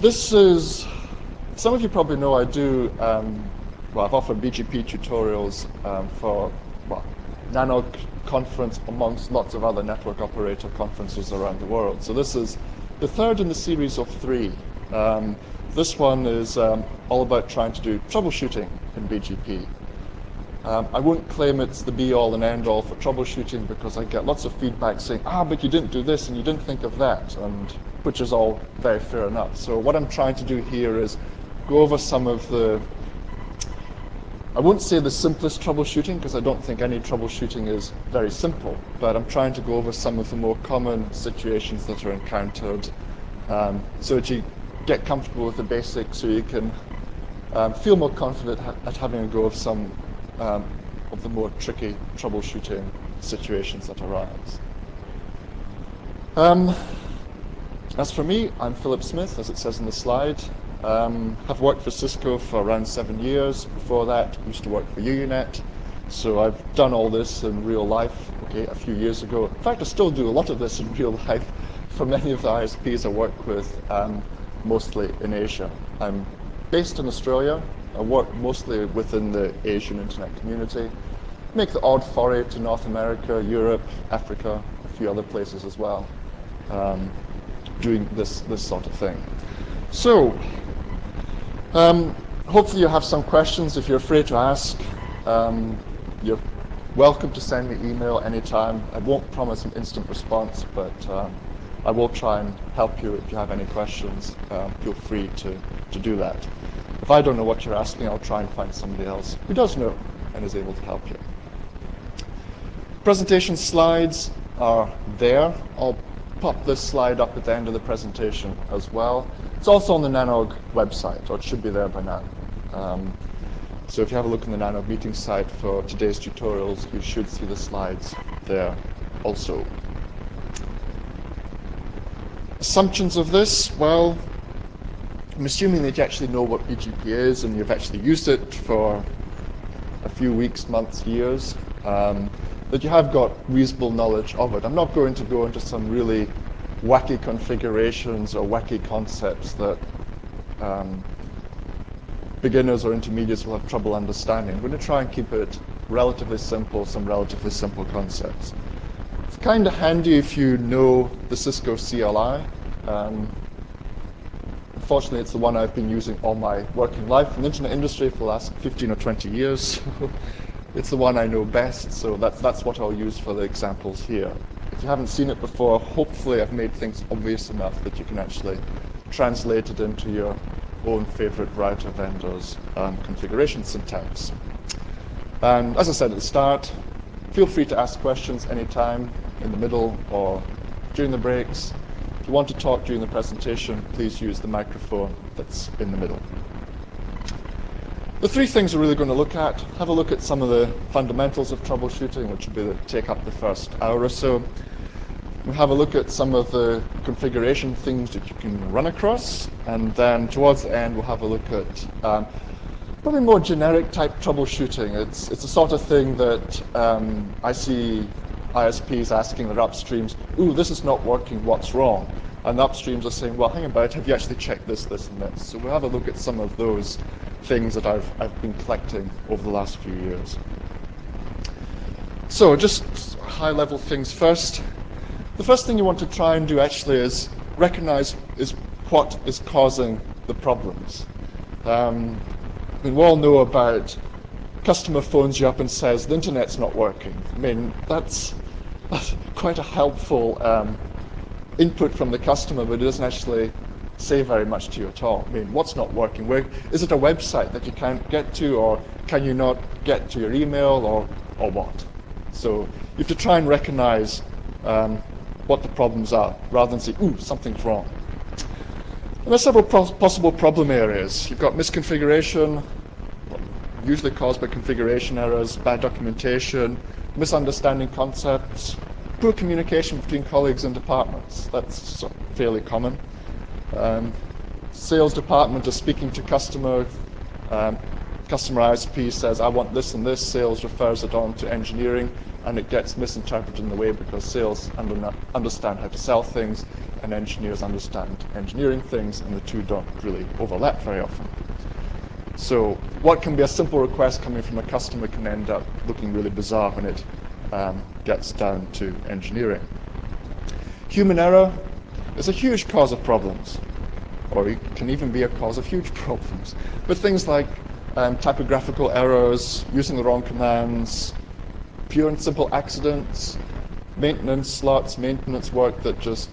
This is, some of you probably know I do, well, I've offered BGP tutorials for, well, NANOG conference amongst lots of other network operator conferences around the world. So this is the third in the series of 3. This one is all about trying to do troubleshooting in BGP. I won't claim it's the be-all and end-all for troubleshooting because I get lots of feedback saying, but you didn't do this and you didn't think of that, and which is all very fair enough. So what I'm trying to do here is go over some of the, I won't say the simplest troubleshooting because I don't think any troubleshooting is very simple, but I'm trying to go over some of the more common situations that are encountered so that you get comfortable with the basics, so you can feel more confident at having a go of some of the more tricky troubleshooting situations that arise. As for me, I'm Philip Smith, as it says in the slide. I've worked for Cisco for around 7 years. Before that, I used to work for UUNet. So I've done all this in real life, a few years ago. In fact, I still do a lot of this in real life for many of the ISPs I work with, mostly in Asia. I'm based in Australia. I work mostly within the Asian internet community. Make the odd foray to North America, Europe, Africa, a few other places as well, doing this sort of thing. So, hopefully you have some questions. If you're afraid to ask, you're welcome to send me email anytime. I won't promise an instant response, but I will try and help you if you have any questions. Feel free to do that. If I don't know what you're asking, I'll try and find somebody else who does know and is able to help you. Presentation slides are there. I'll pop this slide up at the end of the presentation as well. It's also on the NANOG website, or it should be there by now. So if you have a look on the NANOG meeting site for today's tutorials, you should see the slides there also. Assumptions of this, well, I'm assuming that you actually know what BGP is and you've actually used it for a few weeks, months, years, that you have got reasonable knowledge of it. I'm not going to go into some really wacky configurations or wacky concepts that beginners or intermediates will have trouble understanding. I'm going to try and keep it relatively simple, some relatively simple concepts. It's kind of handy if you know the Cisco CLI. Unfortunately, it's the one I've been using all my working life in the internet industry for the last 15 or 20 years. It's the one I know best, so that's what I'll use for the examples here. If you haven't seen it before, hopefully I've made things obvious enough that you can actually translate it into your own favorite router vendor's configuration syntax. And as I said at the start, feel free to ask questions anytime, in the middle or during the breaks. If you want to talk during the presentation, please use the microphone that's in the middle. The 3 things we're really going to look at, have a look at some of the fundamentals of troubleshooting, which will take up the first hour or so. We'll have a look at some of the configuration things that you can run across, and then towards the end we'll have a look at probably more generic type troubleshooting. It's the sort of thing that I see ISPs asking their upstreams, ooh, this is not working, what's wrong? And the upstreams are saying, well, hang about, have you actually checked this, this, and this? So we'll have a look at some of those things that I've been collecting over the last few years. So just high-level things first. The first thing you want to try and do actually is recognize what is causing the problems. We all know about customer phones you up and says, the internet's not working. I mean, that's quite a helpful input from the customer, but it doesn't actually say very much to you at all. I mean, what's not working? Is it a website that you can't get to, or can you not get to your email, or what? So you have to try and recognize what the problems are, rather than say, ooh, something's wrong. And there's several possible problem areas. You've got misconfiguration, usually caused by configuration errors, bad documentation, misunderstanding concepts, poor communication between colleagues and departments. That's fairly common. Sales department is speaking to customer. Customer ISP says, I want this and this. Sales refers it on to engineering, and it gets misinterpreted in the way because sales understand how to sell things. and engineers understand engineering things, and the two don't really overlap very often. So what can be a simple request coming from a customer can end up looking really bizarre when it gets down to engineering. Human error is a huge cause of problems, or it can even be a cause of huge problems. But things like typographical errors, using the wrong commands, pure and simple accidents, maintenance slots, maintenance work that just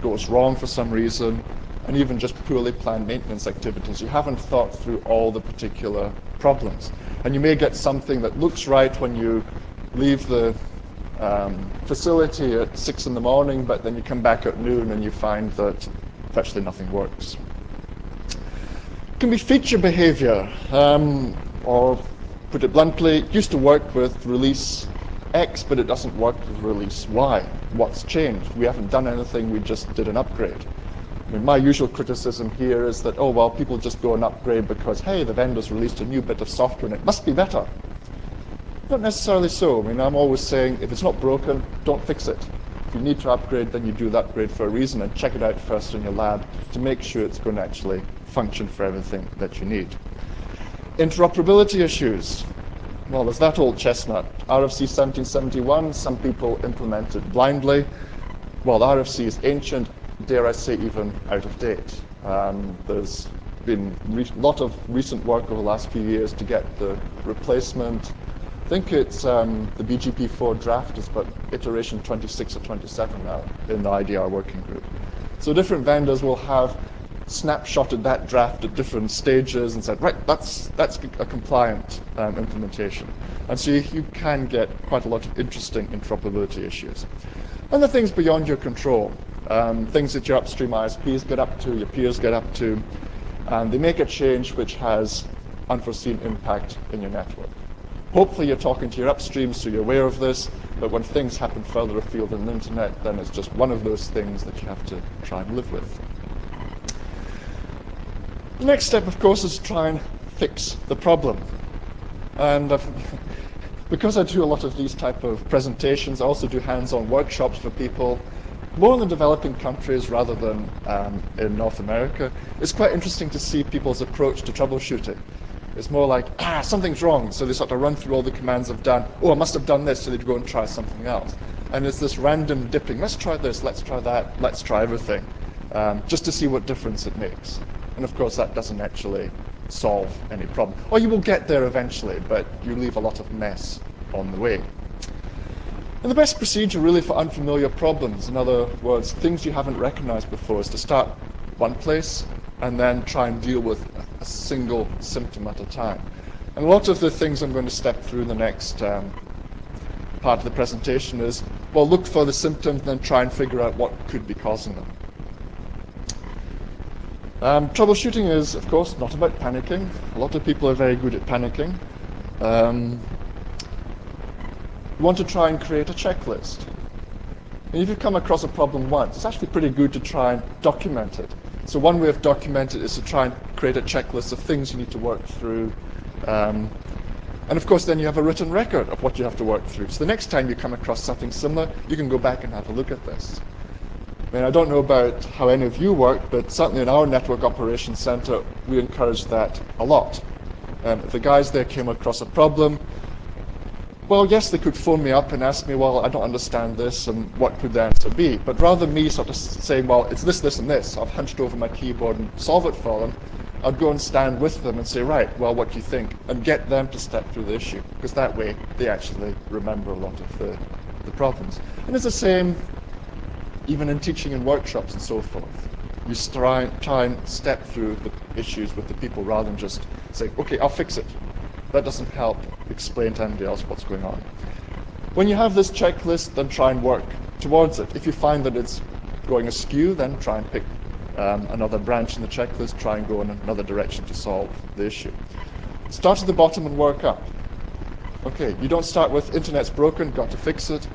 goes wrong for some reason, and even just poorly planned maintenance activities. You haven't thought through all the particular problems. And you may get something that looks right when you leave the facility at 6 in the morning, but then you come back at noon and you find that virtually nothing works. It can be feature behavior, or put it bluntly, it used to work with release X, but it doesn't work with release Y. What's changed? We haven't done anything, we just did an upgrade. I mean, my usual criticism here is that, oh, well, people just go and upgrade because, hey, the vendor's released a new bit of software and it must be better. Not necessarily so. I mean, I'm always saying, if it's not broken, don't fix it. If you need to upgrade, then you do the upgrade for a reason and check it out first in your lab to make sure it's going to actually function for everything that you need. Interoperability issues. Well, there's that old chestnut. RFC 1771, some people implement it blindly. Well, the RFC is ancient, dare I say even out of date. There's been a lot of recent work over the last few years to get the replacement. I think it's the BGP4 draft is about iteration 26 or 27 now in the IDR working group. So different vendors will have snapshotted that draft at different stages and said, right, that's a compliant implementation. And so you can get quite a lot of interesting interoperability issues. And the things beyond your control, things that your upstream ISPs get up to, your peers get up to, and they make a change which has unforeseen impact in your network. Hopefully you're talking to your upstream so you're aware of this, but when things happen further afield in the internet, then it's just one of those things that you have to try and live with. The next step, of course, is to try and fix the problem. And because I do a lot of these type of presentations, I also do hands-on workshops for people, more in the developing countries rather than in North America. It's quite interesting to see people's approach to troubleshooting. It's more like, something's wrong, so they sort of run through all the commands I've done. Oh, I must have done this, so they'd go and try something else. And it's this random dipping. Let's try this, let's try that, let's try everything, just to see what difference it makes. And of course, that doesn't actually solve any problem. Or you will get there eventually, but you leave a lot of mess on the way. And the best procedure really for unfamiliar problems, in other words, things you haven't recognized before, is to start one place and then try and deal with a single symptom at a time. And a lot of the things I'm going to step through in the next part of the presentation is, well, look for the symptoms and then try and figure out what could be causing them. Troubleshooting is, of course, not about panicking. A lot of people are very good at panicking. You want to try and create a checklist. And if you come across a problem once, it's actually pretty good to try and document it. So one way of documenting it is to try and create a checklist of things you need to work through. And of course, then you have a written record of what you have to work through. So the next time you come across something similar, you can go back and have a look at this. I mean, I don't know about how any of you work, but certainly in our network operations center, we encourage that a lot. If the guys there came across a problem, well, yes, they could phone me up and ask me, well, I don't understand this, and what could the answer be? But rather than me sort of saying, well, it's this, this, and this, I've hunched over my keyboard and solve it for them, I'd go and stand with them and say, right, well, what do you think? And get them to step through the issue, because that way they actually remember a lot of the problems. And it's the same even in teaching and workshops and so forth. You try and step through the issues with the people rather than just say, okay, I'll fix it. That doesn't help explain to anybody else what's going on. When you have this checklist, then try and work towards it. If you find that it's going askew, then try and pick another branch in the checklist, try and go in another direction to solve the issue. Start at the bottom and work up. Okay, you don't start with internet's broken, got to fix it.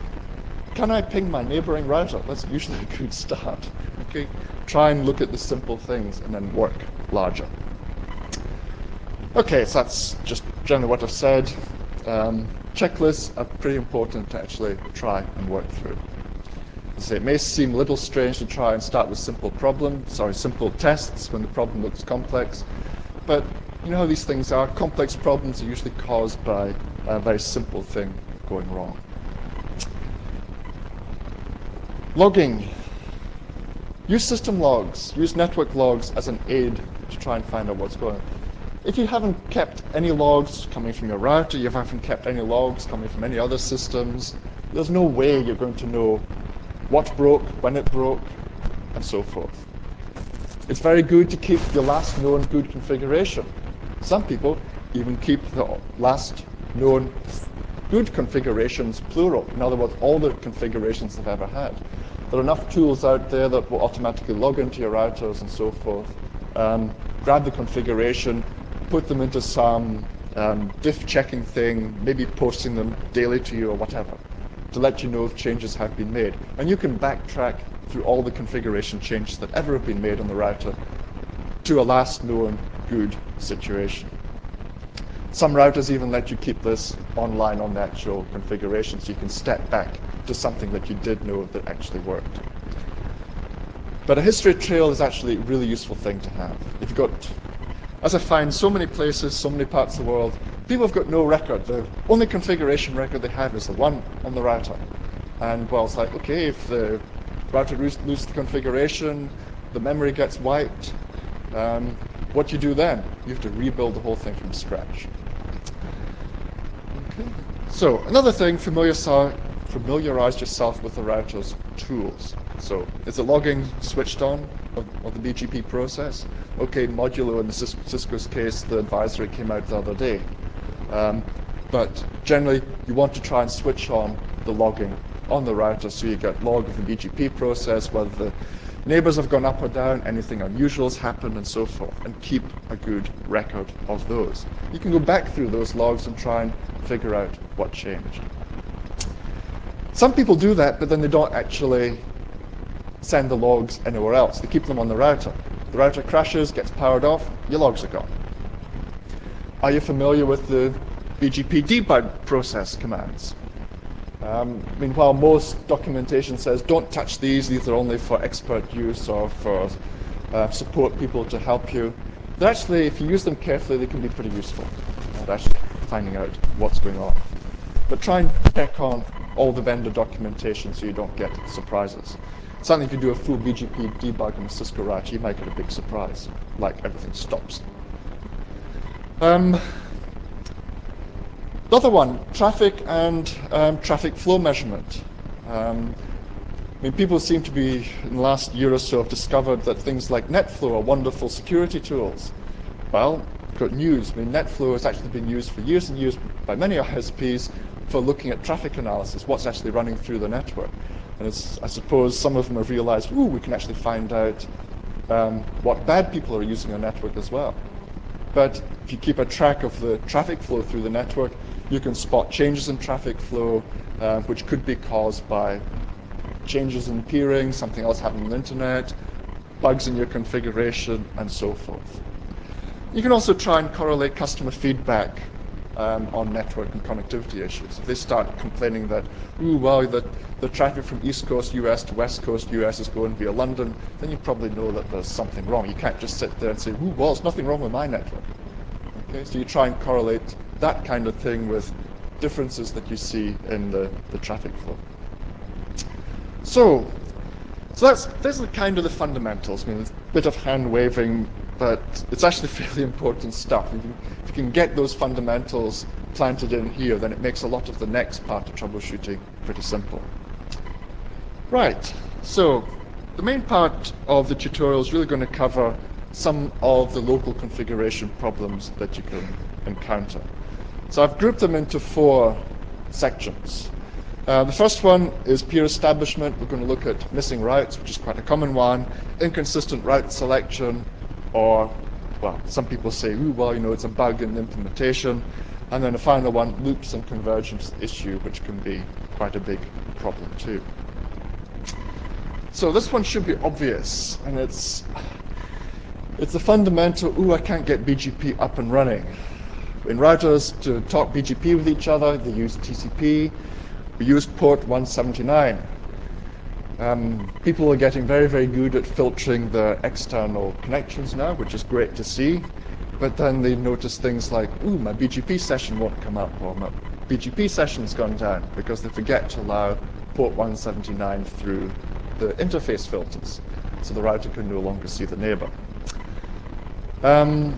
Can I ping my neighboring router? That's usually a good start. Okay, try and look at the simple things and then work larger. Okay, so that's just generally what I've said. Checklists are pretty important to actually try and work through. So it may seem a little strange to try and start with simple tests when the problem looks complex, but you know how these things are. Complex problems are usually caused by a very simple thing going wrong. Logging. Use system logs, use network logs as an aid to try and find out what's going on. If you haven't kept any logs coming from your router, you haven't kept any logs coming from any other systems, there's no way you're going to know what broke, when it broke, and so forth. It's very good to keep your last known good configuration. Some people even keep the last known good configurations plural. In other words, all the configurations they've ever had. There are enough tools out there that will automatically log into your routers and so forth. Grab the configuration, put them into some diff checking thing, maybe posting them daily to you or whatever, to let you know if changes have been made. And you can backtrack through all the configuration changes that ever have been made on the router to a last known good situation. Some routers even let you keep this online on the actual configuration, so you can step back to something that you did know that actually worked. But a history trail is actually a really useful thing to have. If you've got, as I find so many places, so many parts of the world, people have got no record. The only configuration record they have is the one on the router. And well, it's like, okay, if the router loses the configuration, the memory gets wiped, what do you do then? You have to rebuild the whole thing from scratch. Okay. So another thing, familiarize yourself with the router's tools. So is the logging switched on of the BGP process? Okay, modulo in the Cisco's case, the advisory came out the other day. But generally, you want to try and switch on the logging on the router so you get log of the BGP process, whether the neighbors have gone up or down, anything unusual has happened, and so forth, and keep a good record of those. You can go back through those logs and try and figure out what changed. Some people do that, but then they don't actually send the logs anywhere else. They keep them on the router. The router crashes, gets powered off, your logs are gone. Are you familiar with the BGP debug process commands? While most documentation says don't touch these are only for expert use or for support people to help you, they're actually, if you use them carefully, they can be pretty useful at actually finding out what's going on. But try and check on all the vendor documentation so you don't get surprises. Certainly if you do a full BGP debug on a Cisco router, you might get a big surprise, like everything stops. The other one, traffic and traffic flow measurement. People seem to be, in the last year or so, have discovered that things like NetFlow are wonderful security tools. Well, got news. NetFlow has actually been used for years and years by many ISPs for looking at traffic analysis, what's actually running through the network. And I suppose some of them have realized, we can actually find out what bad people are using our network as well. But if you keep a track of the traffic flow through the network, you can spot changes in traffic flow, which could be caused by changes in peering, something else happening on the internet, bugs in your configuration, and so forth. You can also try and correlate customer feedback on network and connectivity issues. If they start complaining that, the traffic from East Coast US to West Coast US is going via London, then you probably know that there's something wrong. You can't just sit there and say, there's nothing wrong with my network. Okay, so you try and correlate that kind of thing with differences that you see in the traffic flow. So those are kind of the fundamentals. It's a bit of hand waving, but it's actually fairly important stuff. If you can get those fundamentals planted in here, then it makes a lot of the next part of troubleshooting pretty simple. Right, so the main part of the tutorial is really going to cover some of the local configuration problems that you can encounter. So I've grouped them into 4 sections. The first one is peer establishment. We're going to look at missing routes, which is quite a common one, inconsistent route selection, or, some people say, it's a bug in the implementation. And then the final one, loops and convergence issue, which can be quite a big problem too. So this one should be obvious, and it's the fundamental, I can't get BGP up and running. In routers, to talk BGP with each other, they use TCP. We use port 179. People are getting very, very good at filtering the external connections now, which is great to see. But then they notice things like, ooh, my BGP session won't come up, or my BGP session's gone down, because they forget to allow port 179 through the interface filters, so the router can no longer see the neighbor. And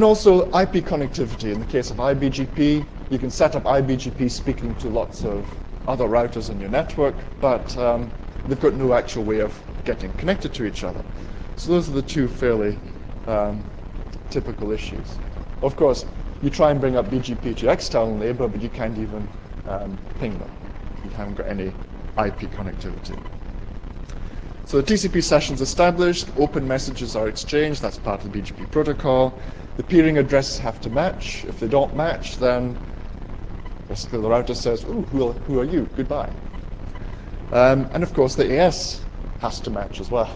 also IP connectivity. In the case of iBGP, you can set up iBGP speaking to lots of other routers in your network, but they've got no actual way of getting connected to each other. So those are the two fairly typical issues. Of course, you try and bring up BGP to your external neighbor, but you can't even ping them. You haven't got any IP connectivity. So the TCP session's established, open messages are exchanged, that's part of the BGP protocol. The peering addresses have to match. If they don't match, then basically the router says, ooh, who are you? Goodbye. And of course the AS has to match as well.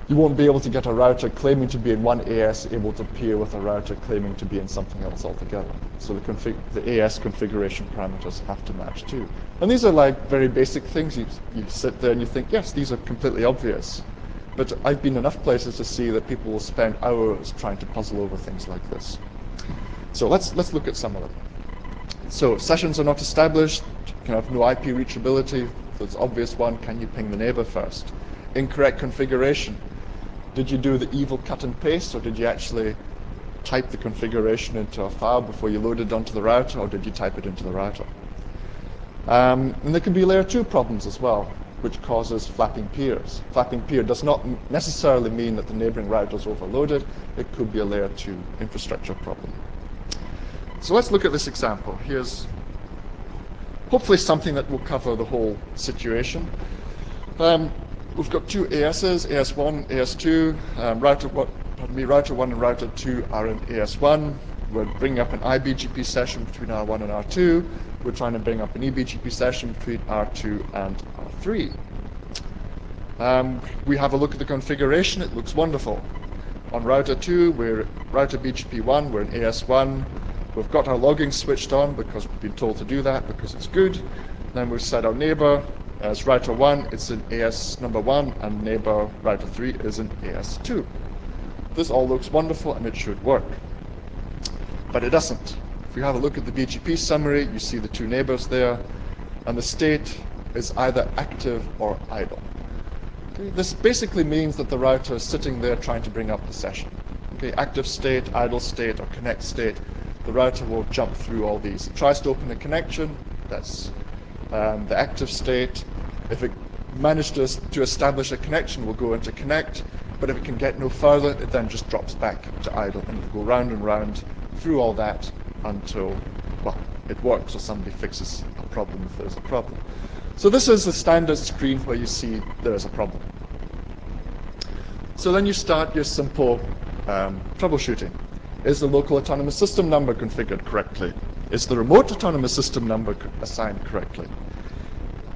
You won't be able to get a router claiming to be in one AS able to peer with a router claiming to be in something else altogether. So the AS configuration parameters have to match too. And these are like very basic things. You sit there and you think, yes, these are completely obvious. But I've been enough places to see that people will spend hours trying to puzzle over things like this. So let's look at some of them. So sessions are not established, can have no IP reachability. There's obvious one, can you ping the neighbor first? Incorrect configuration. Did you do the evil cut and paste, or did you actually type the configuration into a file before you loaded it onto the router, or did you type it into the router? And there can be layer 2 problems as well, which causes flapping peers. Flapping peer does not necessarily mean that the neighboring router is overloaded. It could be a layer 2 infrastructure problem. So let's look at this example. Here's hopefully something that will cover the whole situation. We've got two ASs, AS1, AS2. Router 1 and router 2 are in AS1. We're bringing up an iBGP session between R1 and R2. We're trying to bring up an eBGP session between R2 and R3. We have a look at the configuration. It looks wonderful. On router 2, we're router BGP1, we're in AS1. We've got our logging switched on because we've been told to do that because it's good. Then we've set our neighbor as router 1, it's in AS number 1, and neighbor router 3 is in AS2. This all looks wonderful and it should work. But it doesn't. If you have a look at the BGP summary, you see the two neighbors there, and the state is either active or idle. Okay, this basically means that the router is sitting there trying to bring up the session. Okay, active state, idle state, or connect state. The router will jump through all these. It tries to open a connection, that's the active state. If it manages to establish a connection, we'll go into connect, but if it can get no further, it then just drops back to idle, and it'll go round and round through all that until, well, it works or somebody fixes a problem if there's a problem. So this is the standard screen where you see there is a problem. So then you start your simple troubleshooting. Is the local autonomous system number configured correctly? Is the remote autonomous system number assigned correctly?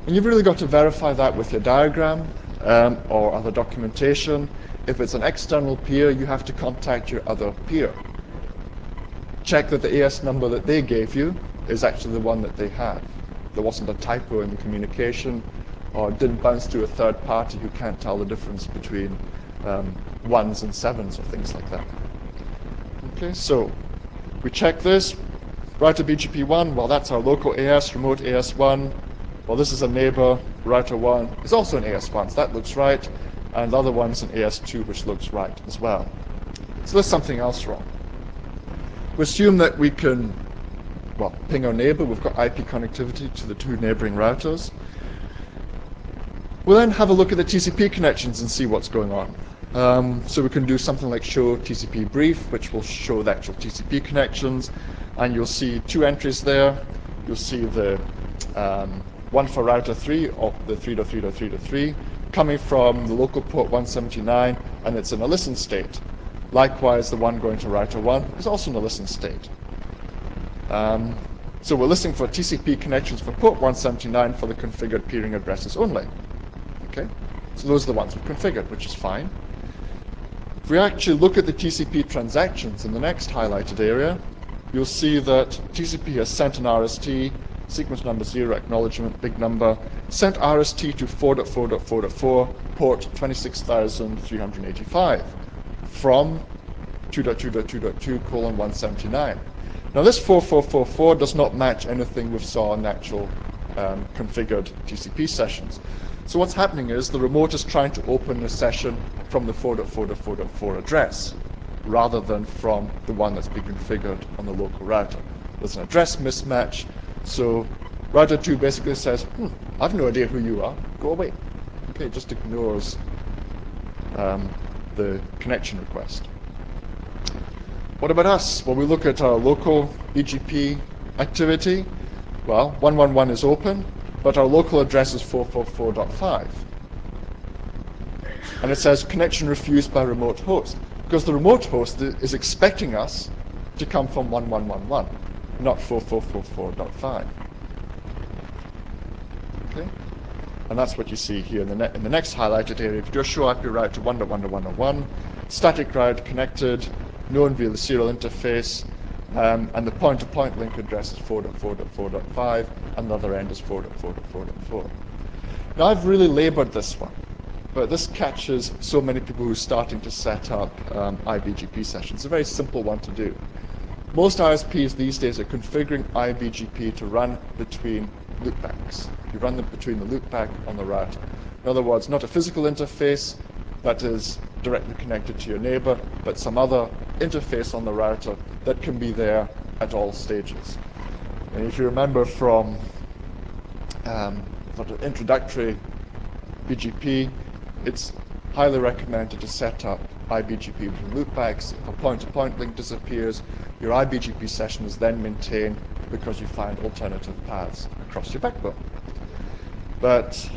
And you've really got to verify that with your diagram or other documentation. If it's an external peer, you have to contact your other peer. Check that the AS number that they gave you is actually the one that they have. There wasn't a typo in the communication, or it didn't bounce to a third party who can't tell the difference between 1s and 7s or things like that. Okay, so we check this. Router BGP1, well, that's our local AS, remote AS1. Well, this is a neighbor, router 1 is also an AS1, so that looks right. And the other one's an AS2, which looks right as well. So there's something else wrong. We assume that we can, well, ping our neighbor. We've got IP connectivity to the two neighboring routers. We'll then have a look at the TCP connections and see what's going on. So we can do something like show TCP brief, which will show the actual TCP connections. And you'll see two entries there. You'll see the one for router 3, or the 3.3.3.3, coming from the local port 179, and it's in a listen state. Likewise, the one going to router 1 is also in a listen state. So we're listening for TCP connections for port 179 for the configured peering addresses only. Okay, so those are the ones we've configured, which is fine. If we actually look at the TCP transactions in the next highlighted area, you'll see that TCP has sent an RST sequence number 0, acknowledgement, big number, sent RST to 4.4.4.4, port 26,385 from 2.2.2.2:179. Now this 4444 does not match anything we saw in actual configured TCP sessions. So what's happening is the remote is trying to open the session from the 4.4.4.4 address rather than from the one that's been configured on the local router. There's an address mismatch, so router 2 basically says, I've no idea who you are, go away. Okay, it just ignores the connection request. What about us? Well, we look at our local BGP activity. Well, 111 is open, but our local address is 444.5. And it says connection refused by remote host, because the remote host is expecting us to come from 1111, not 4444.5. Okay? And that's what you see here in the next highlighted area. If you do a show IP route to 1.1.1.1, static route connected, known via the serial interface, and the point-to-point link address is 4.4.4.5, and the other end is 4.4.4.4. Now I've really labored this one, but this catches so many people who are starting to set up iBGP sessions. It's a very simple one to do. Most ISPs these days are configuring iBGP to run between loopbacks. You run them between the loopback and the router. In other words, not a physical interface that is directly connected to your neighbor, but some other interface on the router that can be there at all stages. And if you remember from sort of introductory BGP, it's highly recommended to set up iBGP between loopbacks. If a point-to-point link disappears, your iBGP session is then maintained because you find alternative paths across your backbone. But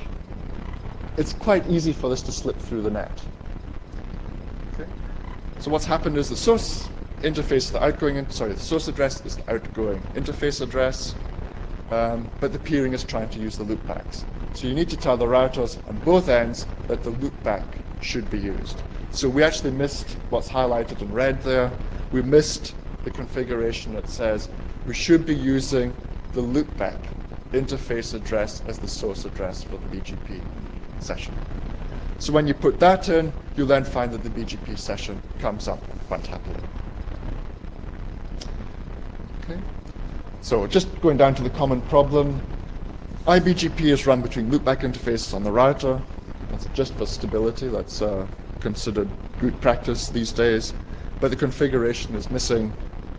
it's quite easy for this to slip through the net. Okay. So what's happened is the source interface is the outgoing, the source address is the outgoing interface address, but the peering is trying to use the loopbacks. So you need to tell the routers on both ends that the loopback should be used. So we actually missed what's highlighted in red there. We missed the configuration that says we should be using the loopback interface address as the source address for the BGP session. So when you put that in, you'll then find that the BGP session comes up quite happily. Okay. So just going down to the common problem, iBGP is run between loopback interfaces on the router. That's just for stability. That's considered good practice these days. But the configuration is missing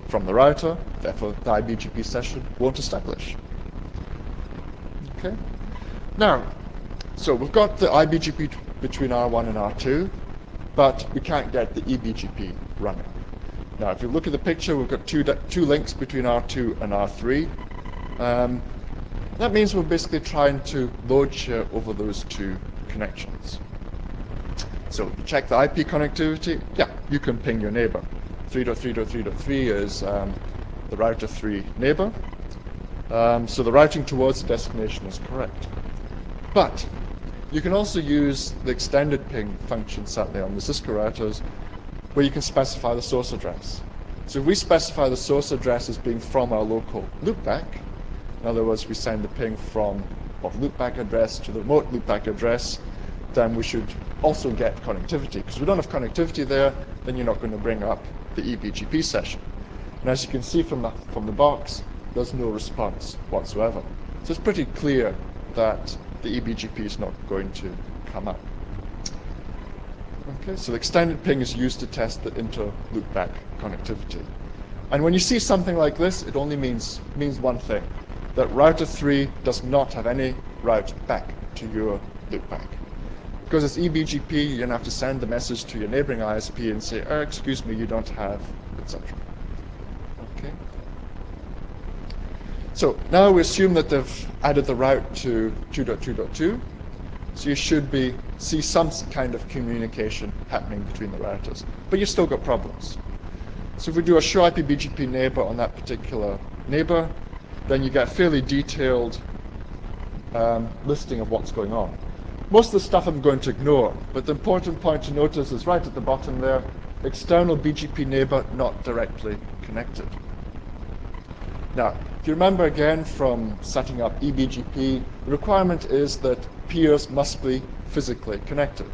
from the router, therefore the iBGP session won't establish. Okay. Now, so we've got the iBGP between R1 and R2, but we can't get the eBGP running. Now, if you look at the picture, we've got two links between R2 and R3. That means we're basically trying to load share over those two connections. So if you check the IP connectivity, yeah, you can ping your neighbor. 3.3.3.3 is the router 3 neighbor. So the routing towards the destination is correct. But you can also use the extended ping function certainly on the Cisco routers, where you can specify the source address. So if we specify the source address as being from our local loopback, in other words, we send the ping from loopback address to the remote loopback address, then we should also get connectivity. Because if we don't have connectivity there, then you're not going to bring up the eBGP session. And as you can see from the box, there's no response whatsoever. So it's pretty clear that the eBGP is not going to come up. Okay, so the extended ping is used to test the inter-loopback connectivity. And when you see something like this, it only means one thing, that router 3 does not have any route back to your loopback. Because it's eBGP, you're going to have to send the message to your neighboring ISP and say, excuse me, you don't have, etc. Okay. So now we assume that they've added the route to 2.2.2. So you should see some kind of communication happening between the routers. But you've still got problems. So if we do a show IP BGP neighbor on that particular neighbor, then you get a fairly detailed listing of what's going on. Most of the stuff I'm going to ignore, but the important point to notice is right at the bottom there, external BGP neighbor not directly connected. Now, If you remember again from setting up eBGP, the requirement is that peers must be physically connected.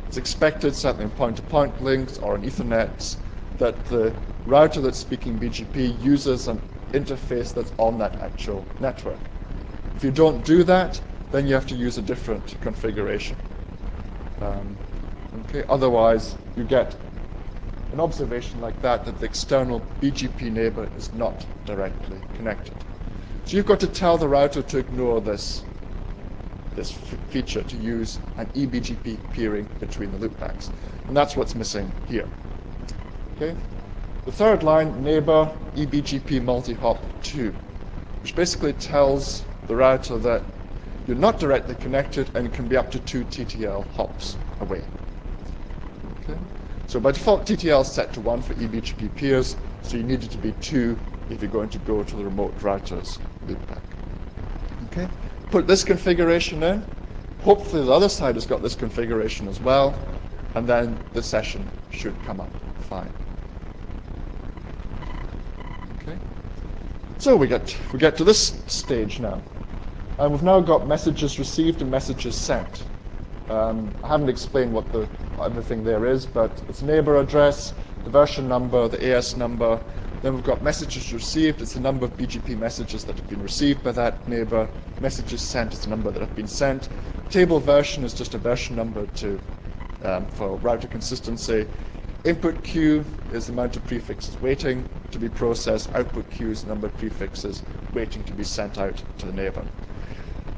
It's expected, certainly in point-to-point links or in Ethernet, that the router that's speaking BGP uses an interface that's on that actual network. If you don't do that, then you have to use a different configuration. Otherwise, you get an observation like that the external BGP neighbor is not directly connected. So you've got to tell the router to ignore this feature, to use an eBGP peering between the loopbacks. And that's what's missing here. Okay? The third line, neighbor eBGP multi-hop 2, which basically tells the router that you're not directly connected and it can be up to 2 TTL hops away. Okay? So by default, TTL is set to 1 for eBGP peers, so you need it to be 2 if you're going to go to the remote router's loopback. Okay? Put this configuration in. Hopefully the other side has got this configuration as well, and then the session should come up fine. Okay? So we get to this stage now. And we've now got messages received and messages sent. I haven't explained what everything there is, but it's neighbor address, the version number, the AS number. Then we've got messages received. It's the number of BGP messages that have been received by that neighbor. Messages sent is the number that have been sent. Table version is just a version number for router consistency. Input queue is the amount of prefixes waiting to be processed. Output queue is the number of prefixes waiting to be sent out to the neighbor.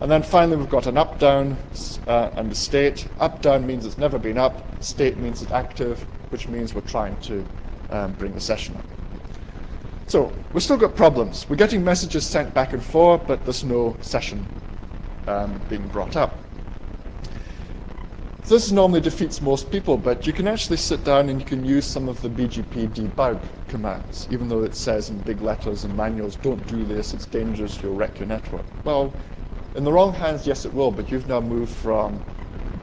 And then finally, we've got an up-down and a state. Up-down means it's never been up. State means it's active, which means we're trying to bring the session up. So we've still got problems. We're getting messages sent back and forth, but there's no session being brought up. So this normally defeats most people, but you can actually sit down and you can use some of the BGP debug commands, even though it says in big letters and manuals, don't do this, it's dangerous, you'll wreck your network. Well, in the wrong hands, yes it will, but you've now moved from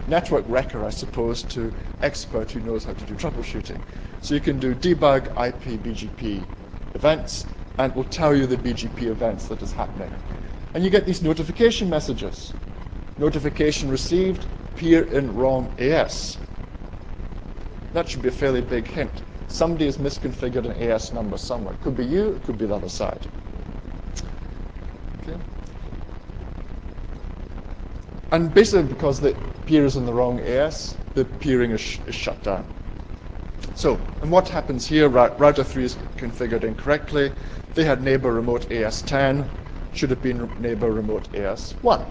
network wrecker, I suppose, to expert who knows how to do troubleshooting. So you can do debug IP BGP events, and it will tell you the BGP events that is happening. And you get these notification messages. Notification received, peer in wrong AS. That should be a fairly big hint. Somebody has misconfigured an AS number somewhere. It could be you, it could be the other side. Okay. And basically because the peer is in the wrong AS, the peering is shut down. So, and what happens here, router 3 is configured incorrectly. They had neighbor remote AS10, should have been neighbor remote AS1.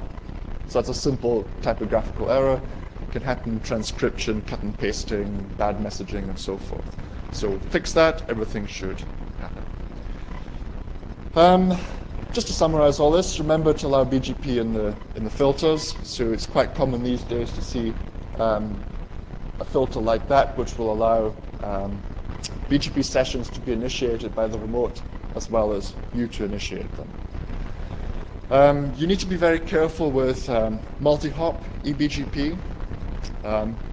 So that's a simple typographical error. It can happen in transcription, cut and pasting, bad messaging, and so forth. So fix that, everything should happen. Just to summarize all this, remember to allow BGP in the filters. So it's quite common these days to see a filter like that, which will allow BGP sessions to be initiated by the remote as well as you to initiate them. You need to be very careful with multi-hop eBGP.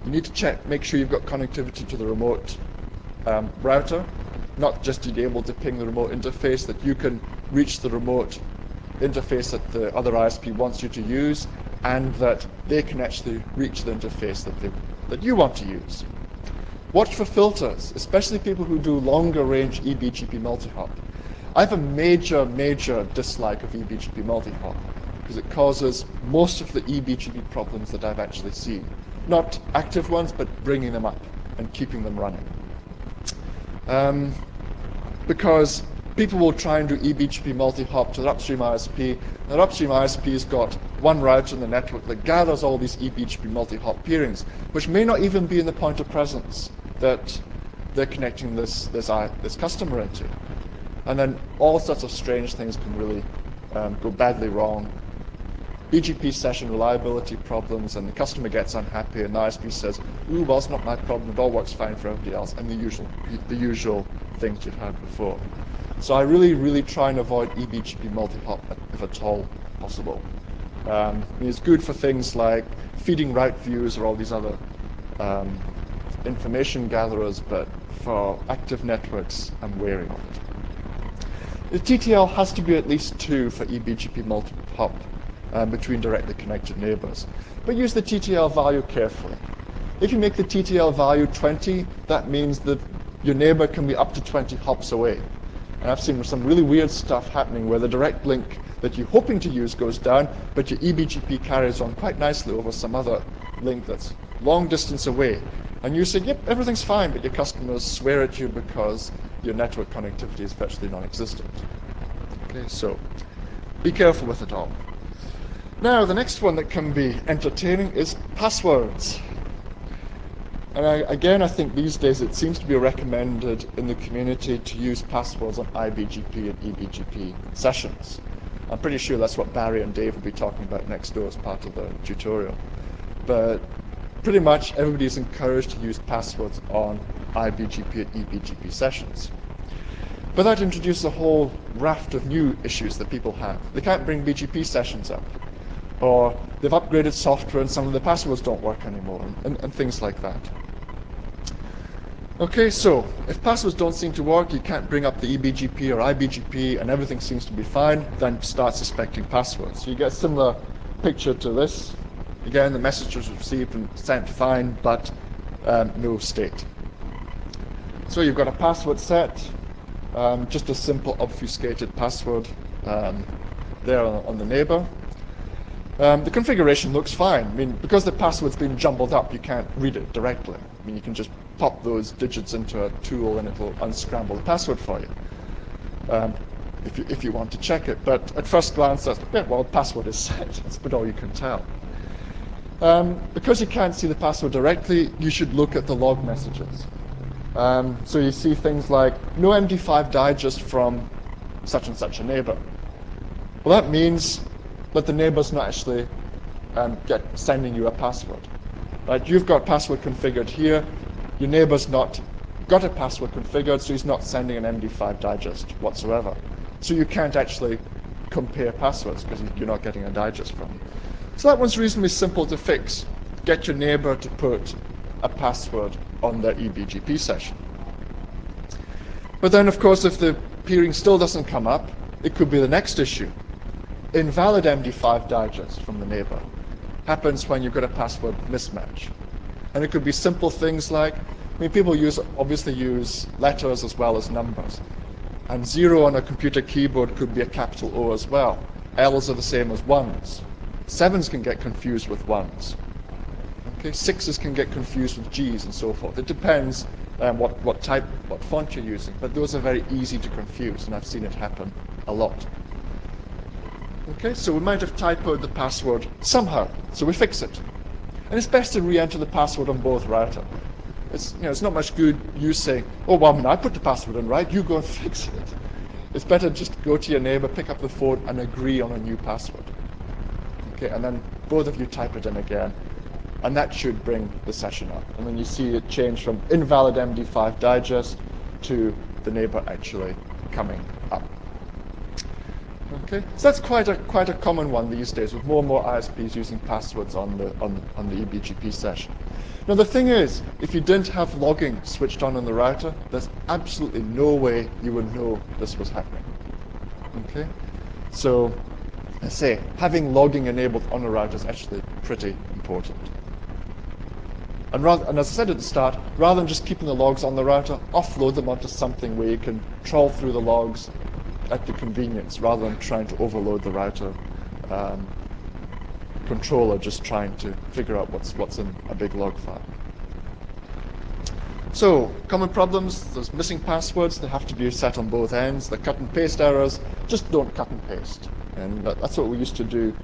You need to make sure you've got connectivity to the remote router, not just to be able to ping the remote interface, that you can reach the remote interface that the other ISP wants you to use, and that they can actually reach the interface that you want to use. Watch for filters, especially people who do longer range eBGP multi-hop. I have a major dislike of eBGP multi-hop because it causes most of the eBGP problems that I've actually seen. Not active ones, but bringing them up and keeping them running. Because people will try and do eBGP multi-hop to their upstream ISP. Their upstream ISP's got one router in the network that gathers all these eBGP multi-hop peerings, which may not even be in the point of presence that they're connecting this customer into. And then all sorts of strange things can really go badly wrong. BGP session reliability problems, and the customer gets unhappy, and the ISP says, "Ooh, well, it's not my problem. It all works fine for everybody else," and the usual things you've heard before. So I really try and avoid eBGP multi-hop if at all possible. It's good for things like feeding route views or all these other information gatherers, but for active networks, I'm wary of it. The TTL has to be at least 2 for eBGP multi-hop between directly connected neighbors. But use the TTL value carefully. If you make the TTL value 20, that means that your neighbor can be up to 20 hops away. And I've seen some really weird stuff happening where the direct link that you're hoping to use goes down, but your eBGP carries on quite nicely over some other link that's long distance away. And you say, yep, everything's fine, but your customers swear at you because your network connectivity is virtually non-existent. Okay, so be careful with it all. Now, the next one that can be entertaining is passwords. And again, I think these days it seems to be recommended in the community to use passwords on iBGP and eBGP sessions. I'm pretty sure that's what Barry and Dave will be talking about next door as part of the tutorial. But pretty much everybody is encouraged to use passwords on iBGP and eBGP sessions. But that introduces a whole raft of new issues that people have. They can't bring BGP sessions up, or they've upgraded software and some of the passwords don't work anymore, and things like that. Okay, so if passwords don't seem to work, you can't bring up the eBGP or iBGP and everything seems to be fine, then start suspecting passwords. So you get a similar picture to this. Again, the message was received and sent fine, but no state. So you've got a password set, just a simple obfuscated password there on the neighbor. The configuration looks fine. I mean, because the password's been jumbled up, you can't read it directly. I mean, you can just pop those digits into a tool and it'll unscramble the password for you, if you want to check it. But at first glance, that's, yeah, well, the password is set. That's about all you can tell. Because you can't see the password directly, you should look at the log messages. So you see things like, no MD5 digest from such and such a neighbor. Well, that means that the neighbor's not actually sending you a password. Right? You've got password configured here. Your neighbor's not got a password configured, so he's not sending an MD5 digest whatsoever. So you can't actually compare passwords because you're not getting a digest from him. So that one's reasonably simple to fix. Get your neighbor to put a password on their eBGP session. But then, of course, if the peering still doesn't come up, it could be the next issue. Invalid MD5 digest from the neighbor happens when you've got a password mismatch. And it could be simple things like, I mean, people obviously use letters as well as numbers. And 0 on a computer keyboard could be a capital O as well. L's are the same as 1s. 7s can get confused with 1s. Okay, 6s can get confused with G's and so forth. It depends what font you're using, but those are very easy to confuse, and I've seen it happen a lot. Okay, so we might have typoed the password somehow, so we fix it. And it's best to re-enter the password on both routers. It's not much good you saying, oh, well, I mean, I put the password in right, you go and fix it. It's better just go to your neighbor, pick up the phone, and agree on a new password. Okay, and then both of you type it in again, and that should bring the session up. And then you see it change from invalid MD5 digest to the neighbor actually coming up. Okay, so that's quite a common one these days, with more and more ISPs using passwords on the eBGP session. Now the thing is, if you didn't have logging switched on the router, there's absolutely no way you would know this was happening. Okay, so I say having logging enabled on a router is actually pretty important. And as I said at the start, rather than just keeping the logs on the router, offload them onto something where you can trawl through the logs at the convenience, rather than trying to overload the router controller, just trying to figure out what's in a big log file. So, common problems, there's missing passwords, they have to be set on both ends. The cut and paste errors, just don't cut and paste. And that's what we used to do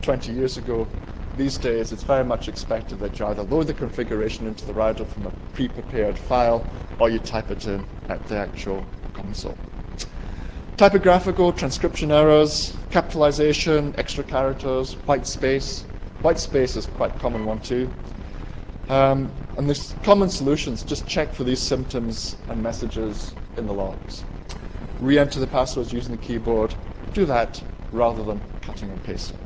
20 years ago. These days, it's very much expected that you either load the configuration into the router from a pre-prepared file, or you type it in at the actual console. Typographical, transcription errors, capitalization, extra characters, white space. White space is quite a common one too. And there's common solutions. Just check for these symptoms and messages in the logs. Re-enter the passwords using the keyboard. Do that rather than cutting and pasting.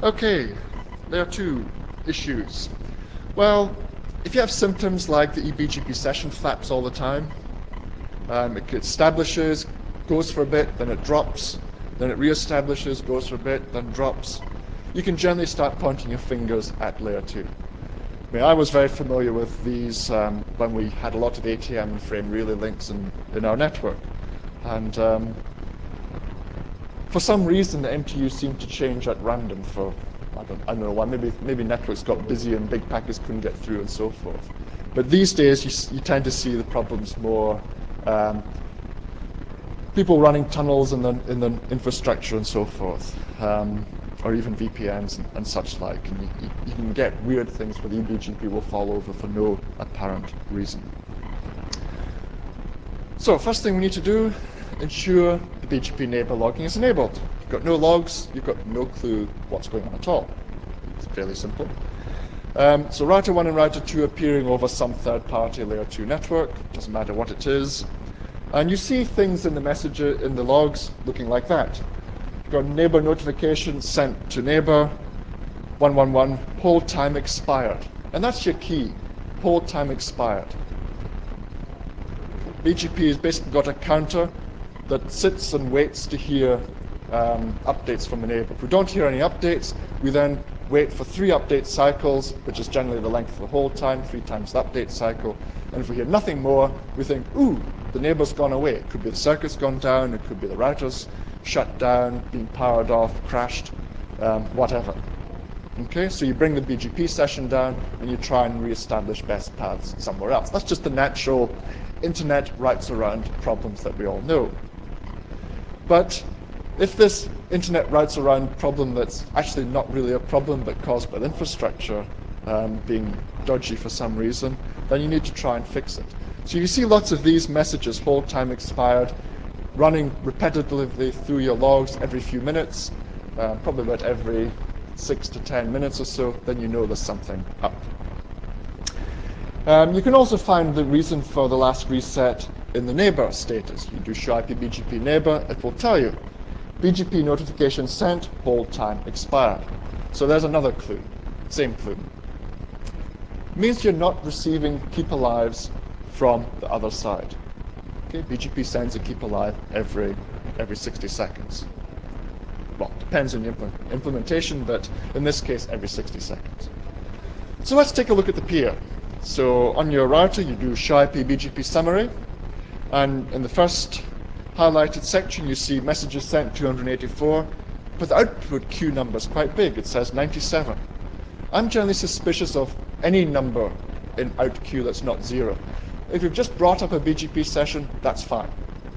Okay, there are two issues. Well, if you have symptoms like the eBGP session flaps all the time, it establishes, goes for a bit, then it drops, then it reestablishes, goes for a bit, then drops. You can generally start pointing your fingers at layer 2. I mean, I was very familiar with these when we had a lot of ATM and frame relay links in our network. And for some reason, the MTU seemed to change at random for, I don't know why, maybe networks got busy and big packets couldn't get through and so forth. But these days, you tend to see the problems more, people running tunnels in the infrastructure and so forth. Or even VPNs and such like. And you can get weird things where the BGP will fall over for no apparent reason. So first thing we need to do, ensure the BGP neighbor logging is enabled. You've got no logs, you've got no clue what's going on at all. It's fairly simple. So router 1 and router 2 appearing over some third-party layer 2 network, doesn't matter what it is. And you see things in the messenger, in the logs, looking like that. Got neighbor notification sent to neighbor 111, hold time expired. And that's your key, hold time expired. BGP has basically got a counter that sits and waits to hear updates from the neighbor. If we don't hear any updates, we then wait for 3 update cycles, which is generally the length of the hold time, 3 times the update cycle. And if we hear nothing more, we think, ooh, the neighbor's gone away. It could be the circuit's gone down, it could be the router's shut down, being powered off, crashed, whatever. Okay, so you bring the BGP session down and you try and re-establish best paths somewhere else. That's just the natural internet rights around problems that we all know. But if this internet rights around problem that's actually not really a problem but caused by the infrastructure being dodgy for some reason, then you need to try and fix it. So you see lots of these messages, hold time expired, running repetitively through your logs every few minutes, probably about every 6 to 10 minutes or so, then you know there's something up. You can also find the reason for the last reset in the neighbor status. You do show IP BGP neighbor, it will tell you. BGP notification sent, hold time expired. So there's another clue, same clue. It means you're not receiving keep alives from the other side. Okay, BGP sends a keep alive every 60 seconds. Well, depends on the implementation, but in this case, every 60 seconds. So let's take a look at the peer. So on your router, you do show IP BGP summary, and in the first highlighted section, you see messages sent 284, but the output queue number is quite big. It says 97. I'm generally suspicious of any number in out queue that's not 0. If you've just brought up a BGP session, that's fine.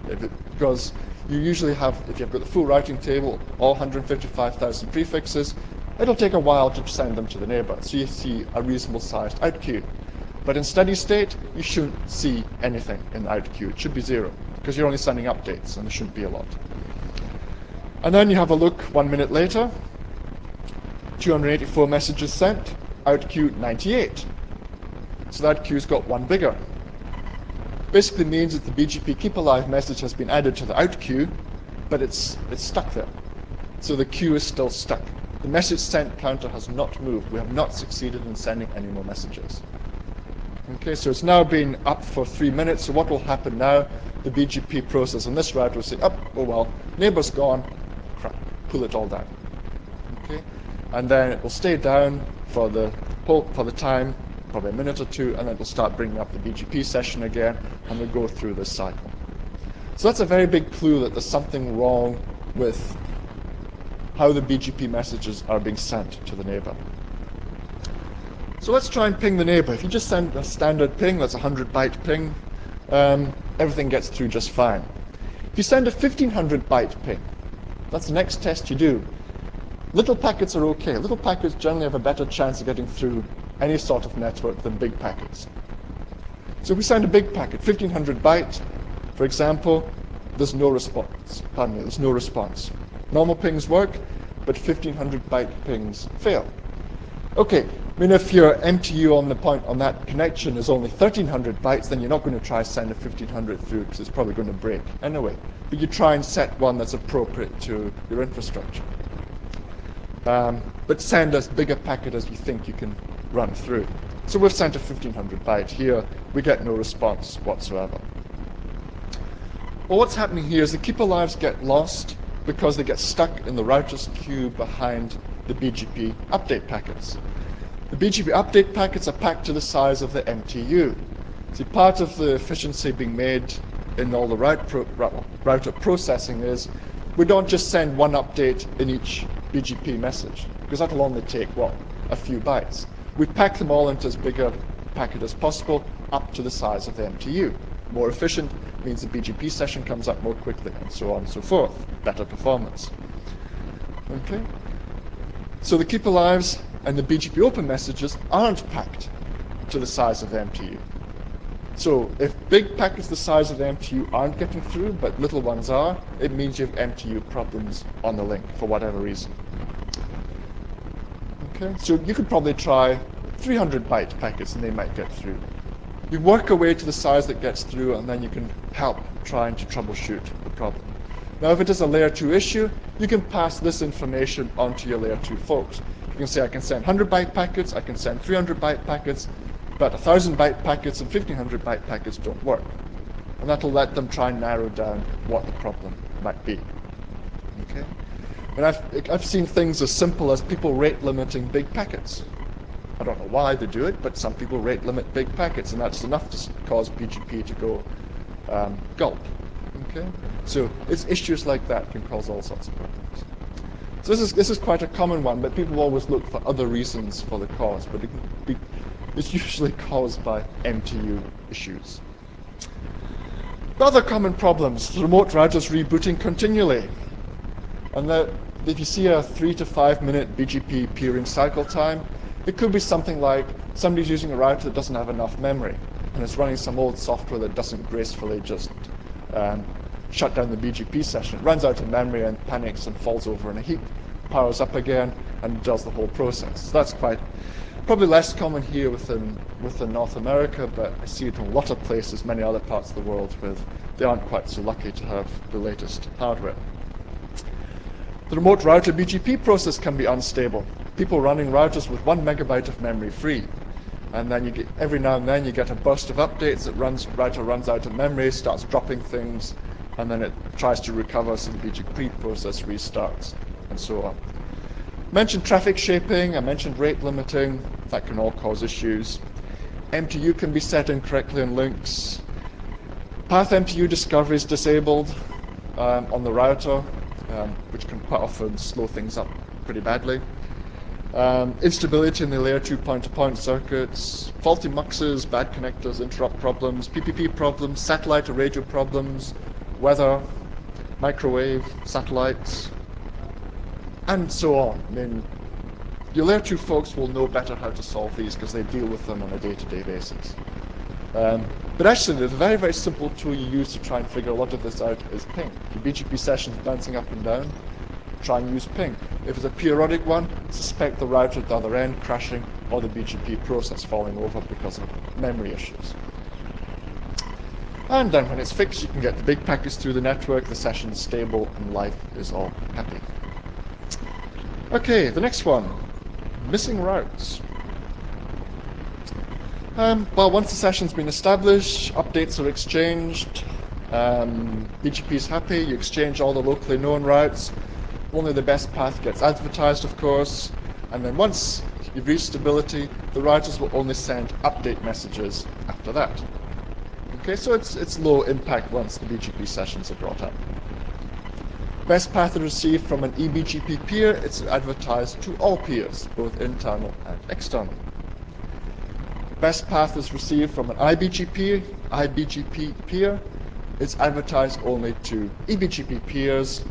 Because you usually have, if you've got the full routing table, all 155,000 prefixes, it'll take a while to send them to the neighbor. So you see a reasonable sized out queue. But in steady state, you shouldn't see anything in the out queue. It should be 0, because you're only sending updates, and there shouldn't be a lot. And then you have a look 1 minute later, 284 messages sent, out queue 98. So that queue's got 1 bigger. Basically means that the BGP keep alive message has been added to the out queue, but it's stuck there. So the queue is still stuck. The message sent counter has not moved. We have not succeeded in sending any more messages. Okay, so it's now been up for 3 minutes. So what will happen now? The BGP process on this route will say, oh well, neighbor's gone, crap, pull it all down. Okay, and then it will stay down for the time, probably a minute or two, and then we'll start bringing up the BGP session again, and we'll go through this cycle. So that's a very big clue that there's something wrong with how the BGP messages are being sent to the neighbor. So let's try and ping the neighbor. If you just send a standard ping, that's a 100-byte ping, everything gets through just fine. If you send a 1500-byte ping, that's the next test you do. Little packets are okay. Little packets generally have a better chance of getting through any sort of network than big packets. So if we send a big packet, 1500 byte, for example, there's no response. Pardon me, there's no response. Normal pings work, but 1500 byte pings fail. Okay, I mean, if your MTU on the point on that connection is only 1300 bytes, then you're not going to try send a 1500 through because it's probably going to break anyway. But you try and set one that's appropriate to your infrastructure. But send as big a packet as you think you can run through. So we've sent a 1500 byte here. We get no response whatsoever. Well, what's happening here is the keeper lives get lost because they get stuck in the router's queue behind the BGP update packets. The BGP update packets are packed to the size of the MTU. See, part of the efficiency being made in all the router processing is we don't just send one update in each BGP message, because that'll only take, what, a few bytes. We pack them all into as big a packet as possible, up to the size of the MTU. More efficient means the BGP session comes up more quickly, and so on and so forth. Better performance. Okay? So the keeper lives and the BGP open messages aren't packed to the size of the MTU. So if big packets the size of the MTU aren't getting through, but little ones are, it means you have MTU problems on the link for whatever reason. Okay, so you could probably try 300 byte packets and they might get through. You work your way to the size that gets through and then you can help trying to troubleshoot the problem. Now if it is a layer 2 issue, you can pass this information on to your layer 2 folks. You can say I can send 100 byte packets, I can send 300 byte packets, but 1,000 byte packets and 1,500 byte packets don't work. And that'll let them try and narrow down what the problem might be. Okay? And I've seen things as simple as people rate limiting big packets. I don't know why they do it, but some people rate limit big packets, and that's enough to cause BGP to go gulp. Okay? So it's issues like that can cause all sorts of problems. So this is quite a common one, but people always look for other reasons for the cause, but it's usually caused by MTU issues. The other common problems, the remote routers rebooting continually. And if you see a 3 to 5 minute BGP peering cycle time, it could be something like somebody's using a router that doesn't have enough memory, and it's running some old software that doesn't gracefully just shut down the BGP session. It runs out of memory and panics and falls over in a heap, powers up again, and does the whole process. So that's probably less common here within North America, but I see it in a lot of places, many other parts of the world, where they aren't quite so lucky to have the latest hardware. The remote router BGP process can be unstable. People running routers with 1 megabyte of memory free. And then every now and then you get a burst of updates that router runs out of memory, starts dropping things, and then it tries to recover, so the BGP process restarts, and so on. I mentioned traffic shaping, I mentioned rate limiting, that can all cause issues. MTU can be set incorrectly on links. Path MTU discovery is disabled on the router, which can quite often slow things up pretty badly. Instability in the layer 2 point-to-point circuits, faulty muxes, bad connectors, interrupt problems, PPP problems, satellite or radio problems, weather, microwave, satellites, and so on. I mean, your layer 2 folks will know better how to solve these because they deal with them on a day-to-day basis. But actually, the very, very simple tool you use to try and figure a lot of this out is ping. Your BGP session's bouncing up and down, try and use ping. If it's a periodic one, suspect the router at the other end crashing or the BGP process falling over because of memory issues. And then when it's fixed, you can get the big packets through the network, the session's stable, and life is all happy. Okay, the next one, missing routes. Well, once the session's been established, updates are exchanged, BGP is happy, you exchange all the locally known routes, only the best path gets advertised, of course, and then once you've reached stability, the routers will only send update messages after that. Okay, so it's low impact once the BGP sessions are brought up. Best path is received from an eBGP peer, it's advertised to all peers, both internal and external. Best path is received from an IBGP peer, it's advertised only to eBGP peers,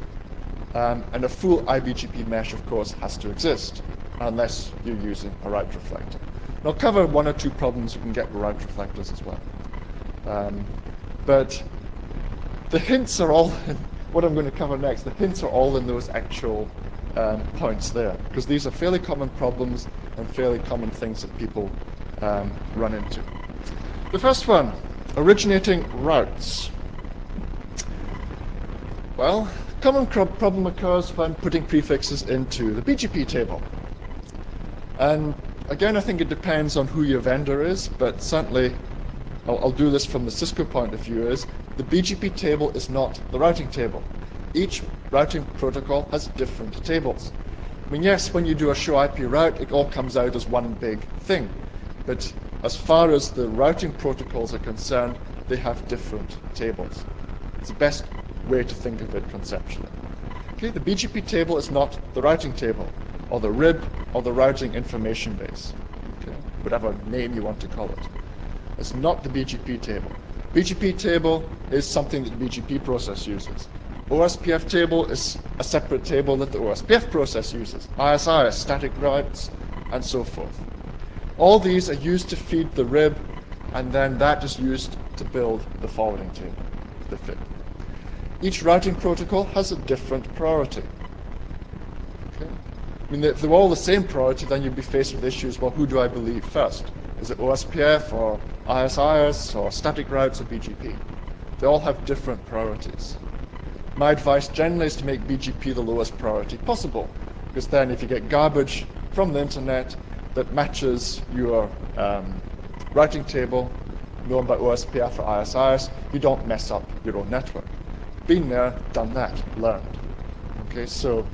and a full IBGP mesh, of course, has to exist, unless you're using a route reflector. And I'll cover 1 or 2 problems you can get with route reflectors as well. But the hints are all in what I'm going to cover next. The hints are all in those actual points there, because these are fairly common problems and fairly common things that people run into. The first one, originating routes. Well, common problem occurs when putting prefixes into the BGP table. And again, I think it depends on who your vendor is, but certainly I'll do this from the Cisco point of view, is The BGP table is not the routing table. Each routing protocol has different tables. I mean, yes, when you do a show IP route, it all comes out as one big thing. But as far as the routing protocols are concerned, they have different tables. It's the best way to think of it conceptually. Okay, the BGP table is not the routing table, or the RIB, or the routing information base. Okay, whatever name you want to call it. It's not the BGP table. BGP table is something that the BGP process uses. OSPF table is a separate table that the OSPF process uses. ISIS, static routes, and so forth. All these are used to feed the RIB, and then that is used to build the forwarding table, the FIB. Each routing protocol has a different priority. Okay? I mean, if they were all the same priority, then you'd be faced with issues, well, who do I believe first? Is it OSPF, or ISIS, or static routes, or BGP? They all have different priorities. My advice generally is to make BGP the lowest priority possible, because then if you get garbage from the internet that matches your routing table known by OSPF or ISIS, you don't mess up your own network. Been there, done that, learned. Okay, so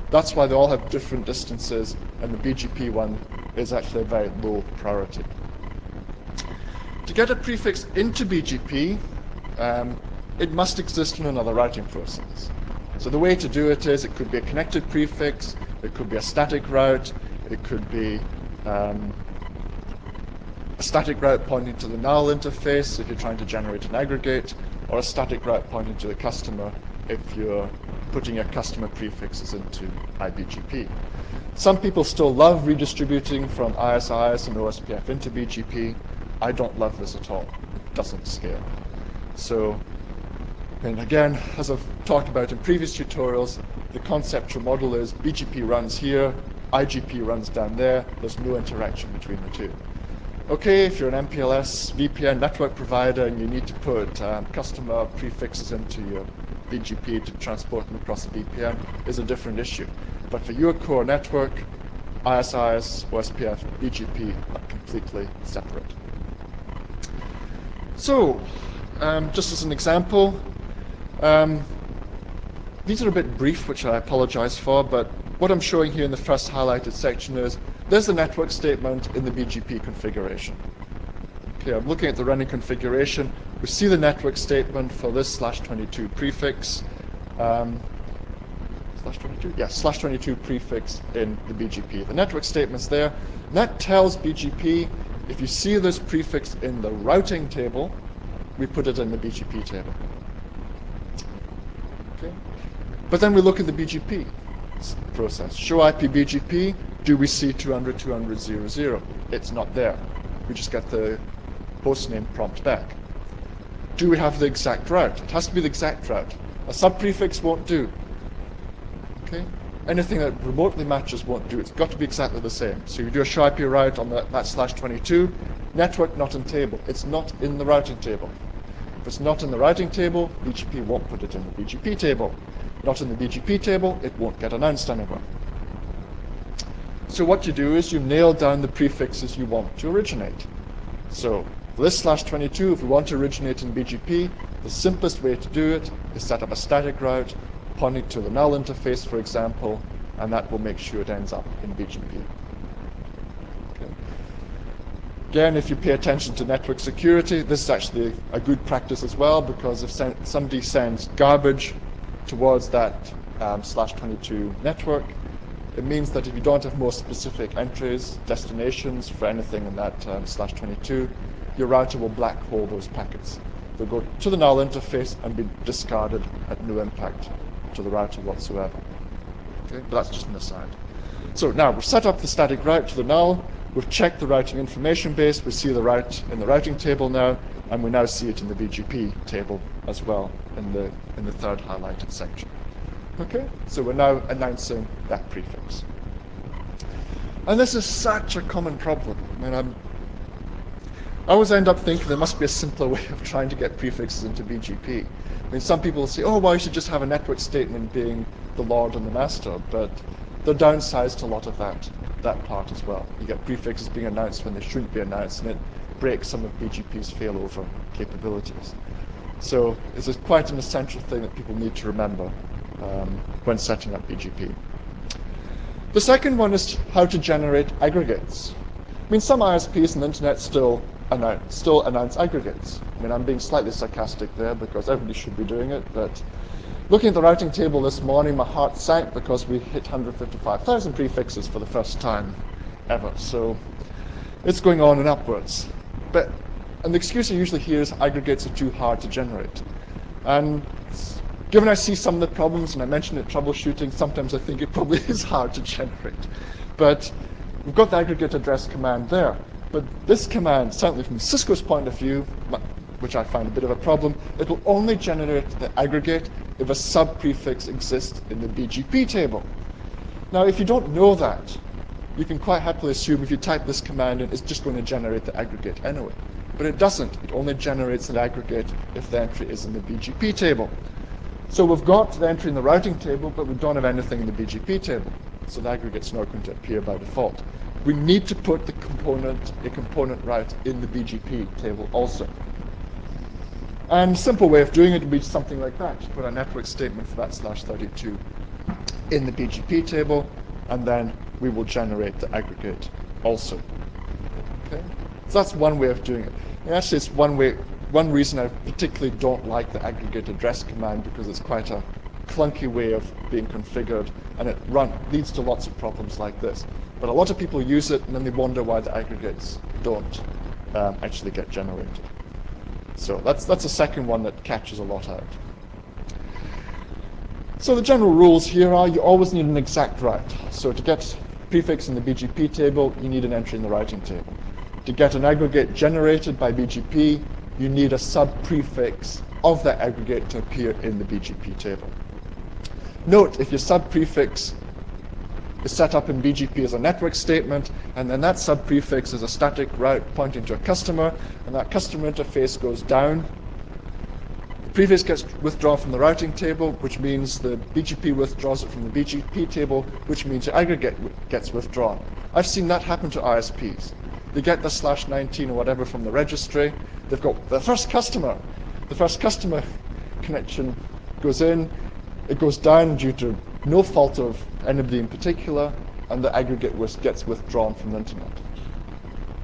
that's why they all have different distances, and the BGP one is actually a very low priority. To get a prefix into BGP, it must exist in another routing process. So the way to do it is, it could be a connected prefix, it could be a static route, it could be a static route pointing to the null interface if you're trying to generate an aggregate, or a static route pointing to the customer if you're putting your customer prefixes into iBGP. Some people still love redistributing from ISIS and OSPF into BGP. I don't love this at all. It doesn't scale. So, and again, as I've talked about in previous tutorials, the conceptual model is BGP runs here, IGP runs down there, there's no interaction between the two. Okay, if you're an MPLS VPN network provider and you need to put customer prefixes into your BGP to transport them across the VPN, is a different issue. But for your core network, ISIS, OSPF, BGP are completely separate. So, just as an example, these are a bit brief, which I apologize for, but what I'm showing here in the first highlighted section is there's the network statement in the BGP configuration. Okay, I'm looking at the running configuration. We see the network statement for this /22 prefix. /22? Yeah, /22 prefix in the BGP. The network statement's there. And that tells BGP, if you see this prefix in the routing table, we put it in the BGP table. Okay. But then we look at the BGP process. Show IP BGP, do we see 200.200.0.0? It's not there. We just get the hostname prompt back. Do we have the exact route? It has to be the exact route. A subprefix won't do. Okay? Anything that remotely matches won't do. It's got to be exactly the same. So you do a show IP route on that /22, network not in table. It's not in the routing table. If it's not in the routing table, BGP won't put it in the BGP table. Not in the BGP table, it won't get announced anywhere. So what you do is you nail down the prefixes you want to originate. So for this /22, if we want to originate in BGP, the simplest way to do it is set up a static route pointing to the null interface, for example, and that will make sure it ends up in BGP. Okay. Again, if you pay attention to network security, this is actually a good practice as well, because if somebody sends garbage towards that /22 network, it means that if you don't have more specific entries, destinations for anything in that /22, your router will black hole those packets. They'll go to the null interface and be discarded at no impact to the router whatsoever. Okay, but that's just an aside. So now we've set up the static route to the null, we've checked the routing information base, we see the route in the routing table now, and we now see it in the BGP table as well in the third highlighted section. Okay, so we're now announcing that prefix. And this is such a common problem. I mean, I always end up thinking there must be a simpler way of trying to get prefixes into BGP. I mean, some people will say, oh, well, you should just have a network statement being the Lord and the Master, but they're downsized to a lot of that part as well. You get prefixes being announced when they shouldn't be announced, and it breaks some of BGP's failover capabilities. So it's quite an essential thing that people need to remember when setting up BGP. The second one is how to generate aggregates. I mean, some ISPs on the internet still announce aggregates. I mean, I'm being slightly sarcastic there because everybody should be doing it, but looking at the routing table this morning, my heart sank because we hit 155,000 prefixes for the first time ever. So it's going on and upwards. And the excuse I usually hear is aggregates are too hard to generate. And given I see some of the problems, and I mentioned it, troubleshooting, sometimes I think it probably is hard to generate. But we've got the aggregate address command there. But this command, certainly from Cisco's point of view, which I find a bit of a problem, it will only generate the aggregate if a sub-prefix exists in the BGP table. Now, if you don't know that, you can quite happily assume if you type this command in, it's just going to generate the aggregate anyway. But it doesn't. It only generates an aggregate if the entry is in the BGP table. So we've got the entry in the routing table, but we don't have anything in the BGP table. So the aggregate's not going to appear by default. We need to put a component route in the BGP table also. And a simple way of doing it would be something like that. You put a network statement for that /32 in the BGP table, and then we will generate the aggregate also. Okay? So that's one way of doing it. And actually, it's one reason I particularly don't like the aggregate address command, because it's quite a clunky way of being configured, and it leads to lots of problems like this. But a lot of people use it, and then they wonder why the aggregates don't actually get generated. So that's a second one that catches a lot out. So the general rules here are you always need an exact route. So to get prefix in the BGP table, you need an entry in the routing table. To get an aggregate generated by BGP, you need a sub-prefix of that aggregate to appear in the BGP table. Note, if your sub-prefix is set up in BGP as a network statement, and then that sub-prefix is a static route pointing to a customer, and that customer interface goes down, the prefix gets withdrawn from the routing table, which means the BGP withdraws it from the BGP table, which means your aggregate gets withdrawn. I've seen that happen to ISPs. They get the /19 or whatever from the registry, they've got the first customer. The first customer connection goes in, it goes down due to no fault of anybody in particular, and the aggregate gets withdrawn from the internet.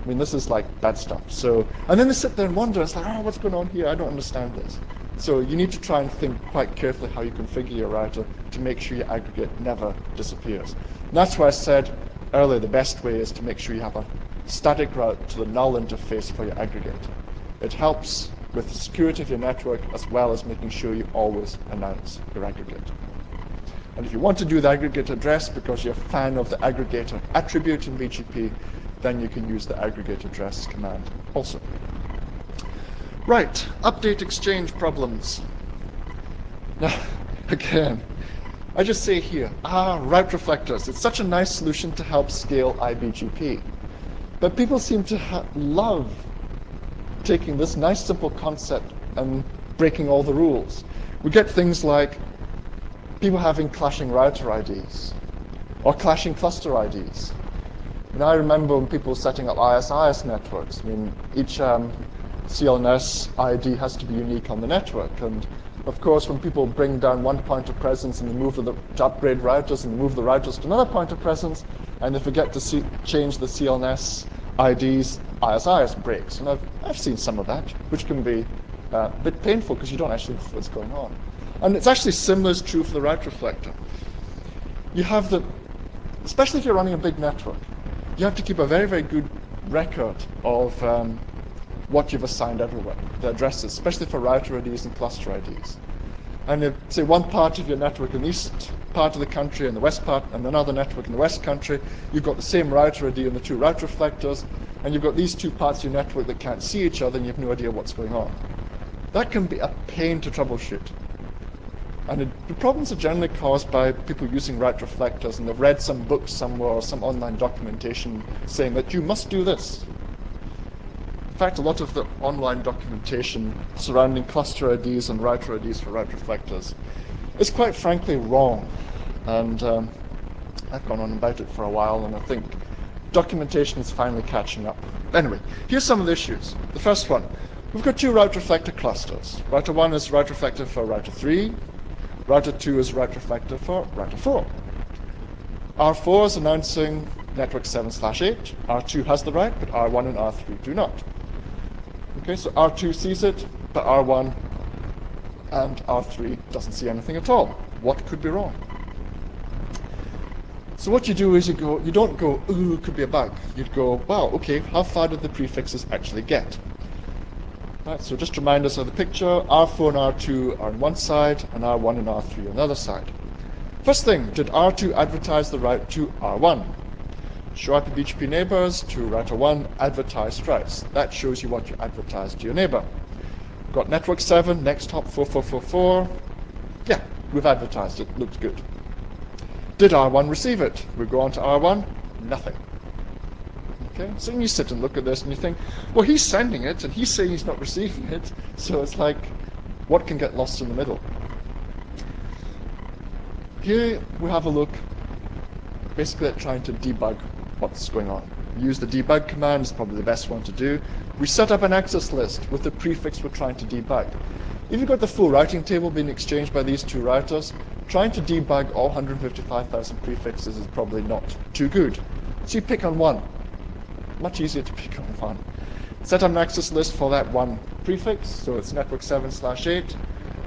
I mean, this is like bad stuff. So, and then they sit there and wonder, it's like, oh, what's going on here? I don't understand this. So you need to try and think quite carefully how you configure your router to make sure your aggregate never disappears. And that's why I said earlier the best way is to make sure you have a static route to the null interface for your aggregate. It helps with the security of your network as well as making sure you always announce your aggregate. And if you want to do the aggregate address because you're a fan of the aggregator attribute in BGP, then you can use the aggregate address command also. Right, update exchange problems. Now, again, I just say here, route reflectors. It's such a nice solution to help scale iBGP. But people seem to love taking this nice simple concept and breaking all the rules. We get things like people having clashing router IDs or clashing cluster IDs. And I remember when people were setting up IS-IS networks. I mean, each CLNS ID has to be unique on the network. And of course, when people bring down one point of presence and they move to upgrade routers and move the routers to another point of presence, and they forget to change the CLNS IDs, IS-IS breaks. And I've seen some of that, which can be a bit painful because you don't actually know what's going on. And it's actually similar is true for the route reflector. You have especially if you're running a big network, you have to keep a very, very good record of what you've assigned everywhere, the addresses, especially for router IDs and cluster IDs. And if, say, one part of your network in the east part of the country and the west part, and another network in the west country, you've got the same router ID and the two route reflectors, and you've got these two parts of your network that can't see each other, and you have no idea what's going on. That can be a pain to troubleshoot. And the problems are generally caused by people using route reflectors, and they've read some books somewhere or some online documentation saying that you must do this. In fact, a lot of the online documentation surrounding cluster IDs and router IDs for route reflectors is quite frankly wrong. And I've gone on about it for a while, and I think documentation is finally catching up. Anyway, here's some of the issues. The first one, We've got two route reflector clusters. Router 1 is route reflector for router 3. Router 2 is route reflector for router 4. R4 is announcing network 7/8. R2 has the right, but R1 and R3 do not. Okay, so R2 sees it, but R1 and R3 doesn't see anything at all. What could be wrong? So what you do is you don't go, ooh, it could be a bug. You'd go, wow, okay, how far did the prefixes actually get? Right, so just remind us of the picture. R4 and R2 are on one side, and R1 and R3 on the other side. First thing, did R2 advertise the route to R1? Show IP BGP neighbors to router 1 advertised routes. That shows you what you advertised to your neighbor. Got network 7, next hop 4444. Yeah, we've advertised it, looked good. Did R1 receive it? We go on to R1, nothing. Okay, so you sit and look at this and you think, well, he's sending it and he's saying he's not receiving it, so it's like, what can get lost in the middle? Here we have a look basically at trying to debug what's going on. Use the debug command, is probably the best one to do. We set up an access list with the prefix we're trying to debug. If you've got the full routing table being exchanged by these two routers, trying to debug all 155,000 prefixes is probably not too good. So you pick on one. Much easier to pick on one. Set up an access list for that one prefix, so it's network 7/8,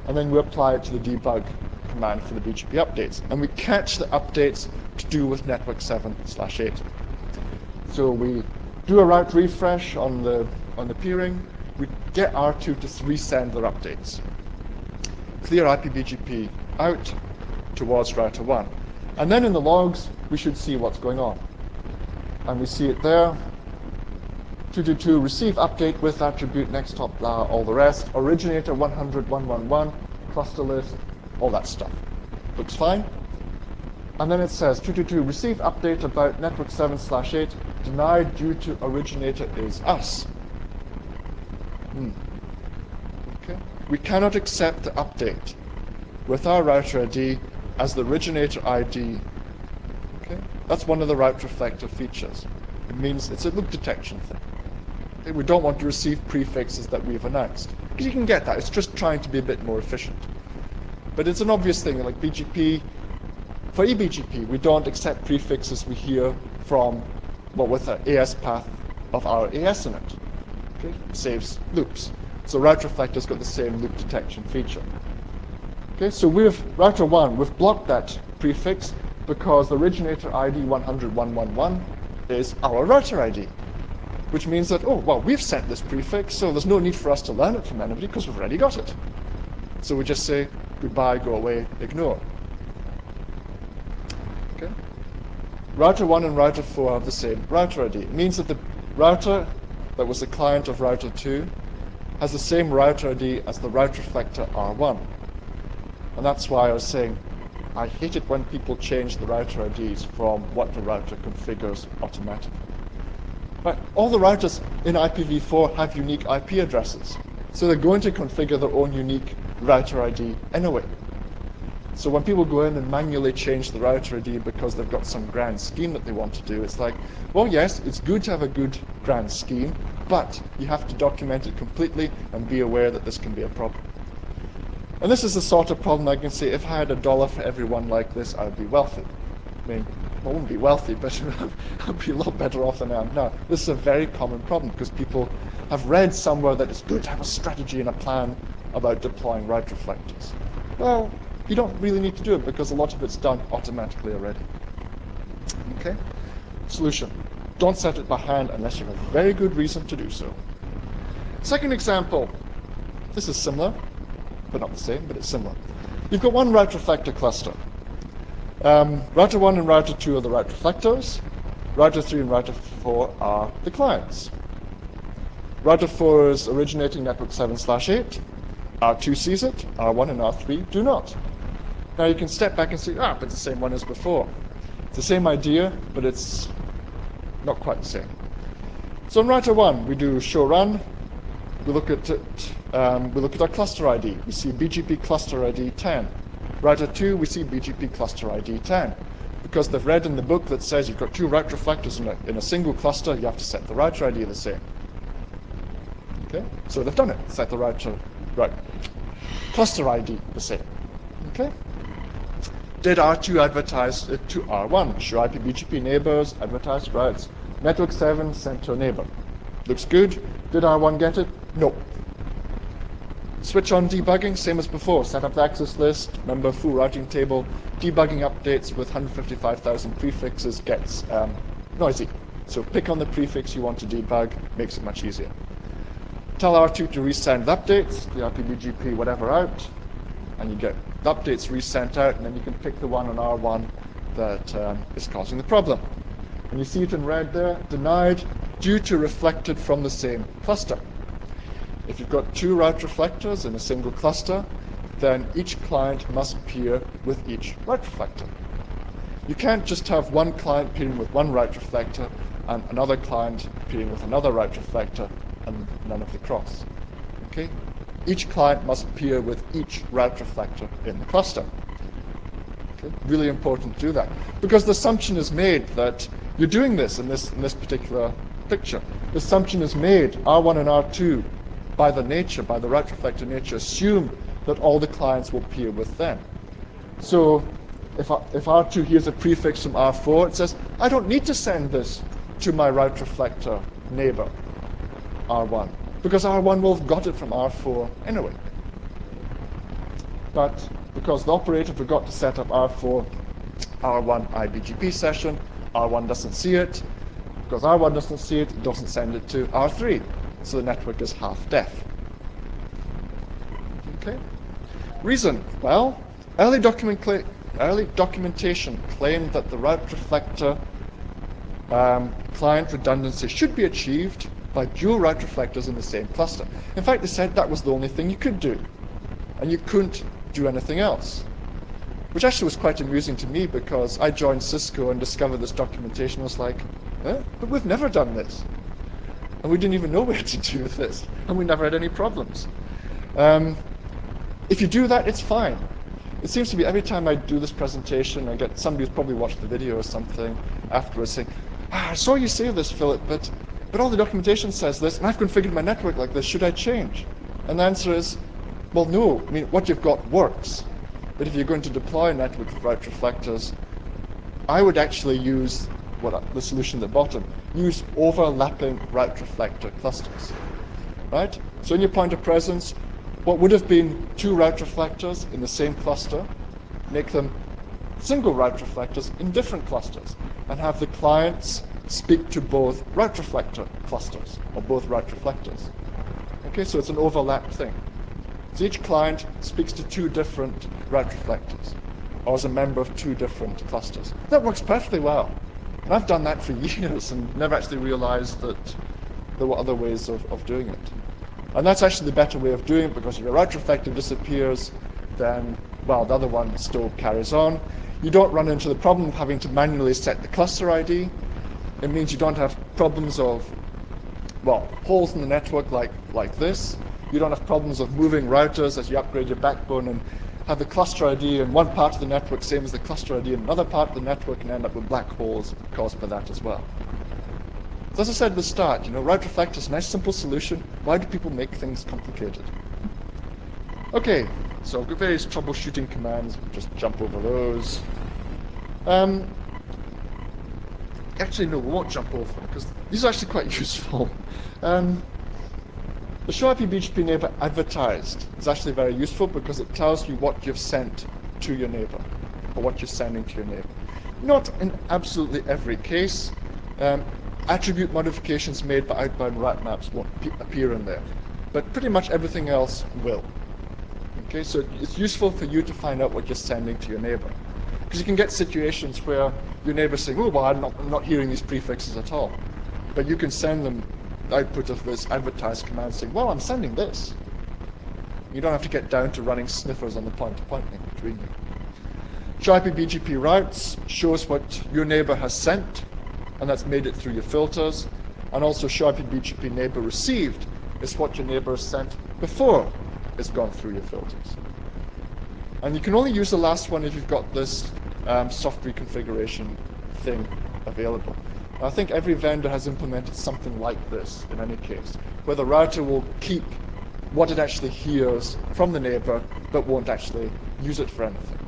and then we apply it to the debug command for the BGP updates. And we catch the updates to do with network 7/8. So we do a route refresh on the peering, we get R2 to resend their updates. Clear IPBGP out towards router 1. And then in the logs, we should see what's going on. And we see it there. 222 receive update with attribute next hop, all the rest. Originator 100.111, cluster list, all that stuff. Looks fine. And then it says 222 receive update about network 7/8 denied due to originator is us. Okay. We cannot accept the update with our router ID as the originator ID. Okay. That's one of the route reflector features. It means it's a loop detection thing. Okay. We don't want to receive prefixes that we've announced. Because you can get that. It's just trying to be a bit more efficient. But it's an obvious thing, like BGP. For eBGP, we don't accept prefixes we hear from, well, with an AS path of our AS in it. Okay? It saves loops. So route reflector's got the same loop detection feature. Okay, so router 1, we've blocked that prefix because the originator ID 100.111 is our router ID, which means that, oh, well, we've sent this prefix, so there's no need for us to learn it from anybody because we've already got it. So we just say, goodbye, go away, ignore. Okay. Router 1 and router 4 have the same router ID. It means that the router that was the client of router 2 has the same router ID as the route reflector R1. And that's why I was saying I hate it when people change the router IDs from what the router configures automatically. But all the routers in IPv4 have unique IP addresses. So they're going to configure their own unique router ID anyway. So when people go in and manually change the router ID because they've got some grand scheme that they want to do, it's like, well, yes, it's good to have a good grand scheme, but you have to document it completely and be aware that this can be a problem. And this is the sort of problem I can say, if I had $1 for every one like this, I would be wealthy. I mean, I wouldn't be wealthy, but I'd be a lot better off than I am now. This is a very common problem because people have read somewhere that it's good to have a strategy and a plan about deploying route reflectors. Well, you don't really need to do it because a lot of it's done automatically already. Okay? Solution. Don't set it by hand unless you have a very good reason to do so. Second example. This is similar, but not the same, but it's similar. You've got one route reflector cluster. Router 1 and router 2 are the route reflectors. Router 3 and router 4 are the clients. Router 4 is originating network 7/8. R2 sees it, R1 and R3 do not. Now you can step back and say, but it's the same one as before. It's the same idea, but it's not quite the same. So in router 1, we do show run. We look at it. We look at our cluster ID. We see BGP cluster ID 10. Router 2, we see BGP cluster ID 10. Because they've read in the book that says you've got two route reflectors in a single cluster, you have to set the router ID the same. Okay, so they've done it. Set the router, right. Cluster ID the same. Okay. Did R2 advertise it to R1? Show IP BGP neighbors, advertised routes. Network 7 sent to a neighbor. Looks good. Did R1 get it? No. Switch on debugging, same as before. Set up the access list, remember full routing table. Debugging updates with 155,000 prefixes gets noisy. So pick on the prefix you want to debug, makes it much easier. Tell R2 to resend the updates, the RPBGP whatever out, and you get the updates resent out, and then you can pick the one on R1 that is causing the problem. And you see it in red there, denied due to reflected from the same cluster. If you've got two route reflectors in a single cluster, then each client must peer with each route reflector. You can't just have one client peering with one route reflector and another client peering with another route reflector and none of the cross. Okay? Each client must peer with each route reflector in the cluster. Okay? Really important to do that. Because the assumption is made that you're doing this in this particular picture. The assumption is made, R1 and R2, by the route reflector nature, assume that all the clients will peer with them. So if R2 hears a prefix from R4, it says, I don't need to send this to my route reflector neighbor, R1, because R1 will have got it from R4 anyway. But because the operator forgot to set up R4, R1 IBGP session, R1 doesn't see it. Because R1 doesn't see it, it doesn't send it to R3. So the network is half deaf. Okay. Reason? Well, early documentation claimed that the route reflector client redundancy should be achieved by dual route reflectors in the same cluster. In fact, they said that was the only thing you could do, and you couldn't do anything else. Which actually was quite amusing to me, because I joined Cisco and discovered this documentation. I was like, but we've never done this. And we didn't even know where to do this, and we never had any problems. If you do that, it's fine. It seems to be every time I do this presentation, I get somebody who's probably watched the video or something afterwards saying, I saw you say this, Philip, but all the documentation says this, and I've configured my network like this. Should I change? And the answer is, well, no. I mean, what you've got works. But if you're going to deploy a network with route reflectors, I would actually use the solution at the bottom. Use overlapping route reflector clusters. Right? So in your point of presence, what would have been two route reflectors in the same cluster, make them single route reflectors in different clusters, and have the clients speak to both route reflector clusters, or both route reflectors. Okay, so it's an overlap thing. So each client speaks to two different route reflectors, or as a member of two different clusters. That works perfectly well. And I've done that for years and never actually realized that there were other ways of doing it. And that's actually the better way of doing it, because if your route reflector disappears, then, well, the other one still carries on. You don't run into the problem of having to manually set the cluster ID. It means you don't have problems of, well, holes in the network like this. You don't have problems of moving routers as you upgrade your backbone and have the cluster ID in one part of the network same as the cluster ID in another part of the network, and end up with black holes caused by that as well. So as I said at the start, route reflector is a nice simple solution. Why do people make things complicated? Okay, so I've got various troubleshooting commands. Just jump over those. Actually, no, we won't jump over them, because these are actually quite useful. The show IP BGP neighbor advertised is actually very useful, because it tells you what you've sent to your neighbor, or what you're sending to your neighbor. Not in absolutely every case. Attribute modifications made by outbound route maps won't appear in there, but pretty much everything else will. Okay, so it's useful for you to find out what you're sending to your neighbor, because you can get situations where your neighbor's saying, oh, well, I'm not hearing these prefixes at all, but you can send them the output of this advertise command saying, well, I'm sending this. You don't have to get down to running sniffers on the point-to-point link between you. Show IP BGP routes shows what your neighbor has sent, and that's made it through your filters. And also show IP BGP neighbor received is what your neighbor has sent before it's gone through your filters. And you can only use the last one if you've got this soft reconfiguration thing available. I think every vendor has implemented something like this in any case, where the router will keep what it actually hears from the neighbor, but won't actually use it for anything.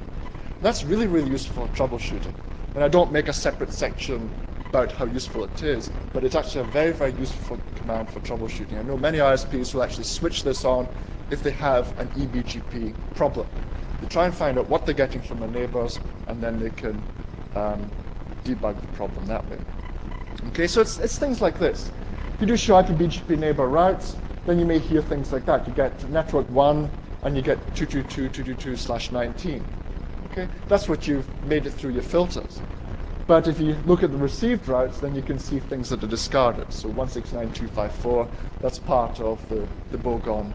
That's really, really useful for troubleshooting. And I don't make a separate section about how useful it is, but it's actually a very, very useful command for troubleshooting. I know many ISPs will actually switch this on if they have an eBGP problem. They try and find out what they're getting from their neighbors, and then they can debug the problem that way. Okay, so it's things like this. If you do show IP BGP neighbor routes, then you may hear things like that. You get network 1, and you get 222.222/19. Okay, that's what you've made it through your filters. But if you look at the received routes, then you can see things that are discarded. So 169.254, that's part of the bogon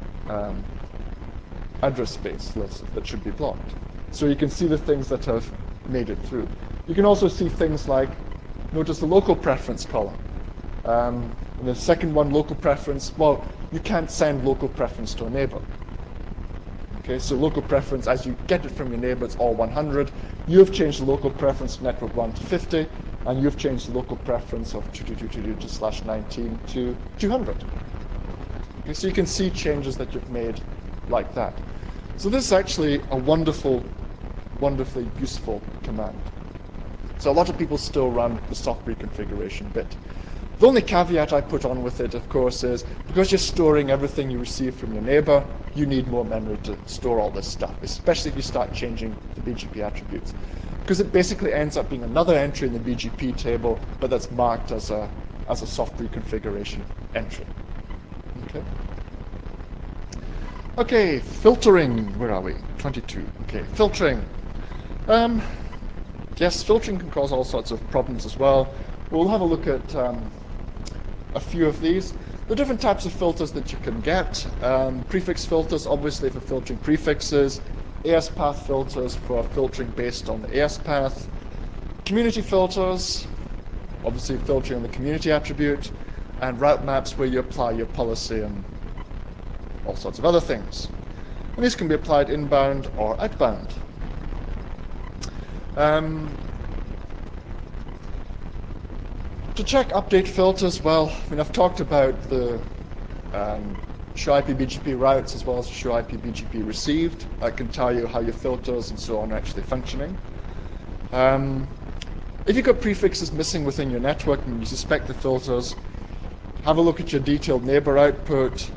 address space list that should be blocked. So you can see the things that have made it through. You can also see things like, notice the local preference column. And the second one, local preference, well, you can't send local preference to a neighbor. Okay, so local preference, as you get it from your neighbor, it's all 100. You've changed the local preference to network 1 to 50, and you've changed the local preference of 222.222/19 to 200. Okay, so you can see changes that you've made like that. So this is actually a wonderfully useful command. So a lot of people still run the soft reconfiguration bit. The only caveat I put on with it, of course, is because you're storing everything you receive from your neighbor, you need more memory to store all this stuff, especially if you start changing the BGP attributes. Because it basically ends up being another entry in the BGP table, but that's marked as a soft reconfiguration entry. Okay. Okay, filtering. Where are we? 22. Okay, filtering. Yes, filtering can cause all sorts of problems as well. We'll have a look at a few of these. The different types of filters that you can get. Prefix filters, obviously for filtering prefixes. AS path filters for filtering based on the AS path. Community filters, obviously filtering on the community attribute. And route maps where you apply your policy and all sorts of other things. And these can be applied inbound or outbound. To check update filters, well, I mean, I've talked about the show IP BGP routes as well as show IP BGP received. I can tell you how your filters and so on are actually functioning. If you've got prefixes missing within your network and you suspect the filters, have a look at your detailed neighbor output,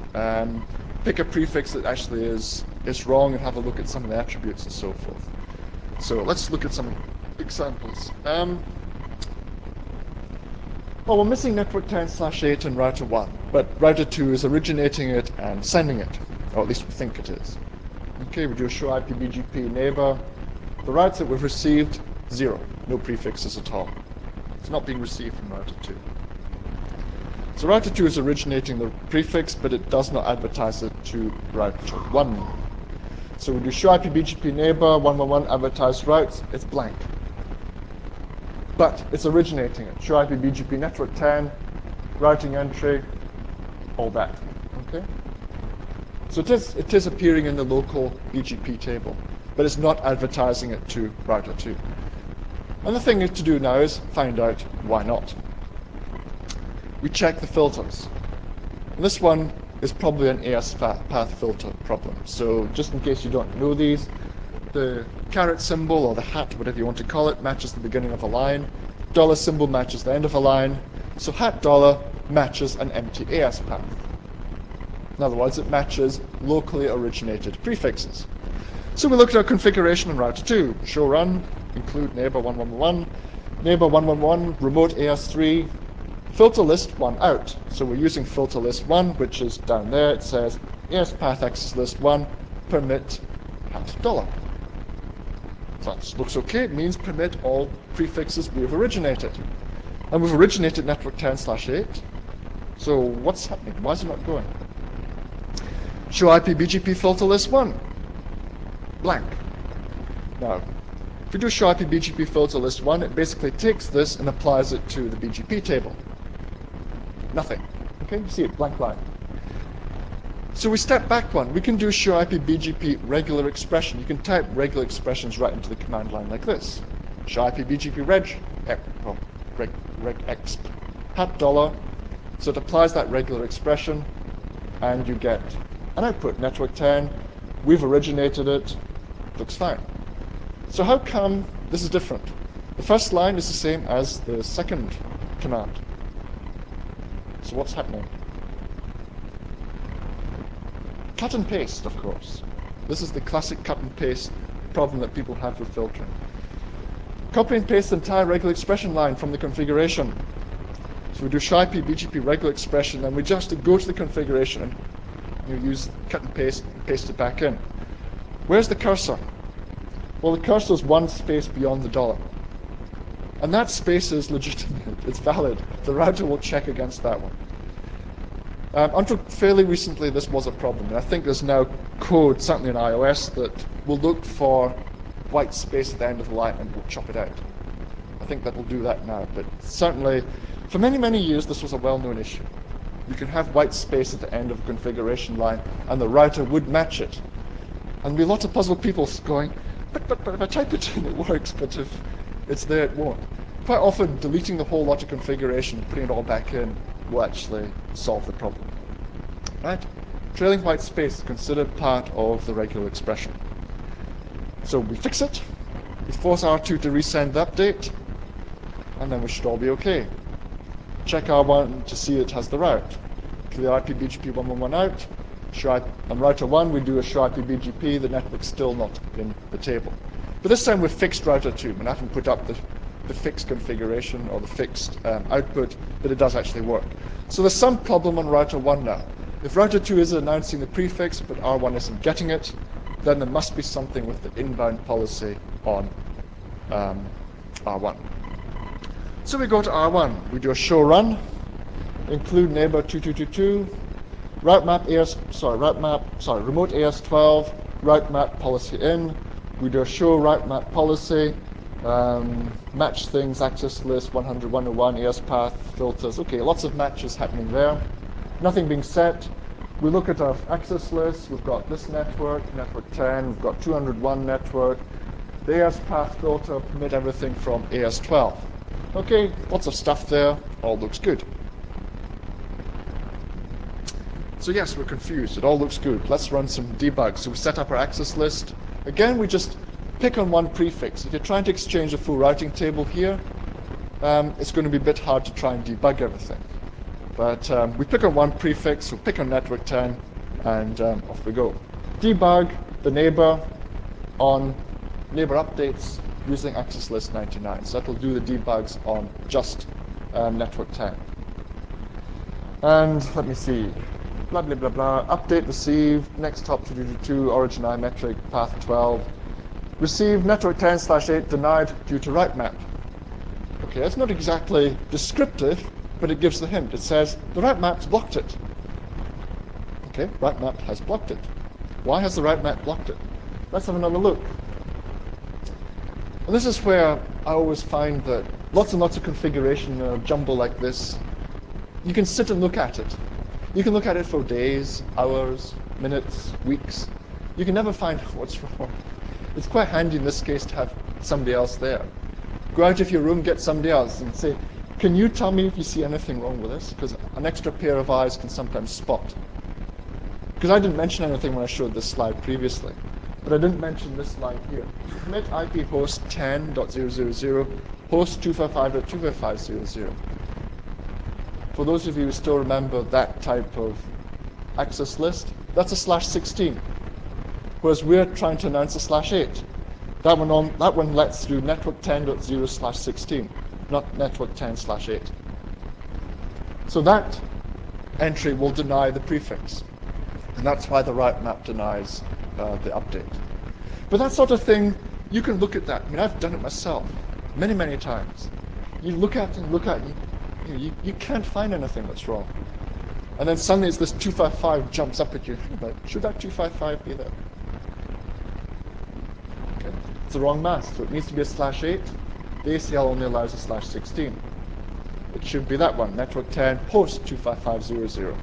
pick a prefix that actually is wrong, and have a look at some of the attributes and so forth. So let's look at some examples. Well, we're missing network 10/8 and router 1, but router 2 is originating it and sending it, or at least we think it is. Okay, we do a show IP BGP neighbor. The routes that we've received, 0, no prefixes at all. It's not being received from router 2. So router 2 is originating the prefix, but it does not advertise it to router 1. So we do show IP BGP neighbor, 111 advertised routes, it's blank. But it's originating it. Show IP BGP network 10, routing entry, all that. Okay? So it is appearing in the local BGP table, but it's not advertising it to router 2. And the thing to do now is find out why not. We check the filters. And this one is probably an AS path filter problem. So just in case you don't know these, the caret symbol, or the hat, whatever you want to call it, matches the beginning of a line. Dollar symbol matches the end of a line. So hat dollar matches an empty AS path. In other words, it matches locally originated prefixes. So we look at our configuration in router 2. Show run, include neighbor 111, neighbor 111, remote AS3, filter list 1 out. So we're using filter list 1, which is down there. It says AS path access list 1, permit hat dollar. So that looks okay. It means permit all prefixes we have originated. And we've originated network 10/8. So what's happening? Why is it not going? Show IP BGP filter list 1. Blank. Now, if we do show IP BGP filter list 1, it basically takes this and applies it to the BGP table. Nothing. Okay, you see it, blank line. So we step back one. We can do show IP BGP regular expression. You can type regular expressions right into the command line like this. Show IP BGP reg, regexp hat dollar. So it applies that regular expression, and you get an output, network 10. We've originated it. Looks fine. So how come this is different? The first line is the same as the second command. So what's happening? Cut and paste, of course. This is the classic cut and paste problem that people have with filtering. Copy and paste the entire regular expression line from the configuration. So we do SHA-IP BGP regular expression, and we just go to the configuration and you use cut and paste it back in. Where's the cursor? Well, the cursor is one space beyond the dollar. And that space is legitimate, it's valid. The router will check against that one. Until fairly recently, this was a problem, and I think there's now code, certainly in iOS, that will look for white space at the end of the line and will chop it out. I think that will do that now, but certainly, for many, many years, this was a well-known issue. You can have white space at the end of a configuration line, and the router would match it. And there'll be lots of puzzled people going, but if I type it in, it works, but if it's there, it won't. Quite often, deleting the whole lot of configuration, putting it all back in, will actually solve the problem. Right? Trailing white space is considered part of the regular expression. So we fix it, we force R2 to resend the update, and then we should all be okay. Check R1 to see it has the route. Clear IP BGP 111 out. On router 1, we do a show IP BGP, the network's still not in the table. But this time we've fixed router 2, and I haven't put up the fixed configuration or the fixed output, but it does actually work. So there's some problem on router 1 now. If router 2 is announcing the prefix, but R1 isn't getting it, then there must be something with the inbound policy on R1. So we go to R1, we do a show run, include neighbor 2222, remote AS12, route map policy in, we do a show route map policy, match things, access list, 100, 101, AS path, filters. Okay, lots of matches happening there. Nothing being set. We look at our access list. We've got this network, network 10. We've got 201 network. The AS path filter permit everything from AS12. Okay, lots of stuff there. All looks good. So yes, we're confused. It all looks good. Let's run some debug. So we set up our access list. Again, we just pick on one prefix. If you're trying to exchange a full routing table here, it's going to be a bit hard to try and debug everything. But we pick on one prefix, so pick on network 10, and off we go. Debug the neighbor on neighbor updates using access list 99. So that'll do the debugs on just network 10. And let me see. Blah, blah, blah, blah. Update received, next hop 222, origin iMetric, path 12. Received network 10/8 denied due to route map. Okay, that's not exactly descriptive, but it gives the hint. It says the route map's blocked it. Okay, route map has blocked it. Why has the route map blocked it? Let's have another look. And this is where I always find that lots and lots of configuration jumble like this, you can sit and look at it. You can look at it for days, hours, minutes, weeks. You can never find what's wrong. It's quite handy in this case to have somebody else there. Go out of your room, get somebody else and say, can you tell me if you see anything wrong with this? Because an extra pair of eyes can sometimes spot. Because I didn't mention anything when I showed this slide previously, but I didn't mention this line here. Commit IP host 10.000, host 255.255.00. For those of you who still remember that type of access list, that's a /16. Whereas we're trying to announce a /8. That one lets through network 10.0/16, not network 10/8. So that entry will deny the prefix. And that's why the route map denies the update. But that sort of thing, you can look at that. I mean, I've done it myself many, many times. You look at and look at it, you can't find anything that's wrong. And then suddenly it's this 255 jumps up at you. Like, should that 255 be there? Okay. It's the wrong mask, so it needs to be a /8. The ACL only allows a /16. It should be that one, network 10, host 255.0.0.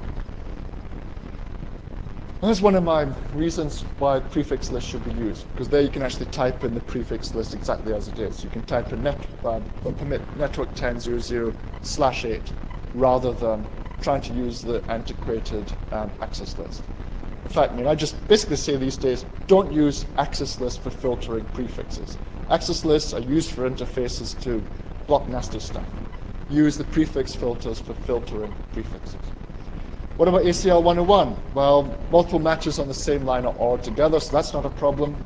And that's one of my reasons why prefix list should be used, because there you can actually type in the prefix list exactly as it is. You can type in permit network 10.0.0 /8 rather than trying to use the antiquated access list. In fact, I just basically say these days, don't use access lists for filtering prefixes. Access lists are used for interfaces to block nasty stuff. Use the prefix filters for filtering prefixes. What about ACL 101? Well, multiple matches on the same line are ORed together, so that's not a problem.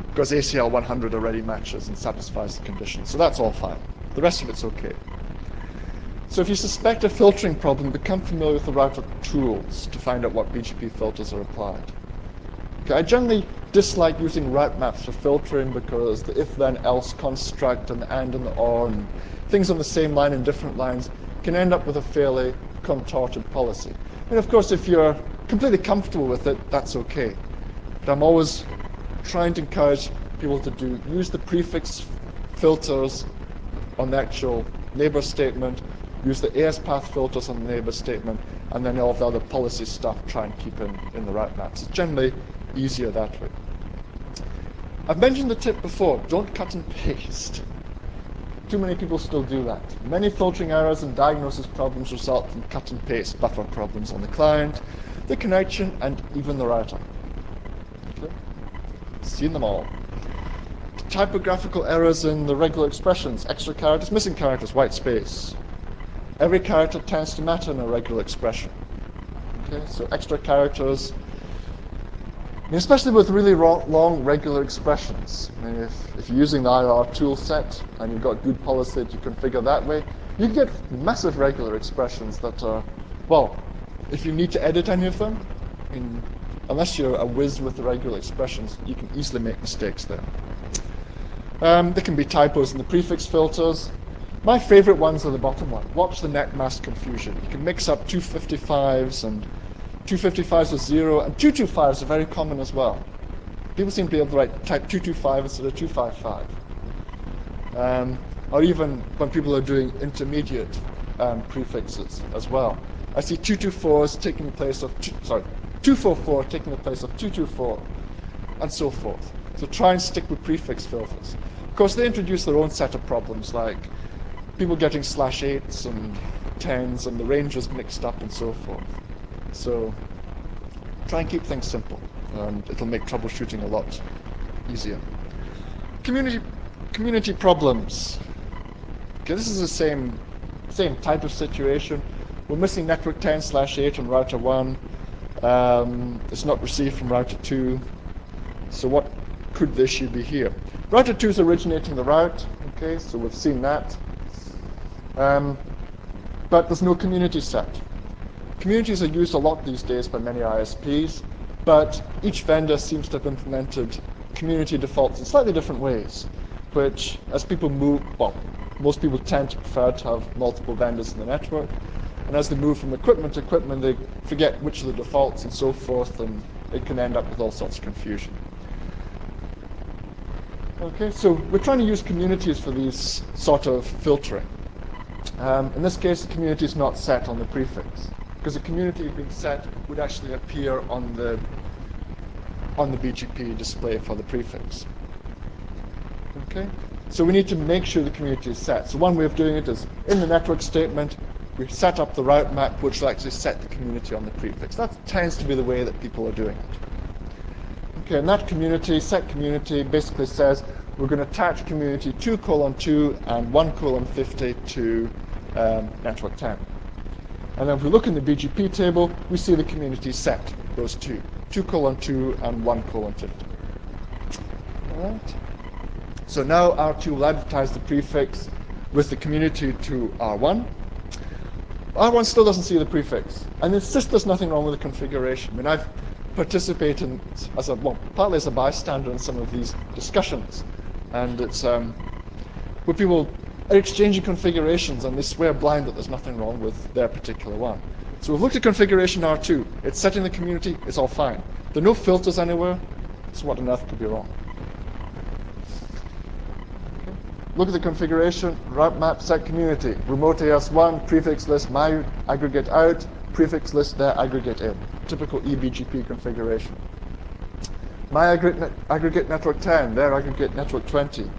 Because ACL 100 already matches and satisfies the condition, so that's all fine. The rest of it's okay. So if you suspect a filtering problem, become familiar with the router tools to find out what BGP filters are applied. Okay, I generally dislike using route maps for filtering because the if-then-else construct and the and the or and things on the same line and different lines can end up with a fairly contorted policy. And of course, if you're completely comfortable with it, that's okay. But I'm always trying to encourage people to use the prefix filters on the actual neighbor statement, use the AS path filters on the neighbor statement, and then all of the other policy stuff try and keep in the route maps. It's generally easier that way. I've mentioned the tip before, don't cut and paste. Too many people still do that. Many filtering errors and diagnosis problems result from cut and paste buffer problems on the client, the connection, and even the router. Okay. Seen them all. Typographical errors in the regular expressions, extra characters, missing characters, white space. Every character tends to matter in a regular expression. Okay, so extra characters, especially with really long regular expressions. If you're using the IR tool set and you've got good policy that you configure that way, you get massive regular expressions that are, well, if you need to edit any of them, unless you're a whiz with the regular expressions, you can easily make mistakes there. There can be typos in the prefix filters. My favorite ones are the bottom one. Watch the net mask confusion. You can mix up 255s and 255s with 0, and 225s are very common as well. People seem to be able to type 225 instead of 255. Or even when people are doing intermediate prefixes as well. I see 224s taking the place of, 244 taking the place of 224, and so forth. So try and stick with prefix filters. Of course, they introduce their own set of problems, like people getting /8s and 10s and the ranges mixed up and so forth. So try and keep things simple, and it'll make troubleshooting a lot easier. Community problems. Okay, this is the same type of situation. We're missing network 10/8 on router 1. It's not received from router 2. So what could the issue be here? Router 2 is originating the route. Okay, so we've seen that. But there's no community set. Communities are used a lot these days by many ISPs, but each vendor seems to have implemented community defaults in slightly different ways, which, as people move, well, most people tend to prefer to have multiple vendors in the network, and as they move from equipment to equipment, they forget which are the defaults and so forth, and it can end up with all sorts of confusion. Okay, so we're trying to use communities for these sort of filtering. In this case, the community is not set on the prefix, because the community being set would actually appear on the BGP display for the prefix. Okay, so we need to make sure the community is set. So one way of doing it is in the network statement, we set up the route map, which will actually set the community on the prefix. That tends to be the way that people are doing it. Okay, and that community, set community, basically says we're going to attach community 2:2 and 1:50 to network 10. And then if we look in the BGP table, we see the community set, those two, 2:2 and 1:50. All right. So now R2 will advertise the prefix with the community to R1. R1 still doesn't see the prefix, and insists there's nothing wrong with the configuration. I mean, I've participated partly as a bystander in some of these discussions, and it's where people are exchanging configurations and they swear blind that there's nothing wrong with their particular one. So we've looked at configuration R2. It's set in the community. It's all fine. There are no filters anywhere. So what on earth could be wrong? Okay. Look at the configuration. Route map set community. Remote AS1 prefix list my aggregate out. Prefix list their aggregate in. Typical eBGP configuration. My aggregate network 10. Their aggregate network 20.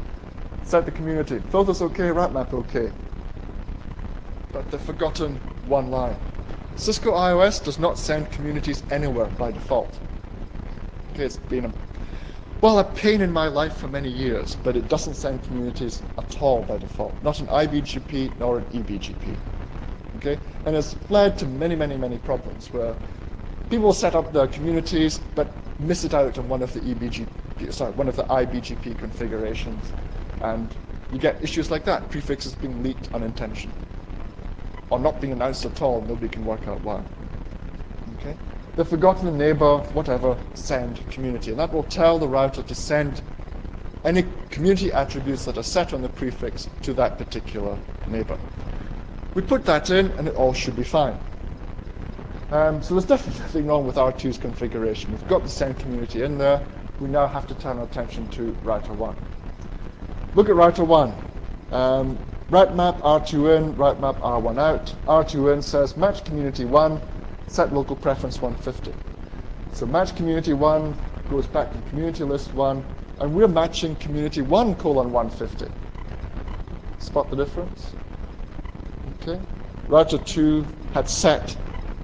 Set the community. Filters okay, route map okay. But they've forgotten one line. Cisco iOS does not send communities anywhere by default. Okay, it's been a pain in my life for many years, but it doesn't send communities at all by default. Not an iBGP nor an eBGP. Okay, and it's led to many, many, many problems where people set up their communities but miss it out on one of the iBGP configurations, and you get issues like that. Prefixes being leaked unintentionally, or not being announced at all. Nobody can work out why. Okay, they've forgotten the neighbor, whatever, send community, and that will tell the router to send any community attributes that are set on the prefix to that particular neighbor. We put that in, and it all should be fine. So there's definitely nothing wrong with R2's configuration. We've got the send community in there. We now have to turn our attention to router 1. Look at router 1. Route map R2 in, route map R1 out. R2 in says match community 1, set local preference 150. So match community 1 goes back to community list 1, and we're matching community 1:150. Spot the difference? Okay. Router 2 had set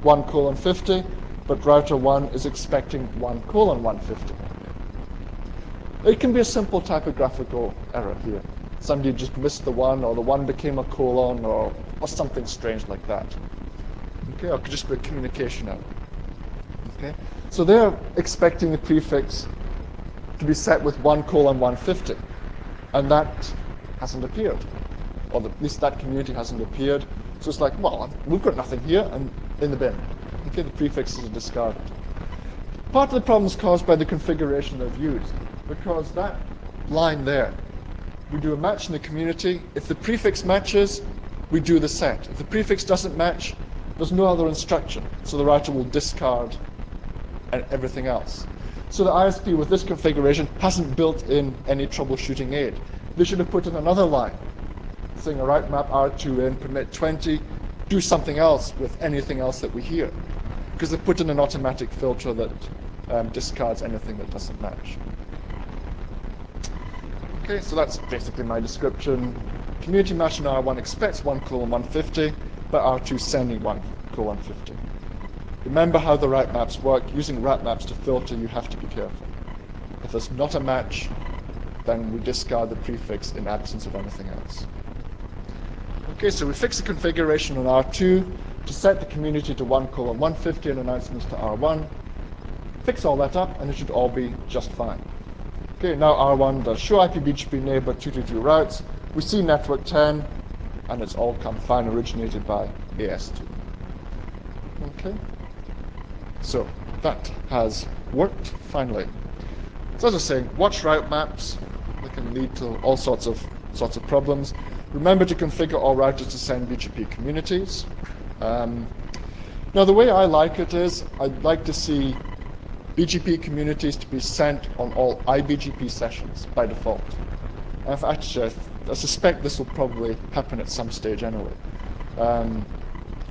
1:50, but router 1 is expecting 1:150. It can be a simple typographical error here. Somebody just missed the 1, or the 1 became a colon, or something strange like that. Okay, or it could just be a communication error. Okay, so they're expecting the prefix to be set with 1:150, and that hasn't appeared, or at least that community hasn't appeared. So it's like, well, we've got nothing here, and in the bin. Okay, the prefixes are discarded. Part of the problem is caused by the configuration they've used, because that line there, we do a match in the community. If the prefix matches, we do the set. If the prefix doesn't match, there's no other instruction, so the router will discard everything else. So the ISP with this configuration hasn't built in any troubleshooting aid. They should have put in another line saying a route map R2 in, permit 20, do something else with anything else that we hear, because they put in an automatic filter that discards anything that doesn't match. Okay, so that's basically my description. Community match in R1 expects 1:150, but R2 sending 1:150. Remember how the route maps work. Using route maps to filter, you have to be careful. If there's not a match, then we discard the prefix in absence of anything else. Okay, so we fix the configuration on R2 to set the community to 1:150 and announcements to R1. Fix all that up, and it should all be just fine. Okay, now R1 does show IPBGP neighbor 222 routes. We see network 10, and it's all come fine, originated by AS2. Okay, so that has worked finally. So as I was saying, watch route maps. They can lead to all sorts of problems. Remember to configure all routers to send BGP communities. Now the way I like it is, I'd like to see BGP communities to be sent on all iBGP sessions by default. And actually, I suspect this will probably happen at some stage anyway.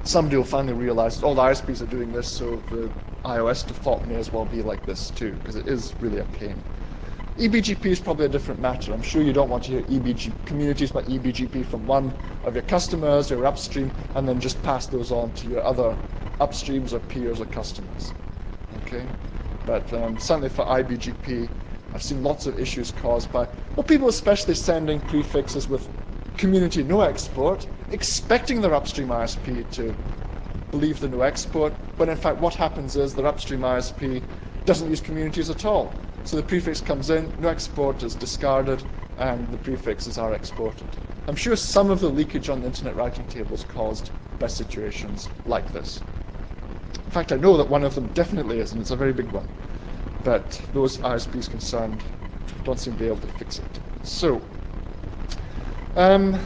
Somebody will finally realize that all the ISPs are doing this, so the iOS default may as well be like this too, because it is really a pain. eBGP is probably a different matter. I'm sure you don't want to hear communities by eBGP from one of your customers or upstream, and then just pass those on to your other upstreams or peers or customers. Okay, but certainly for iBGP, I've seen lots of issues caused by, well, people especially sending prefixes with community no export, expecting their upstream ISP to believe the no export, but in fact what happens is their upstream ISP doesn't use communities at all. So the prefix comes in, no export is discarded, and the prefixes are exported. I'm sure some of the leakage on the internet routing tables caused by situations like this. In fact, I know that one of them definitely is, and it's a very big one. But those ISPs concerned don't seem to be able to fix it. So, common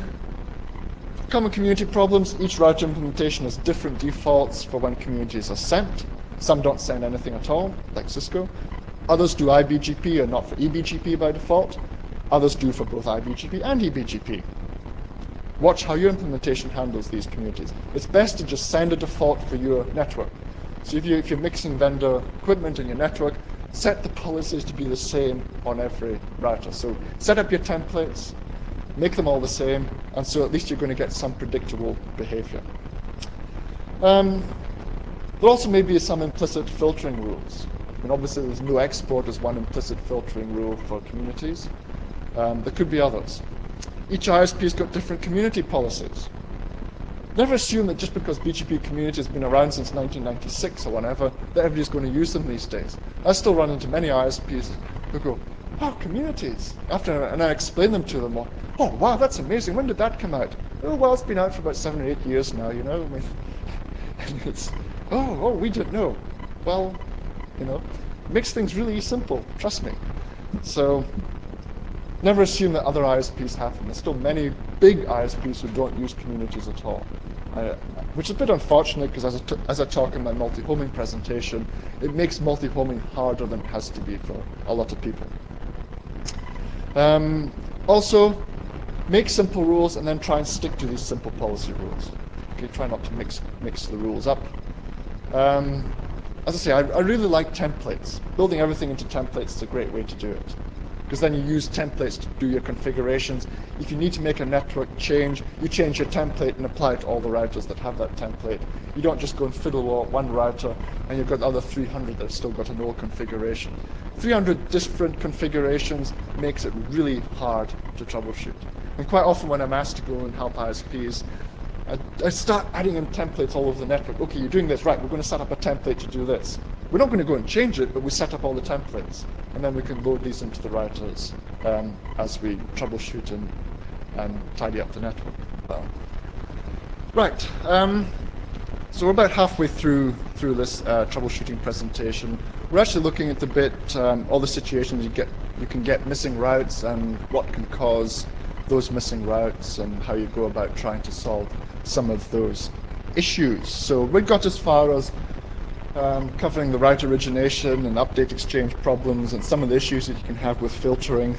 community problems. Each router implementation has different defaults for when communities are sent. Some don't send anything at all, like Cisco. Others do iBGP and not for eBGP by default. Others do for both iBGP and eBGP. Watch how your implementation handles these communities. It's best to just send a default for your network. So if you're mixing vendor equipment in your network, set the policies to be the same on every router. So set up your templates. make them all the same, and so at least you're going to get some predictable behavior. There also may be some implicit filtering rules. I mean, obviously there's no export as one implicit filtering rule for communities. There could be others. Each ISP's got different community policies. Never assume that just because BGP community has been around since 1996 or whatever, that everybody's going to use them these days. I still run into many ISPs who go, wow, communities. And I explain them to them, oh, wow, that's amazing. When did that come out? Oh, well, it's been out for about 7 or 8 years now, you know. I mean, and it's, oh, we didn't know. Well, you know, it makes things really simple, trust me. So never assume that other ISPs have them. There's still many big ISPs who don't use communities at all, which is a bit unfortunate because as I talk in my multi-homing presentation, it makes multi-homing harder than it has to be for a lot of people. Also, make simple rules and then try and stick to these simple policy rules. Okay, try not to mix the rules up. As I say, I really like templates. Building everything into templates is a great way to do it, because then you use templates to do your configurations. If you need to make a network change, you change your template and apply it to all the routers that have that template. You don't just go and fiddle with one router and you've got the other 300 that have still got an old configuration. 300 different configurations makes it really hard to troubleshoot. And quite often when I'm asked to go and help ISPs, I start adding in templates all over the network. Okay, you're doing this, right, we're going to set up a template to do this. We're not going to go and change it, but we set up all the templates. And then we can load these into the routers as we troubleshoot and tidy up the network. Right, so we're about halfway through this troubleshooting presentation. We're actually looking at the bit, all the situations you can get missing routes and what can cause those missing routes and how you go about trying to solve some of those issues. So we got as far as covering the route origination and update exchange problems and some of the issues that you can have with filtering.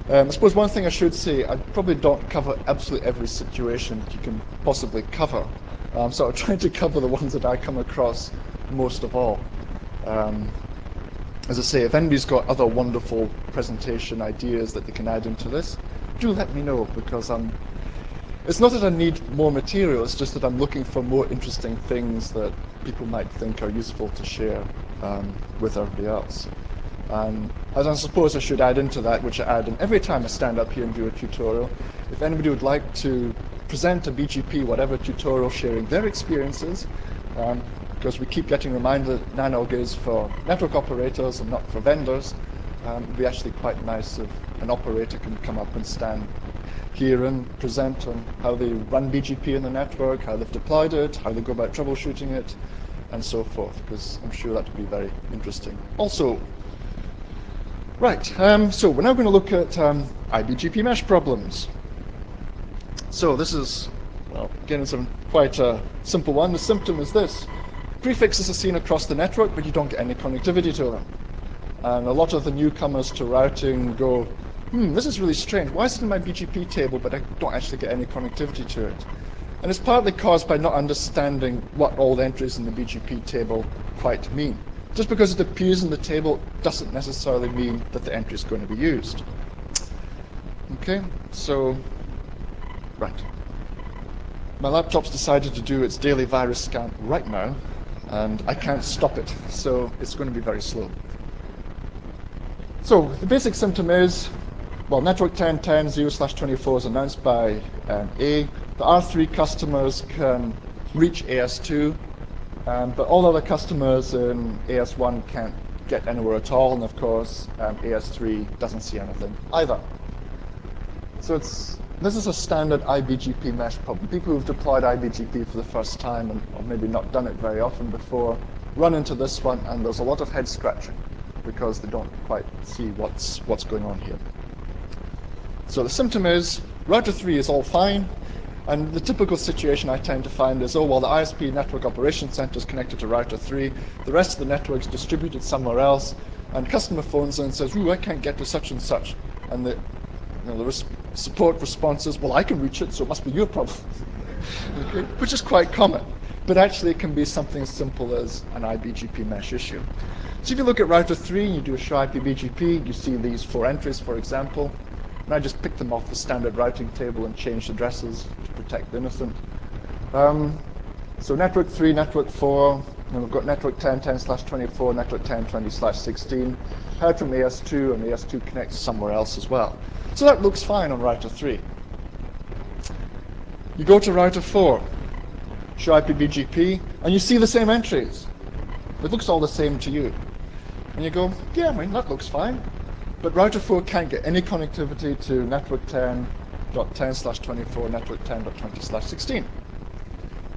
I suppose one thing I should say, I probably don't cover absolutely every situation that you can possibly cover. I'm sort of trying to cover the ones that I come across most of all. As I say, if anybody's got other wonderful presentation ideas that they can add into this, do let me know, because it's not that I need more material, it's just that I'm looking for more interesting things that people might think are useful to share with everybody else. And as I suppose I should add into that, which I add in every time I stand up here and do a tutorial, if anybody would like to present a BGP, whatever tutorial, sharing their experiences, because we keep getting reminded that NANOG is for network operators and not for vendors, it'd be actually quite nice if an operator can come up and stand here and present on how they run BGP in the network, how they've deployed it, how they go about troubleshooting it, and so forth, because I'm sure that would be very interesting. Also, right, so we're now going to look at iBGP mesh problems. So this is, well, again, it's quite a simple one. The symptom is this. Prefixes are seen across the network, but you don't get any connectivity to them. And a lot of the newcomers to routing go, this is really strange. Why is it in my BGP table, but I don't actually get any connectivity to it? And it's partly caused by not understanding what all the entries in the BGP table quite mean. Just because it appears in the table doesn't necessarily mean that the entry is going to be used. Okay, so, right. My laptop's decided to do its daily virus scan right now, and I can't stop it, so it's going to be very slow. So the basic symptom is, well, network 10.10 0/24 is announced by A. The R3 customers can reach AS2, but all other customers in AS1 can't get anywhere at all, and of course AS3 doesn't see anything either. So this is a standard iBGP mesh problem. People who've deployed iBGP for the first time, or maybe not done it very often before, run into this one, and there's a lot of head scratching because they don't quite see what's going on here. So the symptom is router 3 is all fine, and the typical situation I tend to find is, well, the ISP network operations center is connected to router 3, the rest of the network is distributed somewhere else, and customer phones in and says, I can't get to such and such. And the support response is, well, I can reach it, so it must be your problem. Okay? Which is quite common. But actually it can be something as simple as an iBGP mesh issue. So if you look at router 3, you do a show IP BGP, you see these 4 entries, for example. And I just picked them off the standard routing table and changed addresses to protect the innocent. So network 3, network 4, and we've got network 10.10/24, network 10.20/16. Heard from AS2, and AS2 connects somewhere else as well. So that looks fine on router 3. You go to router 4, show IP BGP, and you see the same entries. It looks all the same to you. And you go, yeah, I mean, that looks fine. But router 4 can't get any connectivity to network 10.10/24, network 10.20/16.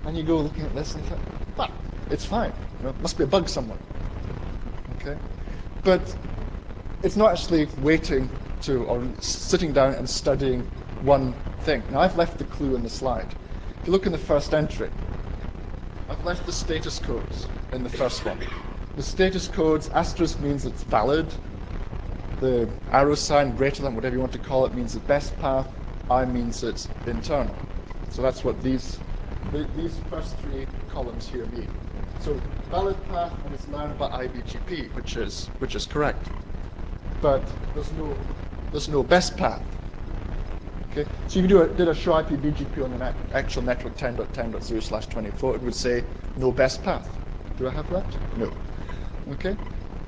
And you go looking at this and you think, ah, it's fine. You know, it must be a bug somewhere. Okay? But it's not actually waiting to, or sitting down and studying one thing. Now, I've left the clue in the slide. If you look in the first entry, I've left the status codes in the first one. The status codes, asterisk means it's valid. The arrow sign, greater than, whatever you want to call it, means the best path. I means it's internal. So that's what these first 3 columns here mean. So valid path, and it's learned by IBGP, which is correct. But there's no best path. Okay, so if you did a show IP BGP on the actual network 10.10.0/24, it would say no best path. Do I have that? No. Okay,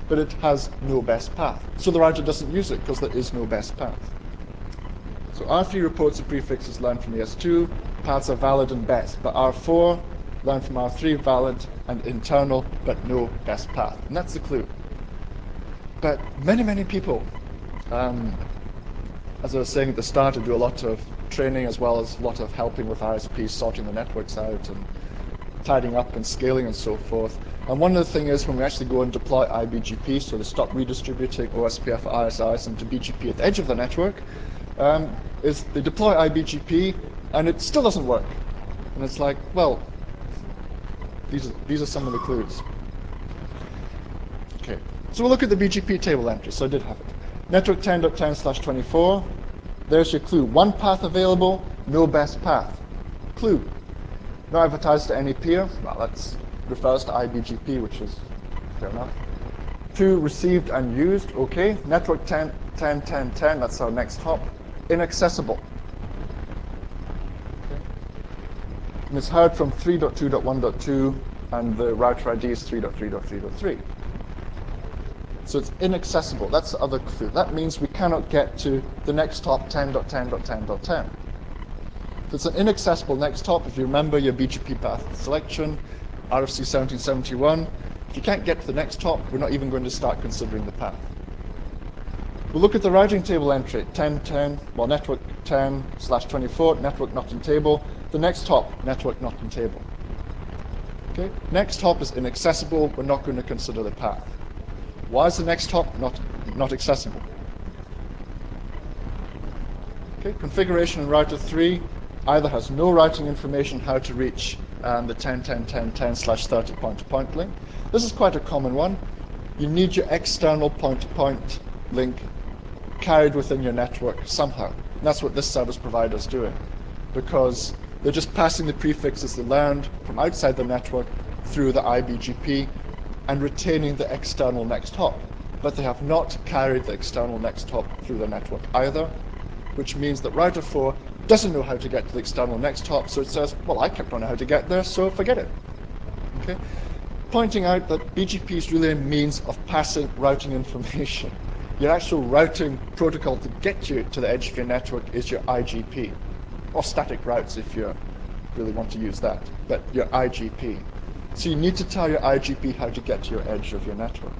but it has no best path. So the router doesn't use it because there is no best path. So R3 reports the prefixes learned from AS2, paths are valid and best, but R4 learned from R3 valid and internal, but no best path. And that's the clue. But many people, as I was saying at the start, I do a lot of training as well as a lot of helping with ISPs, sorting the networks out and tidying up and scaling and so forth. And one of the things is when we actually go and deploy IBGP, so to stop redistributing OSPF or ISIs into BGP at the edge of the network, is they deploy IBGP and it still doesn't work. And it's like, well, these are some of the clues. Okay, so we'll look at the BGP table entry. So I did have it. Network 10.10/24, there's your clue. One path available, no best path. Clue. No advertised to any peer. Well, that refers to IBGP, which is fair enough. 2, received and used. Okay. Network 10.10.10, that's our next hop. Inaccessible. Okay. And it's heard from 3.2.1.2, and the router ID is 3.3.3.3. So it's inaccessible. That's the other clue. That means we cannot get to the next hop 10.10.10.10. If it's an inaccessible next hop, if you remember your BGP path selection, RFC 1771, if you can't get to the next hop, we're not even going to start considering the path. We'll look at the routing table entry, 10.10, well, network 10/24, network not in table. The next hop, network not in table. Okay, next hop is inaccessible. We're not going to consider the path. Why is the next hop not accessible? Okay, configuration in router 3 either has no routing information how to reach the 10.10.10.10/30 point-to-point link. This is quite a common one. You need your external point-to-point link carried within your network somehow. And that's what this service provider is doing, because they're just passing the prefixes they learned from outside the network through the IBGP and retaining the external next hop. But they have not carried the external next hop through the network either, which means that router 4 doesn't know how to get to the external next hop, so it says, well, I don't know how to get there, so forget it. Okay? Pointing out that BGP is really a means of passing routing information. Your actual routing protocol to get you to the edge of your network is your IGP, or static routes if you really want to use that, but your IGP. So you need to tell your IGP how to get to your edge of your network.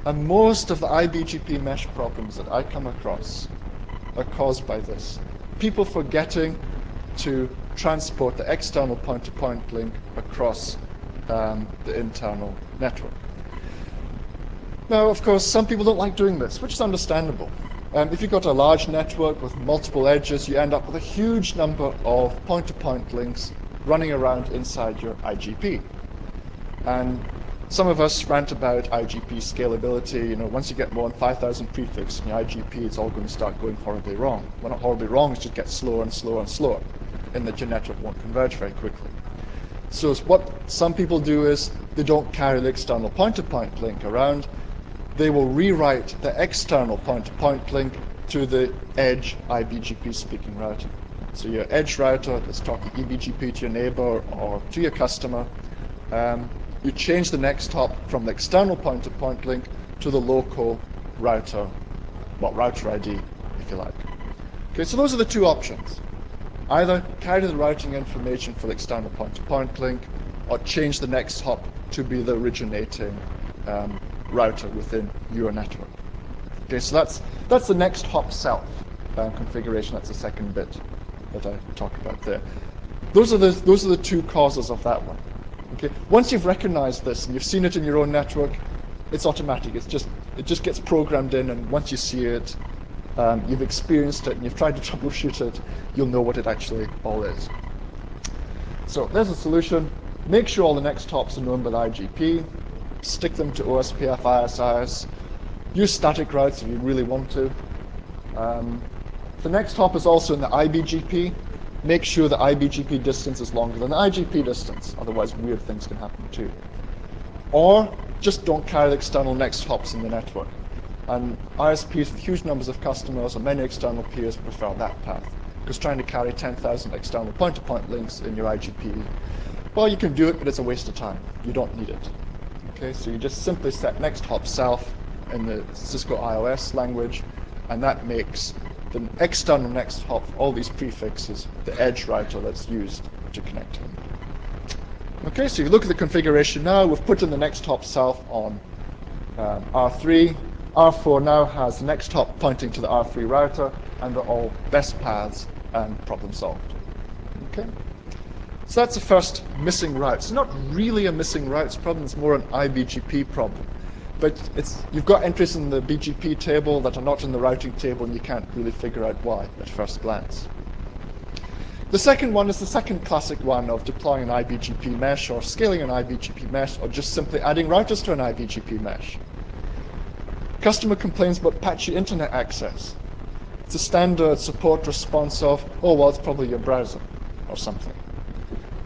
And most of the IBGP mesh problems that I come across are caused by this. People forgetting to transport the external point-to-point link across the internal network. Now, of course, some people don't like doing this, which is understandable. If you've got a large network with multiple edges, you end up with a huge number of point-to-point links running around inside your IGP. And some of us rant about IGP scalability. You know, once you get more than 5,000 prefixes in your IGP, it's all going to start going horribly wrong. Well, not horribly wrong, it's just get slower and slower and slower, and that your network won't converge very quickly. So what some people do is they don't carry the external point-to-point link around. They will rewrite the external point-to-point link to the edge IBGP speaking router. So your edge router that's talking eBGP to your neighbor or to your customer, you change the next hop from the external point-to-point link to the local router, well, router ID, if you like. Okay, so those are the two options. Either carry the routing information for the external point-to-point link, or change the next hop to be the originating router within your network. Okay, so that's the next hop self configuration. That's the second bit that I talked about there. Those are the two causes of that one. Okay, once you've recognized this and you've seen it in your own network, it's automatic. It just gets programmed in, and once you see it, you've experienced it and you've tried to troubleshoot it, you'll know what it actually all is. So there's a solution. Make sure all the next hops are known by the IGP. Stick them to OSPF, ISIS. Use static routes if you really want to. The next hop is also in the IBGP. Make sure the IBGP distance is longer than the IGP distance, otherwise weird things can happen too. Or just don't carry the external next hops in the network. And ISPs with huge numbers of customers or many external peers prefer that path, because trying to carry 10,000 external point-to-point links in your IGP, well, you can do it, but it's a waste of time. You don't need it. Okay, so you just simply set next hop self in the Cisco iOS language, and that makes the external next hop, all these prefixes, the edge router that's used to connect to them. Okay, so you look at the configuration now. We've put in the next hop self on R3. R4 now has the next hop pointing to the R3 router, and they're all best paths and problem solved. Okay, so that's the first missing route. It's not really a missing routes problem, it's more an IBGP problem. But you've got entries in the BGP table that are not in the routing table, and you can't really figure out why at first glance. The second one is the second classic one of deploying an IBGP mesh or scaling an IBGP mesh, or just simply adding routers to an IBGP mesh. Customer complains about patchy internet access. It's a standard support response of, oh, well, it's probably your browser or something.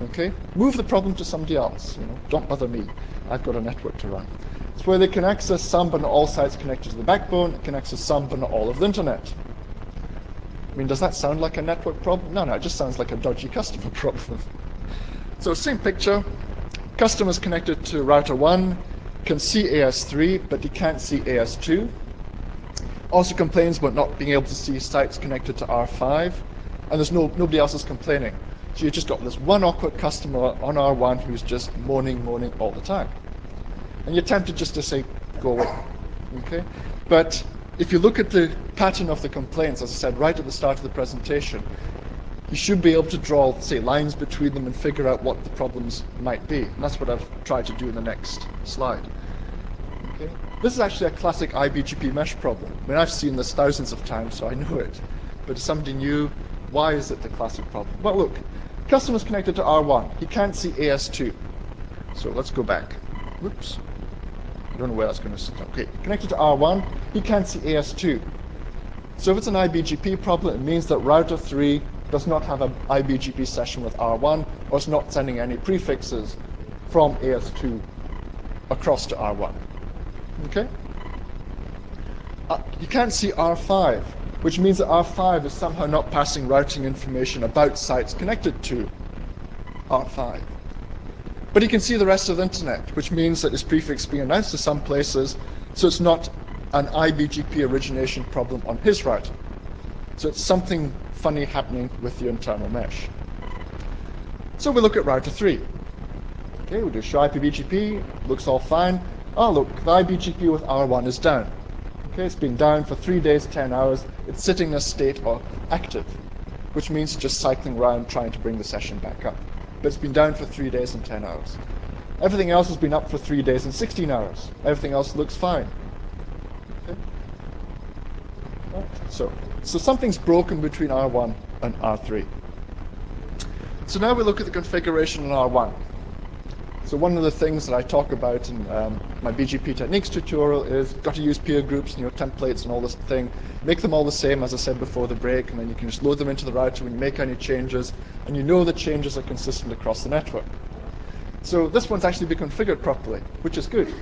Okay? Move the problem to somebody else. Don't bother me. I've got a network to run. It's where they can access some but not all sites connected to the backbone. It can access some but not all of the internet. I mean, does that sound like a network problem? No, it just sounds like a dodgy customer problem. So same picture. Customers connected to router 1 can see AS3, but he can't see AS2. Also complains about not being able to see sites connected to R5, and there's nobody else is complaining. So you've just got this one awkward customer on R1 who's just moaning all the time. And you're tempted just to say, go away. Okay? But if you look at the pattern of the complaints, as I said right at the start of the presentation, you should be able to draw, say, lines between them and figure out what the problems might be. And that's what I've tried to do in the next slide. Okay? This is actually a classic IBGP mesh problem. I mean, I've seen this thousands of times, so I know it. But if somebody new, why is it the classic problem? Well, look, customer's connected to R1. He can't see AS2. So let's go back. Whoops. I don't know where that's going to sit. Okay, connected to R1, he can't see AS2. So if it's an IBGP problem, it means that router 3 does not have an IBGP session with R1, or is not sending any prefixes from AS2 across to R1. Okay? You can't see R5, which means that R5 is somehow not passing routing information about sites connected to R5. But he can see the rest of the internet, which means that his prefix is being announced to some places, so it's not an IBGP origination problem on his router. So it's something funny happening with the internal mesh. So we look at router 3. Okay, we do show IPBGP, looks all fine. Oh look, the IBGP with R1 is down. Okay, it's been down for 3 days, 10 hours. It's sitting in a state of active, which means it's just cycling around trying to bring the session back up. But it's been down for 3 days and 10 hours. Everything else has been up for 3 days and 16 hours. Everything else looks fine. Okay. Right. So something's broken between R1 and R3. So now we look at the configuration in R1. So one of the things that I talk about in my BGP techniques tutorial is got to use peer groups and your templates and all this thing. Make them all the same, as I said before the break, and then you can just load them into the router when you make any changes, and you know the changes are consistent across the network. So this one's actually been configured properly, which is good.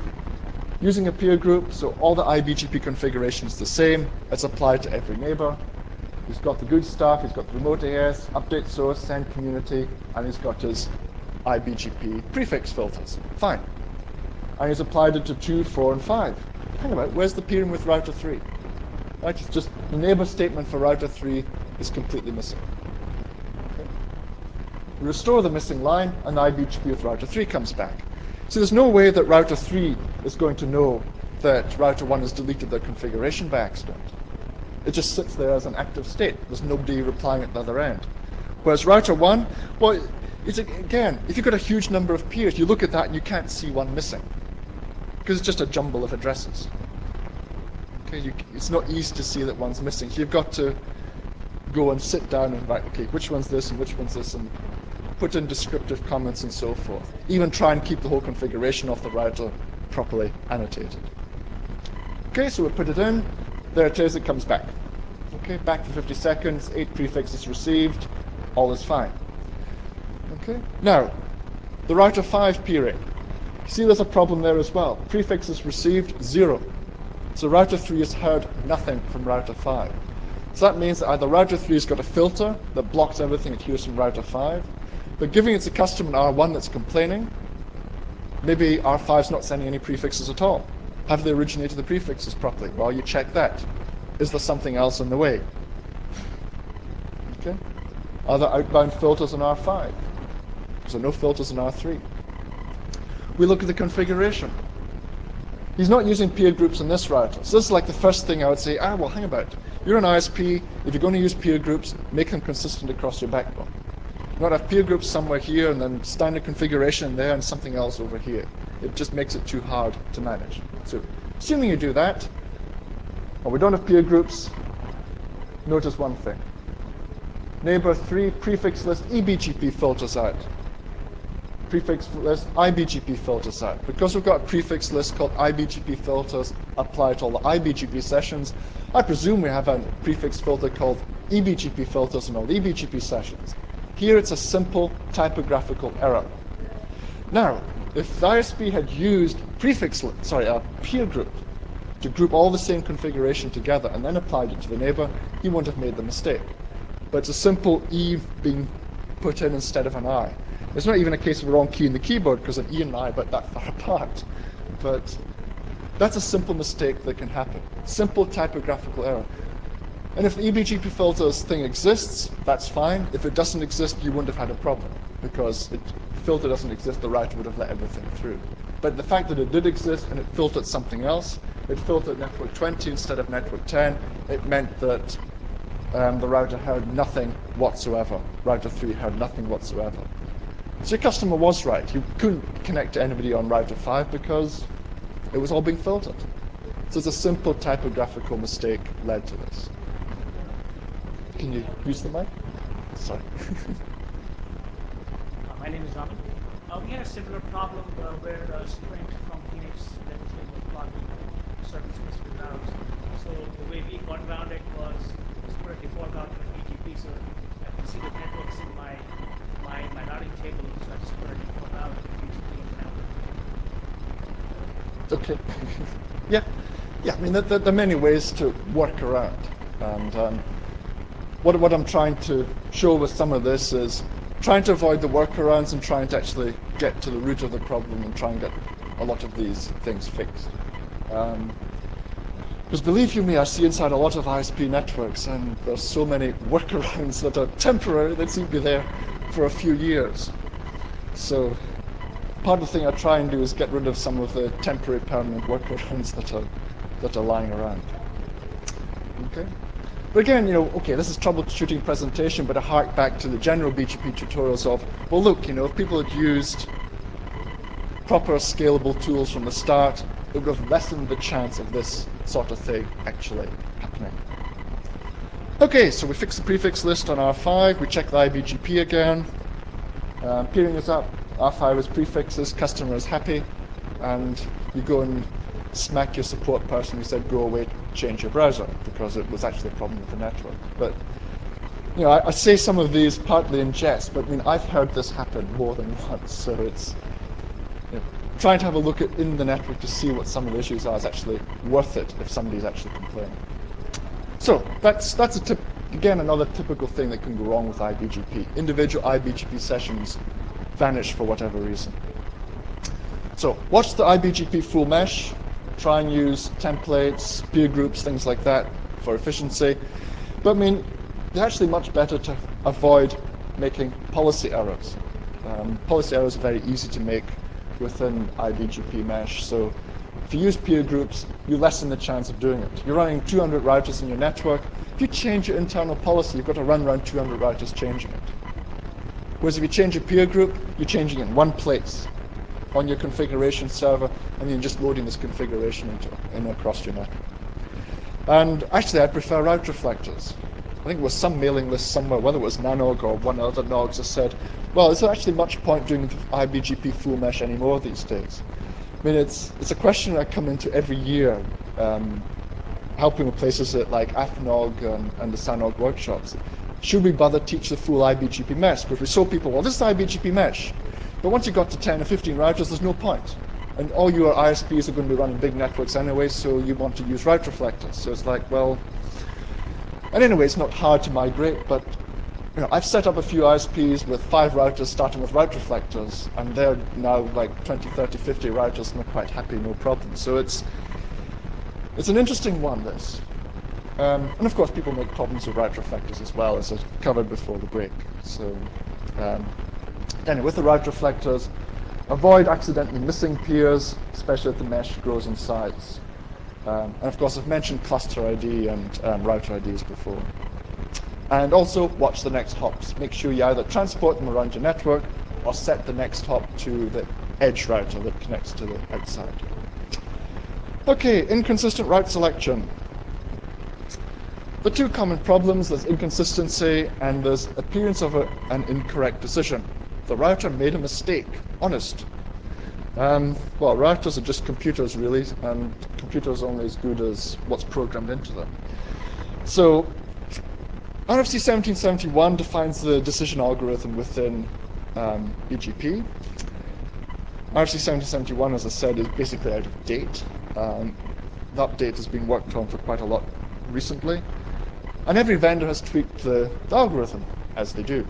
Using a peer group, so all the IBGP configuration is the same. It's applied to every neighbor. He's got the good stuff. He's got the remote AS, update source, send community, and he's got his IBGP prefix filters. Fine. And he's applied it to 2, 4, and 5. Hang about, where's the peering with router 3? Right, it's just the neighbor statement for router 3 is completely missing. Okay. We restore the missing line, and IBGP with router 3 comes back. So there's no way that router 3 is going to know that router 1 has deleted their configuration by accident. It just sits there as an active state. There's nobody replying at the other end. Whereas router 1, well, it's, again, if you've got a huge number of peers, you look at that and you can't see one missing, because it's just a jumble of addresses. Okay, it's not easy to see that one's missing. So you've got to go and sit down and write, okay, which one's this and which one's this, and put in descriptive comments and so forth. Even try and keep the whole configuration of the router properly annotated. Okay, so we put it in. There it is, it comes back. Okay, back for 50 seconds, 8 prefixes received, all is fine. Okay, now, the router 5 peering. See, there's a problem there as well. Prefixes received, 0. So router 3 has heard nothing from router 5. So that means that either router 3 has got a filter that blocks everything it hears from router 5, but giving it to customer R1 that's complaining, maybe R5's not sending any prefixes at all. Have they originated the prefixes properly? Well, you check that. Is there something else in the way? Okay. Are there outbound filters on R5? Is there no filters on R3? We look at the configuration. He's not using peer groups in this router. So this is like the first thing I would say, well, hang about. You're an ISP. If you're going to use peer groups, make them consistent across your backbone. You not have peer groups somewhere here and then standard configuration there and something else over here. It just makes it too hard to manage. So assuming you do that, or we don't have peer groups, notice one thing. Neighbor 3 prefix list eBGP filters out. Prefix list IBGP filters out. Because we've got a prefix list called IBGP filters applied to all the IBGP sessions, I presume we have a prefix filter called eBGP filters on all the eBGP sessions. Here it's a simple typographical error. Now, if the ISP had used a peer group to group all the same configuration together and then applied it to the neighbor, he wouldn't have made the mistake. But it's a simple E being put in instead of an I. It's not even a case of a wrong key in the keyboard because an E and an I are about that far apart. But that's a simple mistake that can happen. Simple typographical error. And if the eBGP filters thing exists, that's fine. If it doesn't exist, you wouldn't have had a problem because the filter doesn't exist, the router would have let everything through. But the fact that it did exist and it filtered something else, it filtered network 20 instead of network 10, it meant that the router heard nothing whatsoever. Router 3 heard nothing whatsoever. So your customer was right. You couldn't connect to anybody on router 5 because it was all being filtered. So it's a simple typographical mistake led to this. Can you use the mic? Sorry. My name is Raman. We had a similar problem where Sprint from Phoenix eventually was blocking certain specific routes. So the way we got around it was Sprint default out to BGP. So I can see the networks in my routing table. So I just put a default out to BGP and Okay. Yeah. I mean, there are many ways to work around, and what I'm trying to show with some of this is trying to avoid the workarounds and trying to actually get to the root of the problem and try and get a lot of these things fixed. Because believe you me, I see inside a lot of ISP networks, and there's so many workarounds that are temporary that seem to be there for a few years. So part of the thing I try and do is get rid of some of the temporary permanent workarounds that are lying around. Okay. But again, okay, this is troubleshooting presentation, but I hark back to the general BGP tutorials of, well, look, if people had used proper scalable tools from the start, it would have lessened the chance of this sort of thing actually happening. Okay, so we fix the prefix list on R5, we check the IBGP again, peering is up, R5 is prefixes, customer is happy, and you go and smack your support person who said go away, change your browser, because it was actually a problem with the network. But I say some of these partly in jest, but I mean I've heard this happen more than once, so it's trying to have a look at in the network to see what some of the issues are is actually worth it if somebody's actually complaining. So that's a tip. Again, another typical thing that can go wrong with IBGP. Individual IBGP sessions vanish for whatever reason. So watch the IBGP full mesh, try and use templates, peer groups, things like that for efficiency. But I mean, it's actually much better to avoid making policy errors. Policy errors are very easy to make within IBGP mesh. So if you use peer groups, you lessen the chance of doing it. You're running 200 routers in your network. If you change your internal policy, you've got to run around 200 routers changing it. Whereas if you change your peer group, you're changing it in one place on your configuration server, and you're just loading this configuration across your network. And actually, I prefer route reflectors. I think there was some mailing list somewhere, whether it was NANOG or one of the other NOGs, that said, well, is there actually much point doing the IBGP full mesh anymore these days? I mean, it's a question I come into every year, helping with places like AFNOG and the SANOG workshops. Should we bother teach the full IBGP mesh? Because we saw people, well, this is IBGP mesh. But once you got to 10 or 15 routers, there's no point. And all your ISPs are going to be running big networks anyway, so you want to use route reflectors. So it's like, well, and anyway, it's not hard to migrate, but I've set up a few ISPs with 5 routers starting with route reflectors, and they're now like 20, 30, 50 routers, and they're quite happy, no problem. So it's an interesting one, this. And of course, people make problems with route reflectors as well, as I covered before the break. So anyway, with the route reflectors, avoid accidentally missing peers, especially if the mesh grows in size. And of course, I've mentioned cluster ID and router IDs before. And also, watch the next hops. Make sure you either transport them around your network or set the next hop to the edge router that connects to the outside. Okay, inconsistent route selection. The two common problems, there's inconsistency and there's appearance of an incorrect decision. The router made a mistake, honest. Well, routers are just computers really, and computers are only as good as what's programmed into them. So, RFC 1771 defines the decision algorithm within BGP. RFC 1771, as I said, is basically out of date. The update has been worked on for quite a lot recently. And every vendor has tweaked the algorithm, as they do.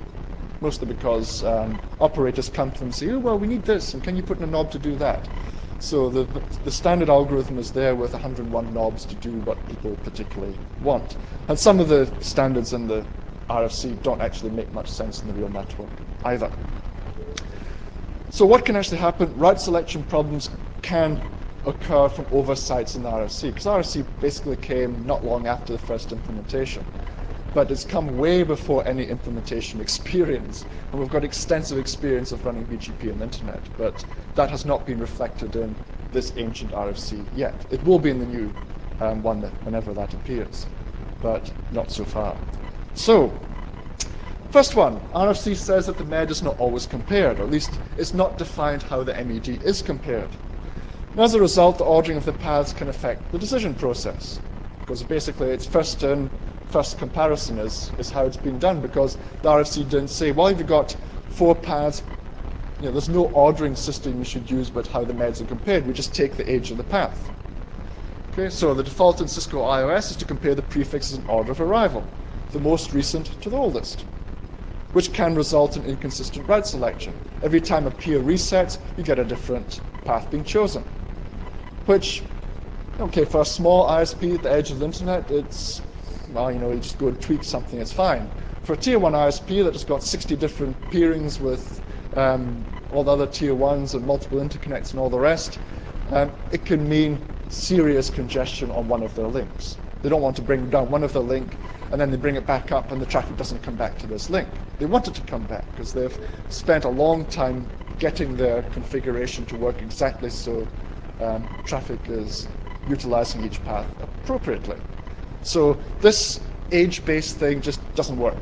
Mostly because operators come to them and say, oh, well, we need this, and can you put in a knob to do that? So the standard algorithm is there with 101 knobs to do what people particularly want. And some of the standards in the RFC don't actually make much sense in the real network either. So what can actually happen? Route selection problems can occur from oversights in the RFC, because RFC basically came not long after the first implementation. But it's come way before any implementation experience. And we've got extensive experience of running BGP on the internet, but that has not been reflected in this ancient RFC yet. It will be in the new one whenever that appears, but not so far. So, first one, RFC says that the MED is not always compared, or at least it's not defined how the MED is compared. And as a result, the ordering of the paths can affect the decision process, because basically it's first in, first comparison is how it's been done, because the RFC didn't say, well, if you've got 4 paths, there's no ordering system you should use but how the MEDs are compared. We just take the age of the path. Okay, so the default in Cisco iOS is to compare the prefixes in order of arrival, the most recent to the oldest, which can result in inconsistent route selection. Every time a peer resets, you get a different path being chosen, which, okay, for a small ISP at the edge of the internet, it's, well, you just go and tweak something, it's fine. For a tier 1 ISP that has got 60 different peerings with all the other tier 1s and multiple interconnects and all the rest, it can mean serious congestion on one of their links. They don't want to bring down one of their link and then they bring it back up and the traffic doesn't come back to this link. They want it to come back because they've spent a long time getting their configuration to work exactly so traffic is utilizing each path appropriately. So this age-based thing just doesn't work.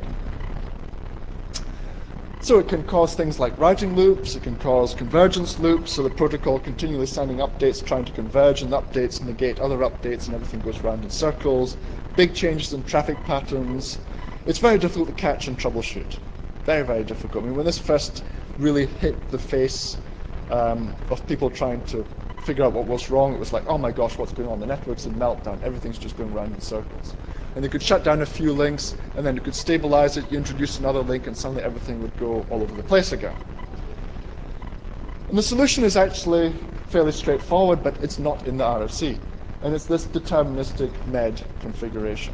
So it can cause things like routing loops, it can cause convergence loops, so the protocol continually sending updates trying to converge, and the updates negate other updates and everything goes round in circles. Big changes in traffic patterns. It's very difficult to catch and troubleshoot. Very, very difficult. I mean, when this first really hit the face of people trying to figure out what was wrong. It was like, oh my gosh, what's going on? The network's in meltdown. Everything's just going round in circles. And they could shut down a few links, and then you could stabilize it, you introduce another link, and suddenly everything would go all over the place again. And the solution is actually fairly straightforward, but it's not in the RFC. And it's this deterministic MED configuration,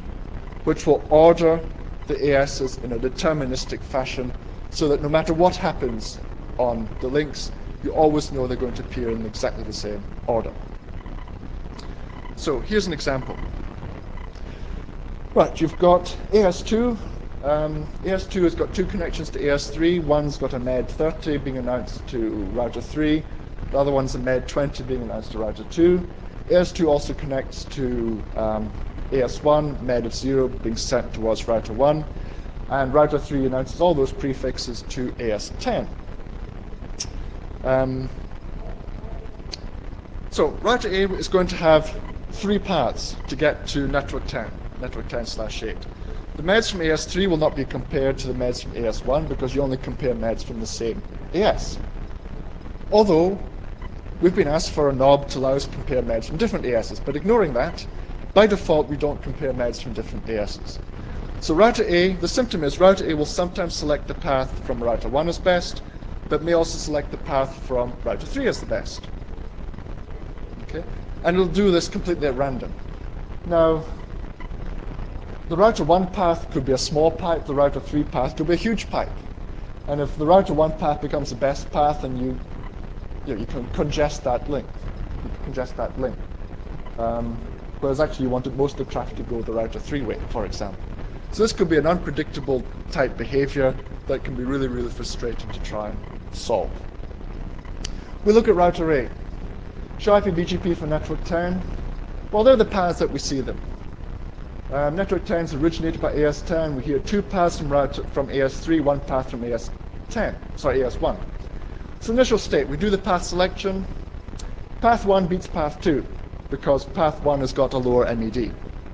which will order the ASs in a deterministic fashion so that no matter what happens on the links, you always know they're going to appear in exactly the same order. So here's an example. Right, you've got AS2. AS2 has got two connections to AS3. One's got a MED 30 being announced to router 3. The other one's a MED 20 being announced to router 2. AS2 also connects to AS1, MED of 0 being sent towards router 1. And router 3 announces all those prefixes to AS10. So router A is going to have 3 paths to get to network 10, network 10/8. The MEDs from AS3 will not be compared to the MEDs from AS1 because you only compare MEDs from the same AS. Although, we've been asked for a knob to allow us to compare MEDs from different ASs, but ignoring that, by default we don't compare MEDs from different ASs. So router A, the symptom is router A will sometimes select the path from router 1 as best, but may also select the path from router 3 as the best. Okay? And it'll do this completely at random. Now, the router 1 path could be a small pipe, the router 3 path could be a huge pipe. And if the router 1 path becomes the best path, then you can congest that link. Whereas actually you wanted most of the traffic to go the router 3 way, for example. So this could be an unpredictable type behavior that can be really, really frustrating to try and solve. We look at router A. Show IP BGP for network 10. Well, they're the paths that we see them. Network 10 is originated by AS10. We hear 2 paths from AS3, 1 path from AS1. So initial state, we do the path selection. Path 1 beats path 2 because path 1 has got a lower MED.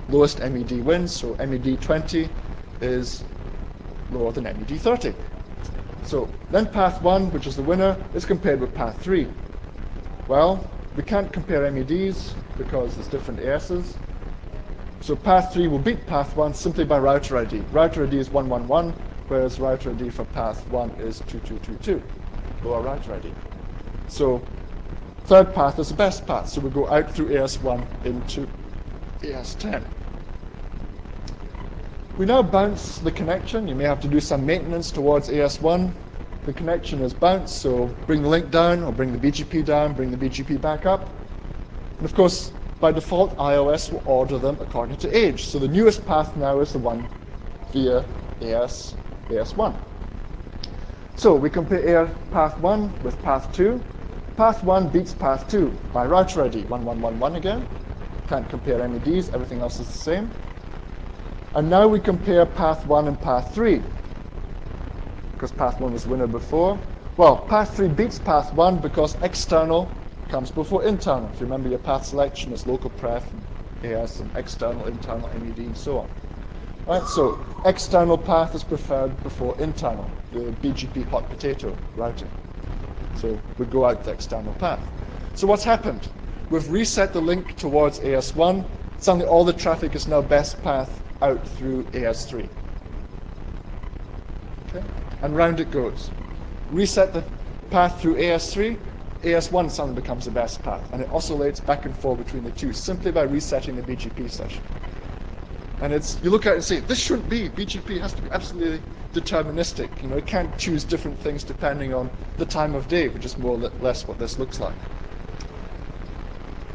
Lowest MED wins, so MED 20 is lower than MED 30. So then path 1, which is the winner, is compared with path 3. Well, we can't compare MEDs because there's different ASs. So path 3 will beat path 1 simply by router ID. Router ID is 111, whereas router ID for path 1 is 2222, lower router ID. So third path is the best path, so we go out through AS1 into AS10. We now bounce the connection. You may have to do some maintenance towards AS1. The connection is bounced, so bring the link down, or bring the BGP down, bring the BGP back up. And of course, by default, iOS will order them according to age. So the newest path now is the one via AS1. So we compare path 1 with path 2. Path 1 beats path 2 by router ID, 1111 again. Can't compare MEDs, everything else is the same. And now we compare path 1 and path 3. Because path 1 was winner before. Well, path 3 beats path 1 because external comes before internal. If you remember your path selection, it's local pref, AS, and external, internal, MED, and so on. Right, so external path is preferred before internal, the BGP hot potato routing. So we go out the external path. So what's happened? We've reset the link towards AS1. Suddenly all the traffic is now best path out through AS3. Okay? And round it goes. Reset the path through AS3. AS1 suddenly becomes the best path, and it oscillates back and forth between the two simply by resetting the BGP session. And you look at it and say, this shouldn't be. BGP has to be absolutely deterministic. It can't choose different things depending on the time of day, which is more or less what this looks like.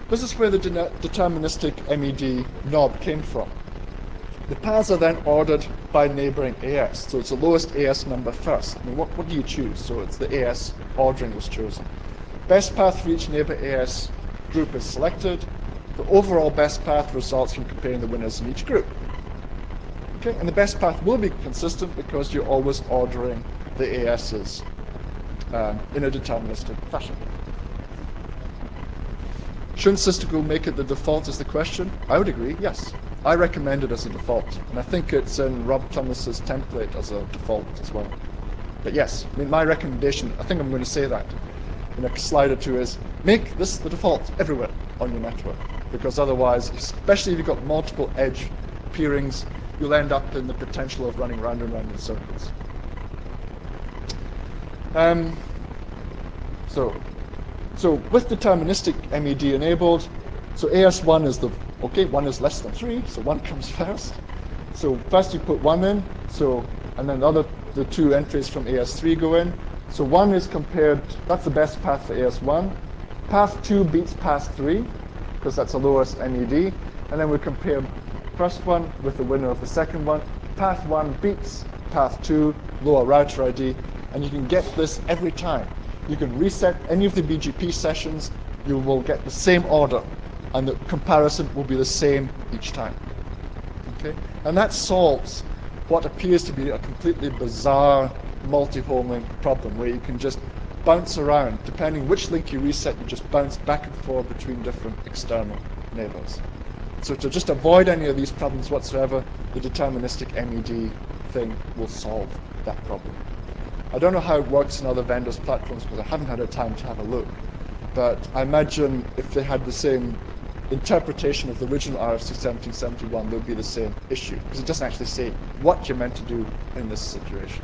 This is where the deterministic MED knob came from. The paths are then ordered by neighboring AS, so it's the lowest AS number first. What do you choose? So it's the AS ordering was chosen. Best path for each neighbor AS group is selected. The overall best path results from comparing the winners in each group. Okay, and the best path will be consistent because you're always ordering the ASs in a deterministic fashion. Shouldn't Cisco make it the default is the question? I would agree, yes. I recommend it as a default, and I think it's in Rob Thomas's template as a default as well. But yes, my recommendation, I think I'm going to say that. in a slide or two is make this the default everywhere on your network, because otherwise, especially if you've got multiple edge peerings, you'll end up in the potential of running round and round in circles. So with deterministic MED enabled, so AS1 is okay, 1 is less than 3, so 1 comes first. So first you put 1 in, and then the 2 entries from AS3 go in. So 1 is compared, that's the best path for AS1. Path 2 beats path 3, because that's the lowest MED. And then we compare first one with the winner of the second one. Path 1 beats path 2, lower router ID, and you can get this every time. You can reset any of the BGP sessions, you will get the same order, and the comparison will be the same each time. Okay? And that solves what appears to be a completely bizarre multi-homing problem, where you can just bounce around. Depending which link you reset, you just bounce back and forth between different external neighbors. So to just avoid any of these problems whatsoever, the deterministic MED thing will solve that problem. I don't know how it works in other vendors' platforms because I haven't had a time to have a look, but I imagine if they had the same interpretation of the original RFC 1771, there would be the same issue, because it doesn't actually say what you're meant to do in this situation.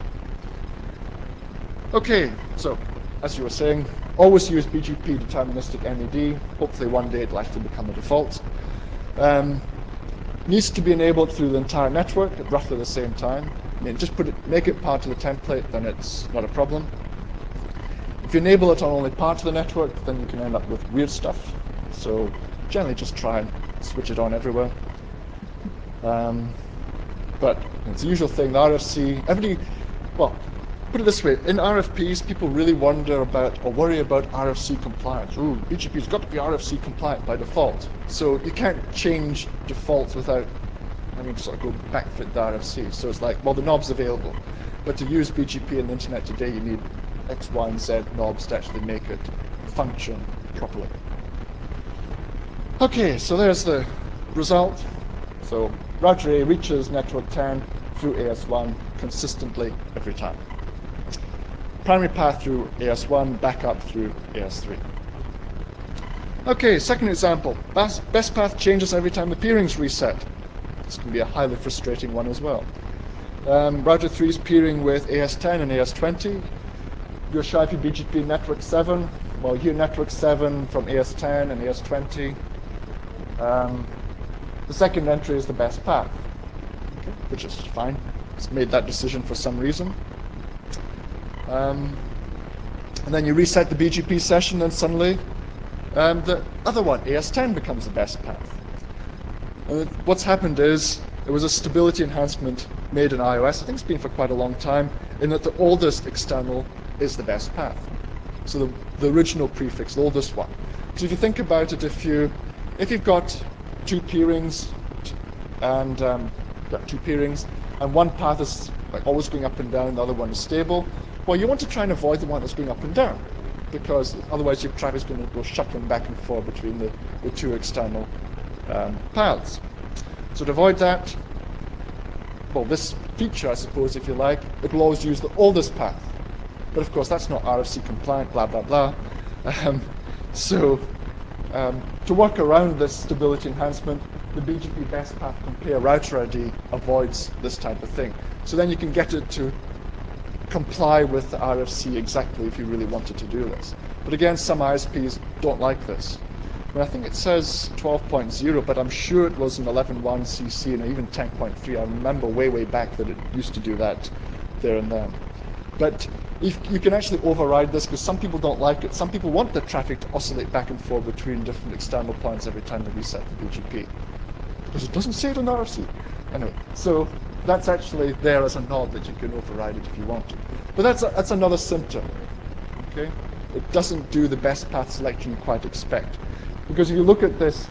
Okay, so as you were saying, always use BGP deterministic MED. Hopefully one day it'll actually become a default. Needs to be enabled through the entire network at roughly the same time. I mean, just make it part of the template, then it's not a problem. If you enable it on only part of the network, then you can end up with weird stuff. So generally just try and switch it on everywhere. But it's the usual thing, the RFC, well, put it this way, in RFPs, people really wonder about or worry about RFC compliance. Ooh, BGP's got to be RFC compliant by default. So you can't change defaults without having to sort of go backfit the RFC. So it's like, well, the knob's available. But to use BGP on the internet today, you need X, Y, and Z knobs to actually make it function properly. Okay, so there's the result. So router A reaches network 10 through AS1 consistently every time. Primary path through AS1, backup through AS3. Okay, second example. Best path changes every time the peering's reset. This can be a highly frustrating one as well. Router 3 is peering with AS10 and AS20. Your Shipey BGP network 7. Well, here network 7 from AS10 and AS20. The second entry is the best path, okay, which is fine. It's made that decision for some reason. And then you reset the BGP session, and suddenly the other one, AS10, becomes the best path. And what's happened is there was a stability enhancement made in iOS, I think it's been for quite a long time, in that the oldest external is the best path. So the original prefix, the oldest one. So if you think about it, if you've got two peerings and one path is like always going up and down, the other one is stable, well, you want to try and avoid the one that's going up and down, because otherwise your traffic is going to go shuttling back and forth between the two external paths. So to avoid that, well, this feature, I suppose, if you like, it will always use the oldest path. But of course, that's not RFC compliant, blah, blah, blah. To work around this stability enhancement, the BGP best path compare router ID avoids this type of thing. So then you can get it to comply with the RFC exactly if you really wanted to do this. But again, some ISPs don't like this. I mean, I think it says 12.0, but I'm sure it was in 11.1 CC and even 10.3. I remember way back that it used to do that there and then. But if you can actually override this, because some people don't like it. Some people want the traffic to oscillate back and forth between different external points every time they reset the BGP, because it doesn't say it in RFC. Anyway, so that's actually there as a nod that you can override it if you want to. But that's another symptom. Okay, it doesn't do the best path selection you quite expect, because if you look at this,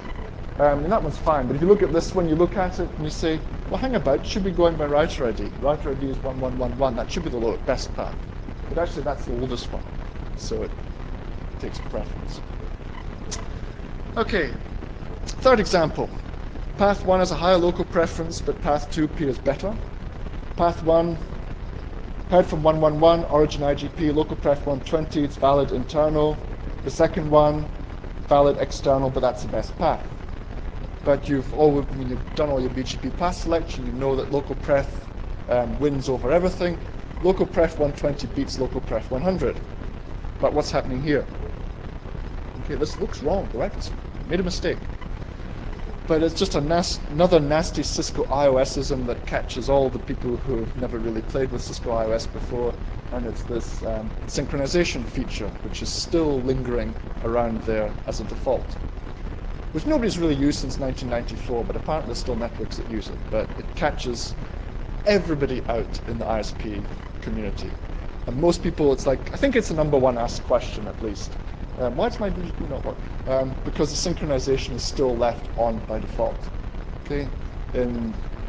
and that one's fine. But if you look at this one, you look at it and you say, well, hang about, should be going by router ID. Router ID is 1111. That should be the best path. But actually, that's the oldest one, so it takes preference. Okay, third example. Path 1 has a higher local preference, but path 2 appears better. Path 1, heard from 111, origin IGP, local pref 120, it's valid internal. The second one, valid external, but that's the best path. But when you've done all your BGP path selection, you know that local pref wins over everything. Local pref 120 beats local pref 100. But what's happening here? Okay, this looks wrong, right? It's made a mistake. But it's just another nasty Cisco IOSism that catches all the people who have never really played with Cisco IOS before, and it's this synchronization feature, which is still lingering around there as a default, which nobody's really used since 1994, but apparently there's still networks that use it. But it catches everybody out in the ISP community. And most people, it's like, I think it's the number one asked question at least. Why does my BGP not work? Because the synchronization is still left on by default. Okay?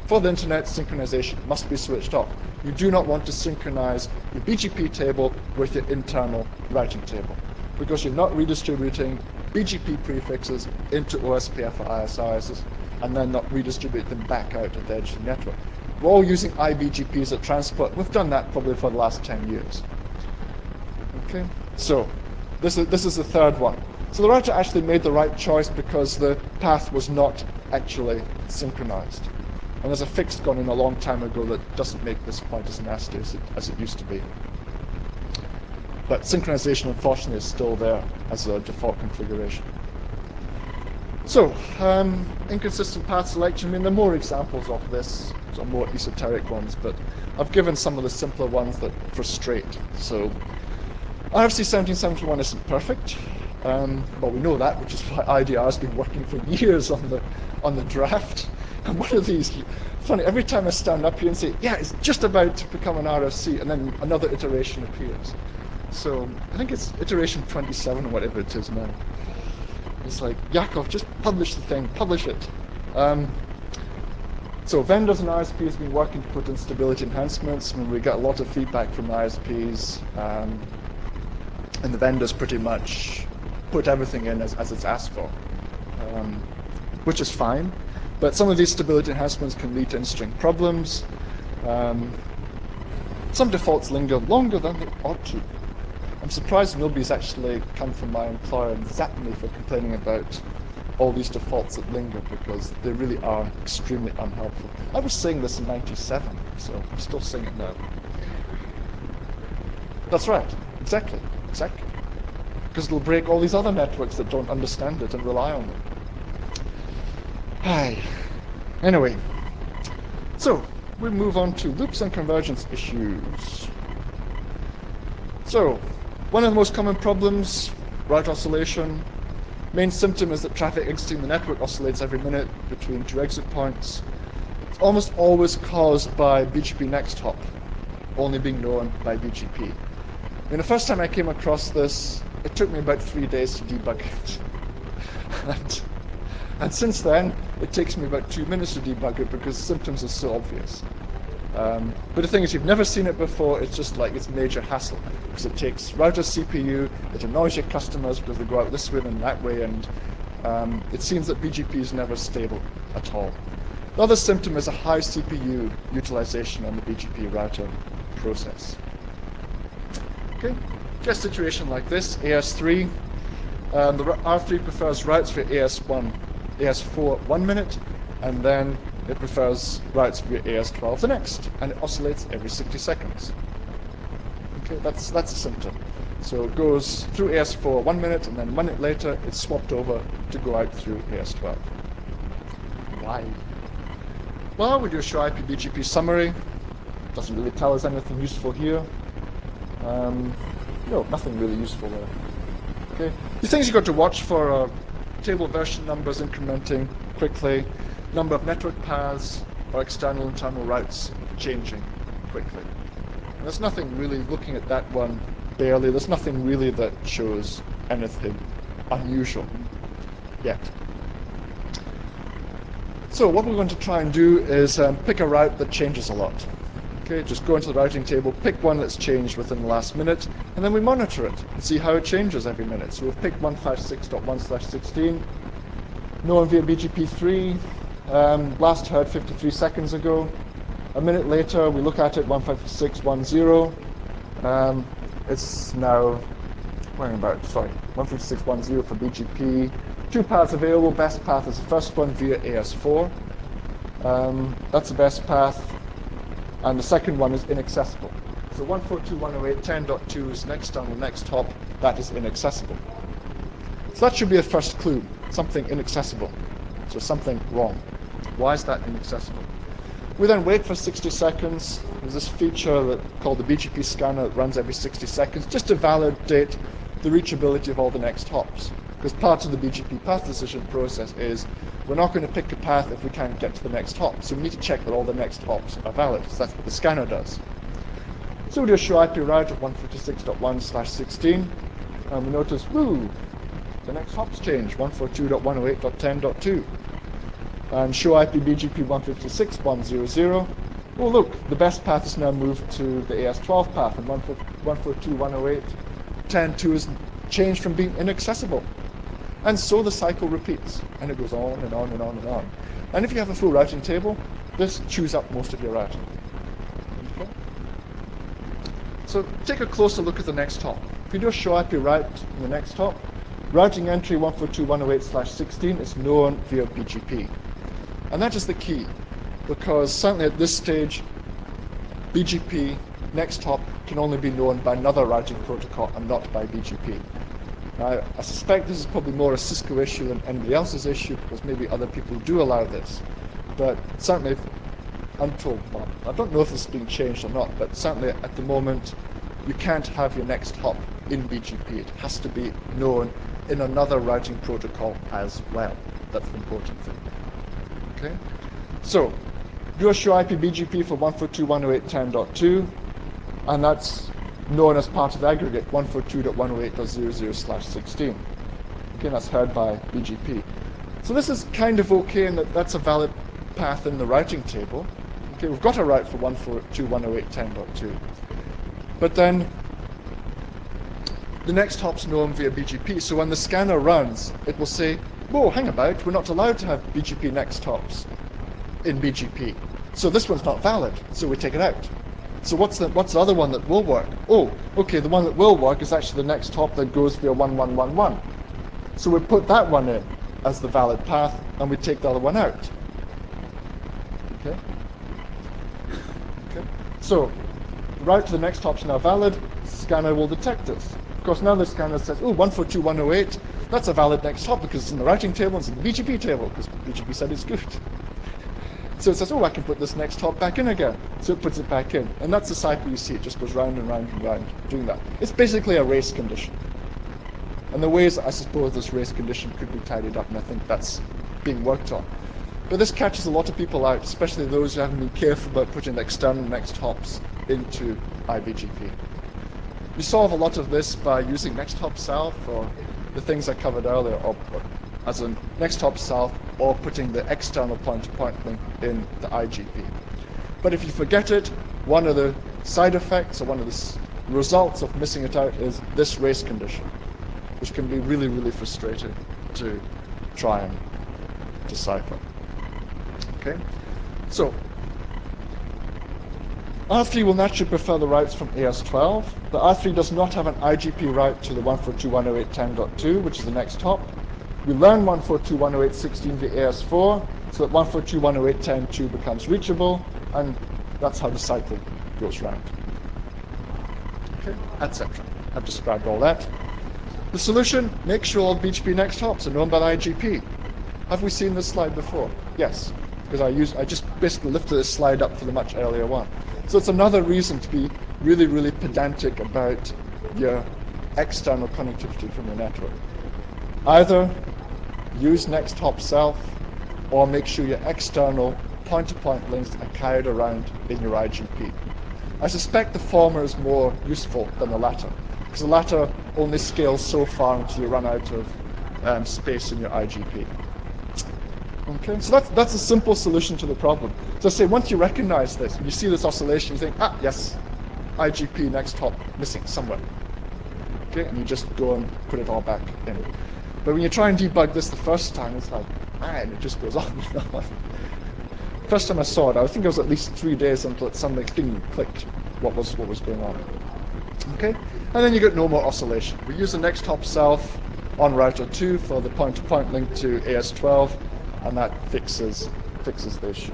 For the internet, synchronization must be switched off. You do not want to synchronize your BGP table with your internal routing table, because you're not redistributing BGP prefixes into OSPF or ISRs and then not redistribute them back out at the edge of the network. We're all using iBGPs at transport. We've done that probably for the last 10 years. Okay, so this is the third one. So the router actually made the right choice because the path was not actually synchronized. And there's a fix gone in a long time ago that doesn't make this quite as nasty as it used to be. But synchronization, unfortunately, is still there as a default configuration. So, inconsistent path selection, I mean, there are more examples of this, some more esoteric ones, but I've given some of the simpler ones that frustrate. So, RFC 1771 isn't perfect. Well, we know that, which is why IDR has been working for years on the draft. And one of these, funny, every time I stand up here and say, yeah, it's just about to become an RFC, and then another iteration appears. So I think it's iteration 27 or whatever it is now. It's like, Yakov, just publish the thing, publish it. So vendors and ISPs have been working to put in stability enhancements. I mean, we get a lot of feedback from the ISPs, and the vendors pretty much put everything in as it's asked for, which is fine. But some of these stability enhancements can lead to in-string problems. Some defaults linger longer than they ought to. I'm surprised nobody's actually come from my employer and zapped me for complaining about all these defaults that linger, because they really are extremely unhelpful. I was saying this in '97, so I'm still saying it now. That's right, exactly. Because it'll break all these other networks that don't understand it and rely on them. Hi. Anyway, so we move on to loops and convergence issues. So, one of the most common problems, route oscillation. Main symptom is that traffic exiting the network oscillates every minute between two exit points. It's almost always caused by BGP next hop, only being known by BGP. I mean, the first time I came across this, it took me about 3 days to debug it. And since then, it takes me about 2 minutes to debug it because the symptoms are so obvious. But the thing is, you've never seen it before, it's just like it's major hassle, because it takes router CPU, it annoys your customers because they go out this way and that way, and it seems that BGP is never stable at all. The other symptom is a high CPU utilization on the BGP router process. Okay, just a situation like this, AS3, the R3 prefers routes for AS4 1 minute, and then it prefers routes via AS12 the next, and it oscillates every 60 seconds. Okay, that's a symptom. So it goes through AS4 1 minute, and then 1 minute later it's swapped over to go out through AS12. Why? Well, we do a show IP BGP summary. Doesn't really tell us anything useful here. No, nothing really useful there. Okay, the things you've got to watch for are table version numbers incrementing quickly, number of network paths or external internal routes changing quickly. And there's nothing really, looking at that one barely, there's nothing really that shows anything unusual yet. So what we're going to try and do is pick a route that changes a lot. Okay, just go into the routing table, pick one that's changed within the last minute, and then we monitor it and see how it changes every minute. So we've picked 156.1/16, known via BGP3, last heard 53 seconds ago. A minute later, we look at it, 156.10. It's now 156.10 for BGP. 2 paths available. Best path is the first one via AS4. That's the best path. And the second one is inaccessible. So 142.168.10.2 is next down the next hop. That is inaccessible. So that should be a first clue. Something inaccessible. So something wrong. Why is that inaccessible? We then wait for 60 seconds. There's this feature called the BGP scanner that runs every 60 seconds just to validate the reachability of all the next hops. Because part of the BGP path decision process is we're not going to pick a path if we can't get to the next hop. So we need to check that all the next hops are valid. So that's what the scanner does. So we do a show IP route of 156.1/16. And we notice, woo, the next hops change, 142.108.10.2. And show IP BGP 156.100. Oh look, the best path is now moved to the AS12 path, and 142.108.10.2 is changed from being inaccessible. And so the cycle repeats, and it goes on and on and on and on. And if you have a full routing table, this chews up most of your routing. Okay? So take a closer look at the next hop. If you do a show IP route in the next hop, routing entry 142.108/16 is known via BGP. And that is the key, because certainly at this stage, BGP next hop can only be known by another routing protocol and not by BGP. Now, I suspect this is probably more a Cisco issue than anybody else's issue, because maybe other people do allow this. But certainly, until, well, I don't know if this is being changed or not, but certainly at the moment, you can't have your next hop in BGP. It has to be known in another routing protocol as well. That's the important thing. Okay? So, do a show IP BGP for 142.108.10.2, and that's known as part of the aggregate 142.108.00/16. Okay, that's heard by BGP. So this is kind of okay in that that's a valid path in the routing table. Okay, we've got a route for 142.108.10.2. But then the next hop's known via BGP, so when the scanner runs, it will say, whoa, hang about, we're not allowed to have BGP next hops in BGP. So this one's not valid, so we take it out. So what's the other one that will work? Oh, okay, the one that will work is actually the next hop that goes via 1111. So we put that one in as the valid path, and we take the other one out. Okay? Okay. So, route to the next hop's now valid, scanner will detect this. Of course, now the scanner says, oh, 142.108, that's a valid next hop because it's in the routing table, it's in the BGP table, because BGP said it's good. So it says, oh, I can put this next hop back in again. So it puts it back in. And that's the cycle you see. It just goes round and round and round doing that. It's basically a race condition. And the ways I suppose this race condition could be tidied up, and I think that's being worked on. But this catches a lot of people out, especially those who haven't been careful about putting the external next hops into IBGP. You solve a lot of this by using next hop south, or the things I covered earlier, or as a next hop south, or putting the external point-to-point link in the IGP. But if you forget it, one of the side effects, or one of the results of missing it out is this race condition, which can be really, really frustrating to try and decipher. Okay? So, R3 will naturally prefer the routes from AS12. The R3 does not have an IGP route to the 142.108.10.2, which is the next hop. We learn 142.108.16 via AS4, so that 142.108.10.2 becomes reachable, and that's how the cycle goes round. Okay, etc. I've described all that. The solution, make sure all BGP next hops are known by the IGP. Have we seen this slide before? Yes, because I just basically lifted this slide up for the much earlier one. So it's another reason to be really, really pedantic about your external connectivity from your network. Either use next hop self, or make sure your external point-to-point links are carried around in your IGP. I suspect the former is more useful than the latter, because the latter only scales so far until you run out of space in your IGP. Okay, so that's a simple solution to the problem. So say once you recognize this, and you see this oscillation, you think, ah, yes, IGP next hop missing somewhere. Okay, and you just go and put it all back in. But when you try and debug this the first time, it's like, man, it just goes on and on. First time I saw it, I think it was at least 3 days until it suddenly clicked what was going on. Okay, And then you get no more oscillation. We use the next hop self on router 2 for the point-to-point link to AS12, and that fixes the issue.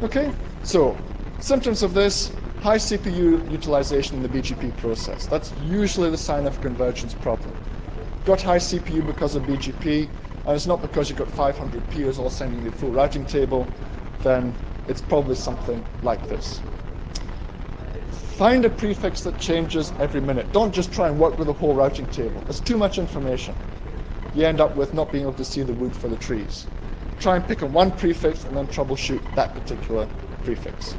Okay, so symptoms of this: high CPU utilization in the BGP process. That's usually the sign of a convergence problem. Got high CPU because of BGP, and it's not because you've got 500 peers all sending you the full routing table, then it's probably something like this. Find a prefix that changes every minute. Don't just try and work with the whole routing table. It's too much information. You end up with not being able to see the wood for the trees. Try and pick on one prefix and then troubleshoot that particular prefix.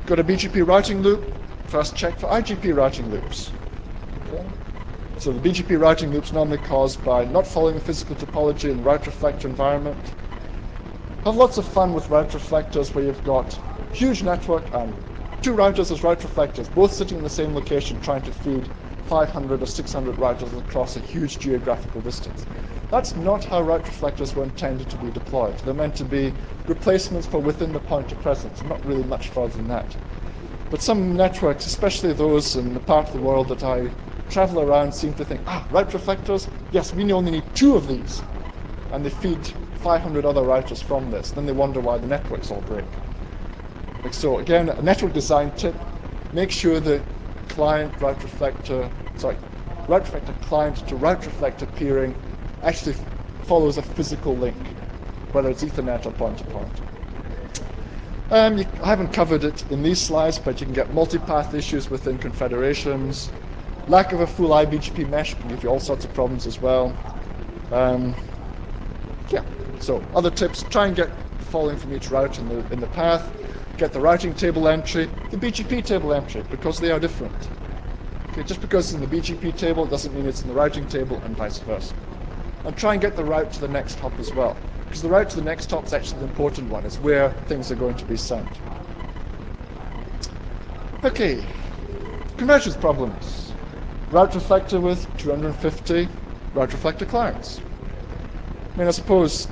Got a BGP routing loop? First check for IGP routing loops. Okay. So the BGP routing loop's normally caused by not following the physical topology in the route reflector environment. Have lots of fun with route reflectors where you've got huge network and 2 routers as route reflectors, both sitting in the same location trying to feed 500 or 600 routers across a huge geographical distance. That's not how route reflectors were intended to be deployed. They're meant to be replacements for within the point of presence, not really much further than that. But some networks, especially those in the part of the world that I travel around, seem to think, route reflectors, yes, we only need 2 of these. And they feed 500 other routers from this. Then they wonder why the networks all break. So again, a network design tip: make sure the route reflector client to route reflector peering actually follows a physical link, whether it's Ethernet or point-to-point. I haven't covered it in these slides, but you can get multipath issues within confederations. Lack of a full IBGP mesh can give you all sorts of problems as well. So other tips: try and get following from each route in the path. Get the routing table entry, the BGP table entry, because they are different. Okay, just because it's in the BGP table doesn't mean it's in the routing table, and vice versa. And try and get the route to the next hop as well, because the route to the next hop is actually the important one. It's where things are going to be sent. Okay, convergence problems. Route reflector with 250 route reflector clients. I mean, I suppose,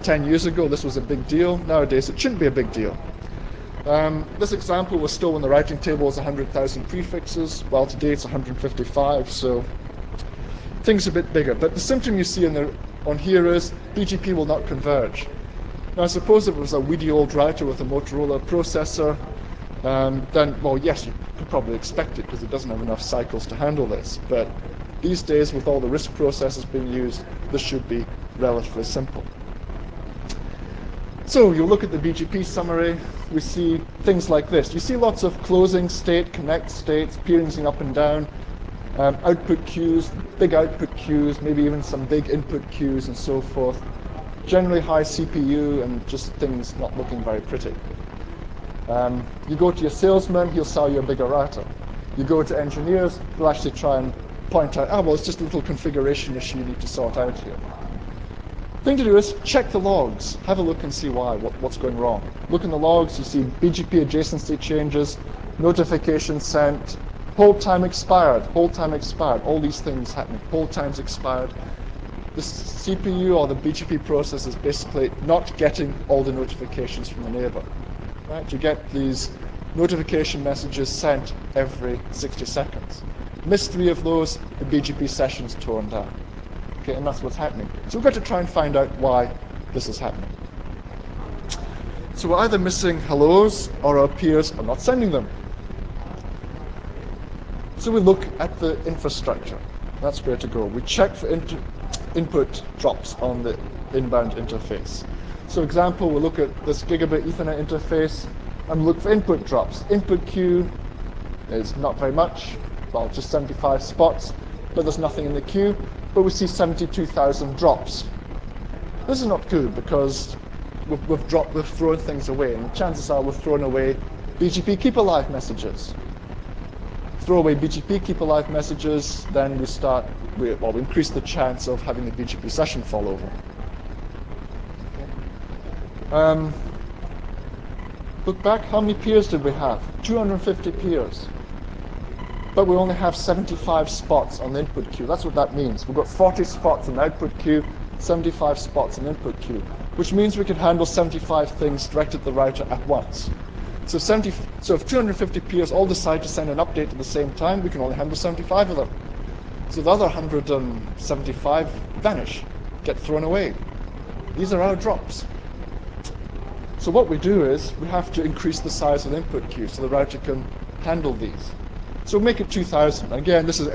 10 years ago this was a big deal. Nowadays it shouldn't be a big deal. This example was still when the routing table was 100,000 prefixes. Well, today it's 155, so things are a bit bigger. But the symptom you see on here is BGP will not converge. Now, suppose if it was a weedy old router with a Motorola processor, then, well, yes, you could probably expect it because it doesn't have enough cycles to handle this. But these days, with all the RISC processors being used, this should be relatively simple. So you look at the BGP summary, we see things like this. You see lots of closing state, connect states, peering up and down, output queues, big output queues, maybe even some big input queues and so forth. Generally high CPU and just things not looking very pretty. You go to your salesman, he'll sell you a bigger router. You go to engineers, they'll actually try and point out, well, it's just a little configuration issue you need to sort out here. Thing to do is check the logs. Have a look and see what's going wrong. Look in the logs, you see BGP adjacency changes, notifications sent, hold time expired, all these things happening, hold times expired. The CPU or the BGP process is basically not getting all the notifications from the neighbor. Right? You get these notification messages sent every 60 seconds. Miss 3 of those, the BGP session's torn down. Okay, and that's what's happening. So we've got to try and find out why this is happening. So we're either missing hellos or our peers are not sending them. So we look at the infrastructure. That's where to go. We check for input drops on the inbound interface. So example, we'll look at this gigabit Ethernet interface and look for input drops. Input queue is not very much, well, just 75 spots, but there's nothing in the queue. But we see 72,000 drops. This is not good because we've thrown things away, and the chances are we've thrown away BGP keep alive messages. Throw away BGP keep alive messages, then we increase the chance of having the BGP session fall over. Okay. Look back, how many peers did we have? 250 peers. But we only have 75 spots on the input queue. That's what that means. We've got 40 spots in the output queue, 75 spots in the input queue, which means we can handle 75 things directed at the router at once. So if 250 peers all decide to send an update at the same time, we can only handle 75 of them. So the other 175 vanish, get thrown away. These are our drops. So what we do is we have to increase the size of the input queue so the router can handle these. So make it 2,000. Again, this is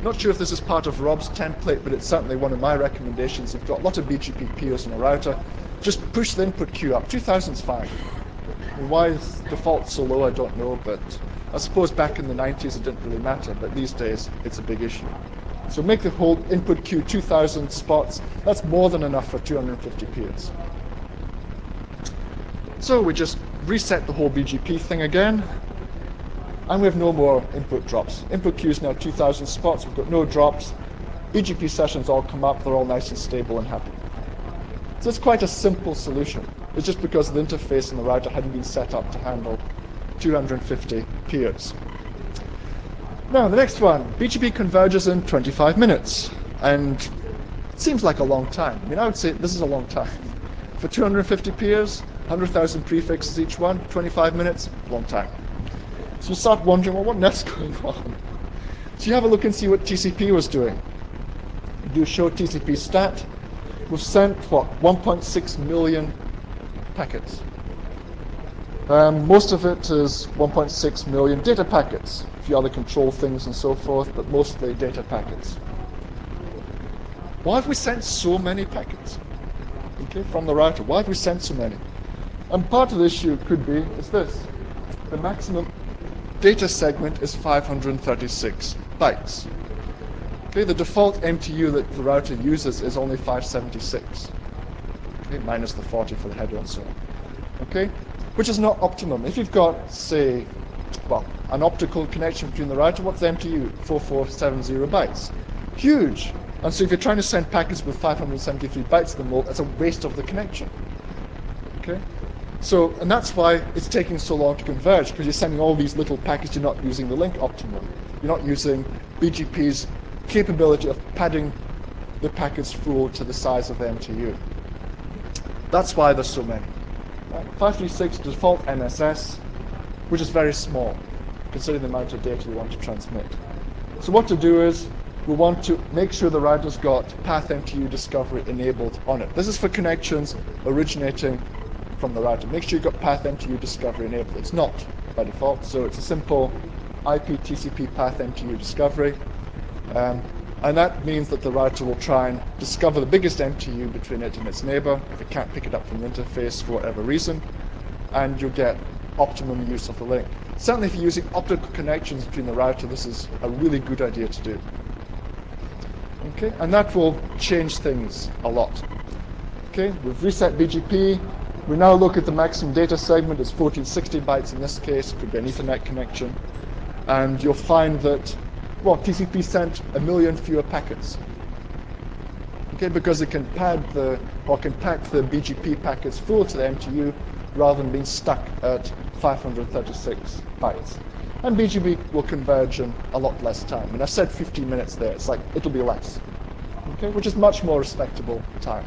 not sure if this is part of Rob's template, but it's certainly one of my recommendations. If you've got a lot of BGP peers in a router, just push the input queue up. 2,000 is fine. And why is default so low, I don't know, but I suppose back in the 90s it didn't really matter, but these days it's a big issue. So make the whole input queue 2,000 spots. That's more than enough for 250 peers. So we just reset the whole BGP thing again, and we have no more input drops. Input queue is now 2,000 spots, we've got no drops. BGP sessions all come up, they're all nice and stable and happy. So it's quite a simple solution. It's just because the interface in the router hadn't been set up to handle 250 peers. Now the next one, BGP converges in 25 minutes. And it seems like a long time. I mean, I would say this is a long time. For 250 peers, 100,000 prefixes each one, 25 minutes, long time. So you start wondering, well, what on earth's going on? So you have a look and see what TCP was doing. You do show TCP stat. We've sent, what, 1.6 million packets. Most of it is 1.6 million data packets, a few other control things and so forth, but mostly data packets. Why have we sent so many packets? Okay, from the router, why have we sent so many? And part of the issue could be, is this. The maximum data segment is 536 bytes. Okay, the default MTU that the router uses is only 576. Okay, minus the 40 for the header and so on. Okay, which is not optimum. If you've got, say, well, an optical connection between the router, what's the MTU? 4470 bytes. Huge. And so if you're trying to send packets with 573 bytes of them, that's a waste of the connection. Okay? So, and that's why it's taking so long to converge, because you're sending all these little packets, you're not using the link optimally. You're not using BGP's capability of padding the packets full to the size of the MTU. That's why there's so many. 536 default MSS, which is very small, considering the amount of data you want to transmit. So what to do is, we want to make sure the router's got path MTU discovery enabled on it. This is for connections originating from the router. Make sure you've got path MTU discovery enabled. It's not by default, so it's a simple IP TCP path MTU discovery. And that means that the router will try and discover the biggest MTU between it and its neighbor if it can't pick it up from the interface for whatever reason, and you'll get optimum use of the link. Certainly if you're using optical connections between the router, this is a really good idea to do. Okay, and that will change things a lot. Okay, we've reset BGP. We now look at the maximum data segment. It's 1460 bytes in this case. It could be an Ethernet connection. And you'll find that, well, TCP sent 1 million fewer packets. Okay, because it can pad can pack the BGP packets full to the MTU rather than being stuck at 536 bytes. And BGP will converge in a lot less time. And I said 15 minutes there. It's like, it'll be less. Okay, which is much more respectable time.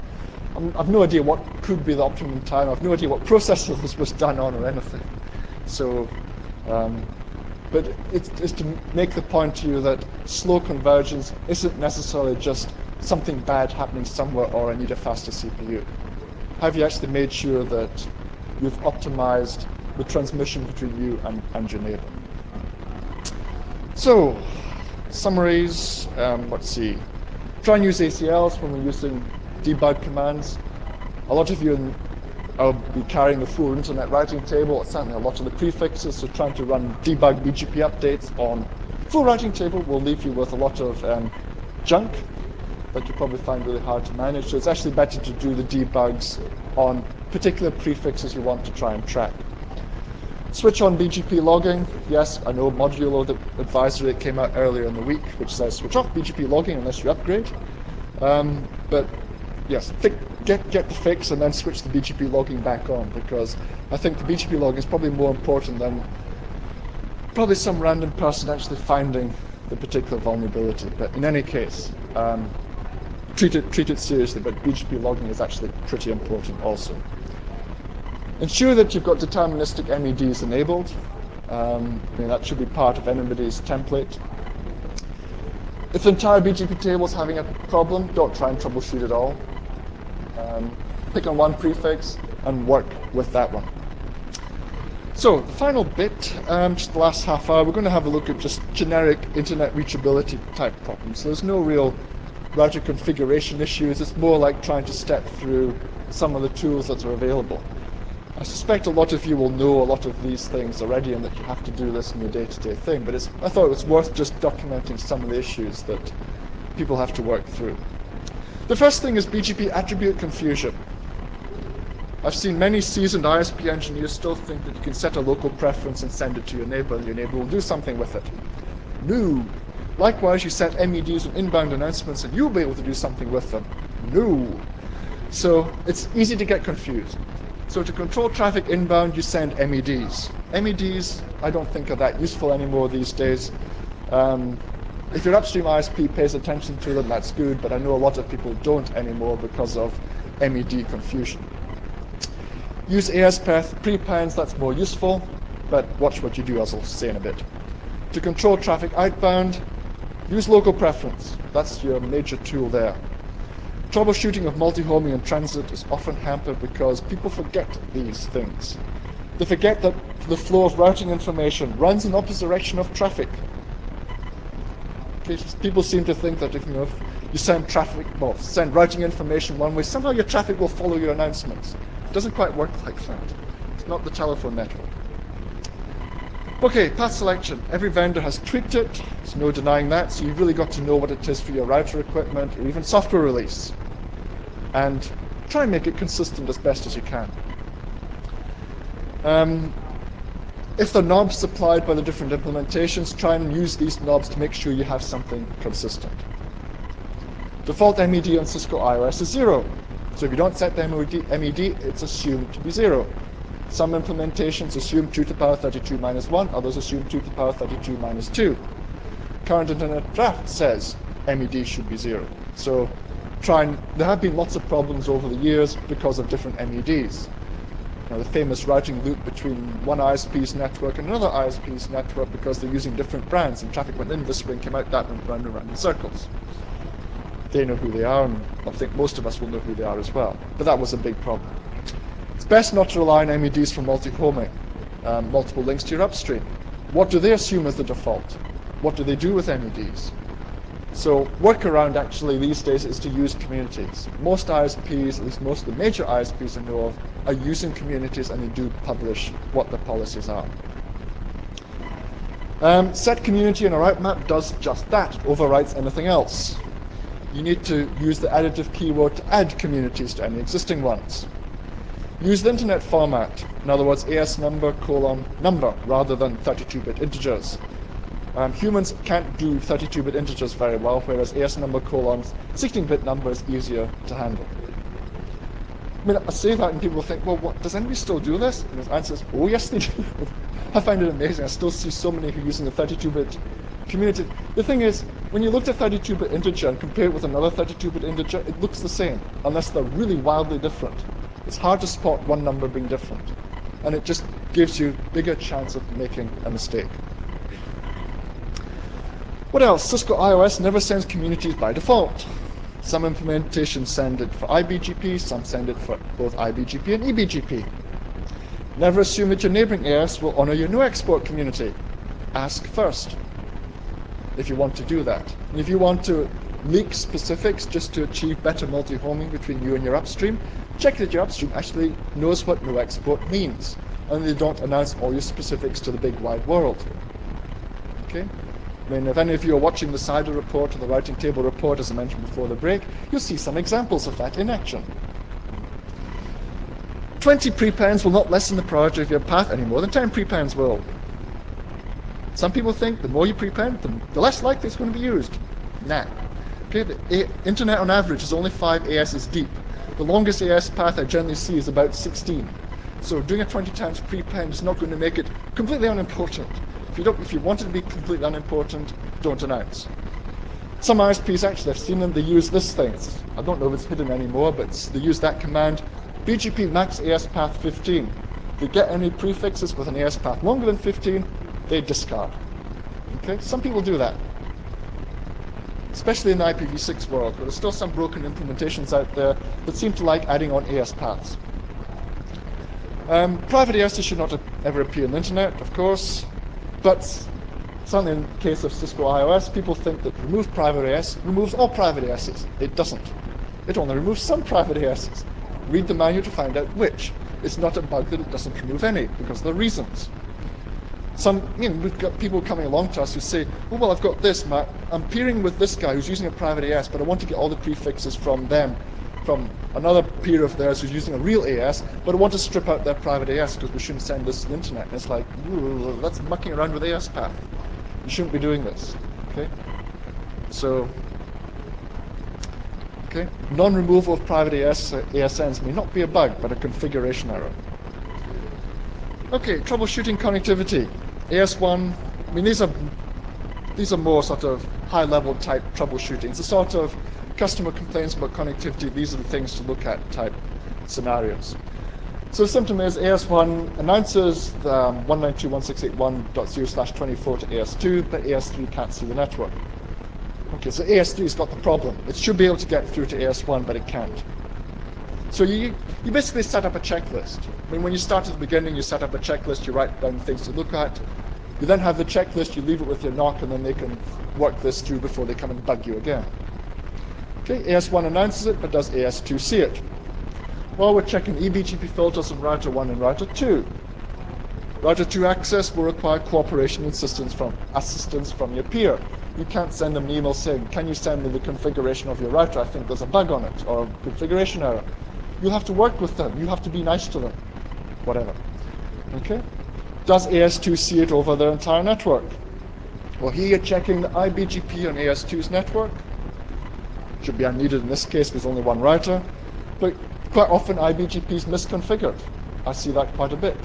I've no idea what could be the optimum time. I've no idea what processor this was done on or anything. So, but it's to make the point to you that slow convergence isn't necessarily just something bad happening somewhere or I need a faster CPU. Have you actually made sure that you've optimized the transmission between you and your neighbor? So, summaries, let's see. Try and use ACLs when we're using debug commands. A lot of you will be carrying the full internet routing table, certainly a lot of the prefixes, so trying to run debug BGP updates on full routing table will leave you with a lot of junk that you probably find really hard to manage. So it's actually better to do the debugs on particular prefixes you want to try and track. Switch on BGP logging. Yes, I know modulo, the advisory that came out earlier in the week, which says switch off BGP logging unless you upgrade. But yes, get the fix and then switch the BGP logging back on, because I think the BGP logging is probably more important than probably some random person actually finding the particular vulnerability. But in any case, treat it seriously, but BGP logging is actually pretty important also. Ensure that you've got deterministic MEDs enabled. That should be part of anybody's template. If the entire BGP table is having a problem, don't try and troubleshoot it all. Pick on one prefix and work with that one. So the final bit, just the last half hour, we're going to have a look at just generic internet reachability type problems. So there's no real router configuration issues. It's more like trying to step through some of the tools that are available. I suspect a lot of you will know a lot of these things already and that you have to do this in your day-to-day thing, but I thought it was worth just documenting some of the issues that people have to work through. The first thing is BGP attribute confusion. I've seen many seasoned ISP engineers still think that you can set a local preference and send it to your neighbor, and your neighbor will do something with it. No. Likewise, you set MEDs and inbound announcements, and you'll be able to do something with them. No. So it's easy to get confused. So to control traffic inbound, you send MEDs. MEDs, I don't think are that useful anymore these days. If your upstream ISP pays attention to them, that's good, but I know a lot of people don't anymore because of MED confusion. Use ASPath prepends, that's more useful, but watch what you do, as I'll say in a bit. To control traffic outbound, use local preference. That's your major tool there. Troubleshooting of multi-homing and transit is often hampered because people forget these things. They forget that the flow of routing information runs in opposite direction of traffic. People seem to think that if you send send routing information one way, somehow your traffic will follow your announcements. It doesn't quite work like that. It's not the telephone network. Okay, path selection. Every vendor has tweaked it. There's no denying that. So you've really got to know what it is for your router equipment or even software release. And try and make it consistent as best as you can. If the knobs supplied by the different implementations, try and use these knobs to make sure you have something consistent. Default MED on Cisco iOS is 0. So if you don't set the MED, it's assumed to be 0. Some implementations assume 2 to the power 32 minus 1, others assume 2 to the power 32 minus 2. Current Internet Draft says MED should be 0. So there have been lots of problems over the years because of different MEDs. The famous routing loop between one ISP's network and another ISP's network because they're using different brands, and traffic went in this way and came out that way, round and round in circles. They know who they are, and I think most of us will know who they are as well. But that was a big problem. It's best not to rely on MEDs for multi-homing, multiple links to your upstream. What do they assume as the default? What do they do with MEDs? So workaround actually these days is to use communities. Most ISPs, at least most of the major ISPs I know of, are using communities, and they do publish what the policies are. Set community in a route map does just that. It overwrites anything else. You need to use the additive keyword to add communities to any existing ones. Use the internet format. In other words, AS number : number rather than 32-bit integers. Humans can't do 32-bit integers very well, whereas AS number : 16-bit number is easier to handle. I say that and people think, well, does anybody still do this? And the answer is, oh yes they do. I find it amazing. I still see so many who are using the 32-bit community. The thing is, when you look at a 32-bit integer and compare it with another 32-bit integer, it looks the same, unless they're really wildly different. It's hard to spot one number being different, and it just gives you a bigger chance of making a mistake. What else? Cisco iOS never sends communities by default. Some implementations send it for iBGP, some send it for both iBGP and eBGP. Never assume that your neighboring AS will honor your no export community. Ask first if you want to do that. And if you want to leak specifics just to achieve better multi-homing between you and your upstream, check that your upstream actually knows what no export means, and they don't announce all your specifics to the big wide world. Okay? If any of you are watching the CIDR report or the routing table report, as I mentioned before the break, you'll see some examples of that in action. 20 prepends will not lessen the priority of your path any more than 10 prepends will. Some people think the more you prepend, the less likely it's going to be used. Nah. Okay, the internet on average is only 5 ASs deep. The longest AS path I generally see is about 16. So doing a 20 times prepend is not going to make it completely unimportant. If you want it to be completely unimportant, don't announce. Some ISPs actually, I've seen them, they use this thing. I don't know if it's hidden anymore, but they use that command, BGP max AS path 15. they get any prefixes with an AS path longer than 15, they discard. Okay, some people do that, especially in the IPv6 world, but there's still some broken implementations out there that seem to like adding on AS paths. Private ASs should not ever appear on the internet, of course, but certainly in the case of Cisco iOS, people think that remove private AS removes all private ASs. It doesn't. It only removes some private ASs. Read the manual to find out which. It's not a bug that it doesn't remove any, because there are reasons. We've got people coming along to us who say, oh, well, I've got this, Matt. I'm peering with this guy who's using a private AS, but I want to get all the prefixes from them, from another peer of theirs who's using a real AS, but I want to strip out their private AS because we shouldn't send this to the internet. And it's like, ooh, that's mucking around with AS path. You shouldn't be doing this. Okay? So, okay, non-removal of private ASNs may not be a bug, but a configuration error. Okay, troubleshooting connectivity. AS1, I mean, these are more sort of high-level type troubleshooting. It's a sort of customer complaints about connectivity, these are the things to look at type scenarios. So the symptom is AS1 announces the 192.168.1.0/24 to AS2, but AS3 can't see the network. Okay, so AS3's got the problem. It should be able to get through to AS1, but it can't. So you basically set up a checklist. I mean, when you start at the beginning, you set up a checklist, you write down things to look at. You then have the checklist, you leave it with your NOC, and then they can work this through before they come and bug you again. Okay, AS1 announces it, but does AS2 see it? Well, we're checking eBGP filters on router 1 and router 2. Router 2 access will require cooperation and assistance from your peer. You can't send them an email saying, can you send me the configuration of your router? I think there's a bug on it, or a configuration error. You'll have to work with them. You have to be nice to them. Whatever. Okay? Does AS2 see it over their entire network? Well, here you're checking the iBGP on AS2's network. Should be unneeded in this case, there's only one router. But quite often iBGP is misconfigured. I see that quite a bit.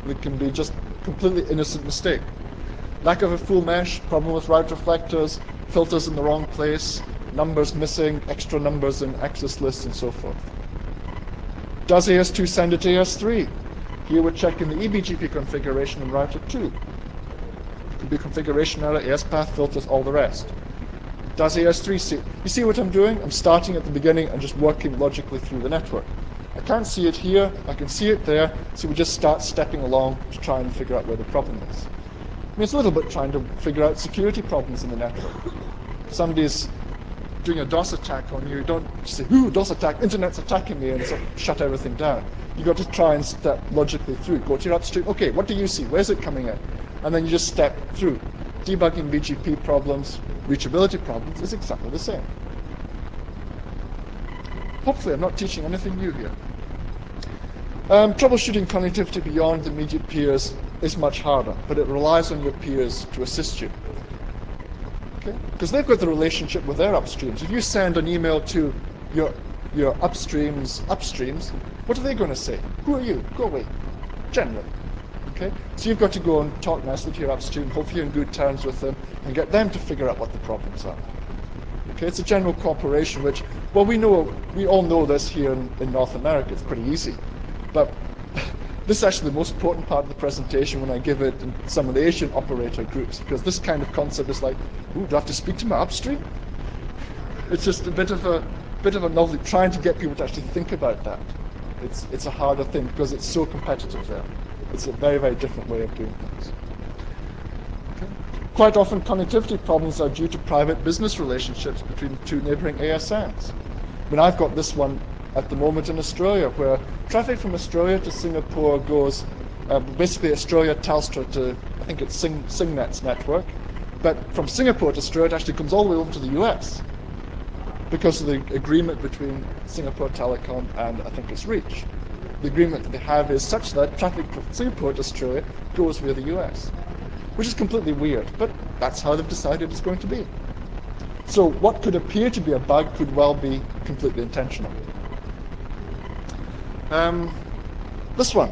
It can be just completely innocent mistake. Lack of a full mesh, problem with route reflectors, filters in the wrong place, numbers missing, extra numbers in access lists, and so forth. Does AS2 send it to AS3? Here we're checking the eBGP configuration in router 2. It could be configuration error, AS path filters, all the rest. Does AS3 see it? You see what I'm doing? I'm starting at the beginning and just working logically through the network. I can't see it here, I can see it there, so we just start stepping along to try and figure out where the problem is. I mean, it's a little bit trying to figure out security problems in the network. If somebody's doing a DOS attack on you, don't say, ooh, DOS attack, internet's attacking me, and sort of shut everything down. You've got to try and step logically through. Go to your upstream, okay, what do you see? Where's it coming in? And then you just step through. Debugging BGP problems, reachability problems is exactly the same. Hopefully I'm not teaching anything new here. Troubleshooting connectivity beyond immediate peers is much harder, but it relies on your peers to assist you. Okay? Because they've got the relationship with their upstreams. If you send an email to your upstreams, what are they going to say? Who are you? Go away. Generally. Okay? So you've got to go and talk nicely to your upstream, hopefully you're in good terms with them, and get them to figure out what the problems are. Okay? It's a general cooperation, which, well, we all know this here in North America. It's pretty easy. But this is actually the most important part of the presentation when I give it in some of the Asian operator groups, because this kind of concept is like, ooh, do I have to speak to my upstream? It's just a bit of a novelty, trying to get people to actually think about that. It's a harder thing because it's so competitive there. It's a very, very different way of doing things. Okay. Quite often connectivity problems are due to private business relationships between two neighboring ASNs. I mean, I've got this one at the moment in Australia, where traffic from Australia to Singapore goes, basically Australia Telstra to, I think it's Singnet's network, but from Singapore to Australia it actually comes all the way over to the US because of the agreement between Singapore Telecom and I think it's Reach. The agreement that they have is such that traffic from Singapore to Australia goes via the US, which is completely weird, but that's how they've decided it's going to be. So what could appear to be a bug could well be completely intentional. This one,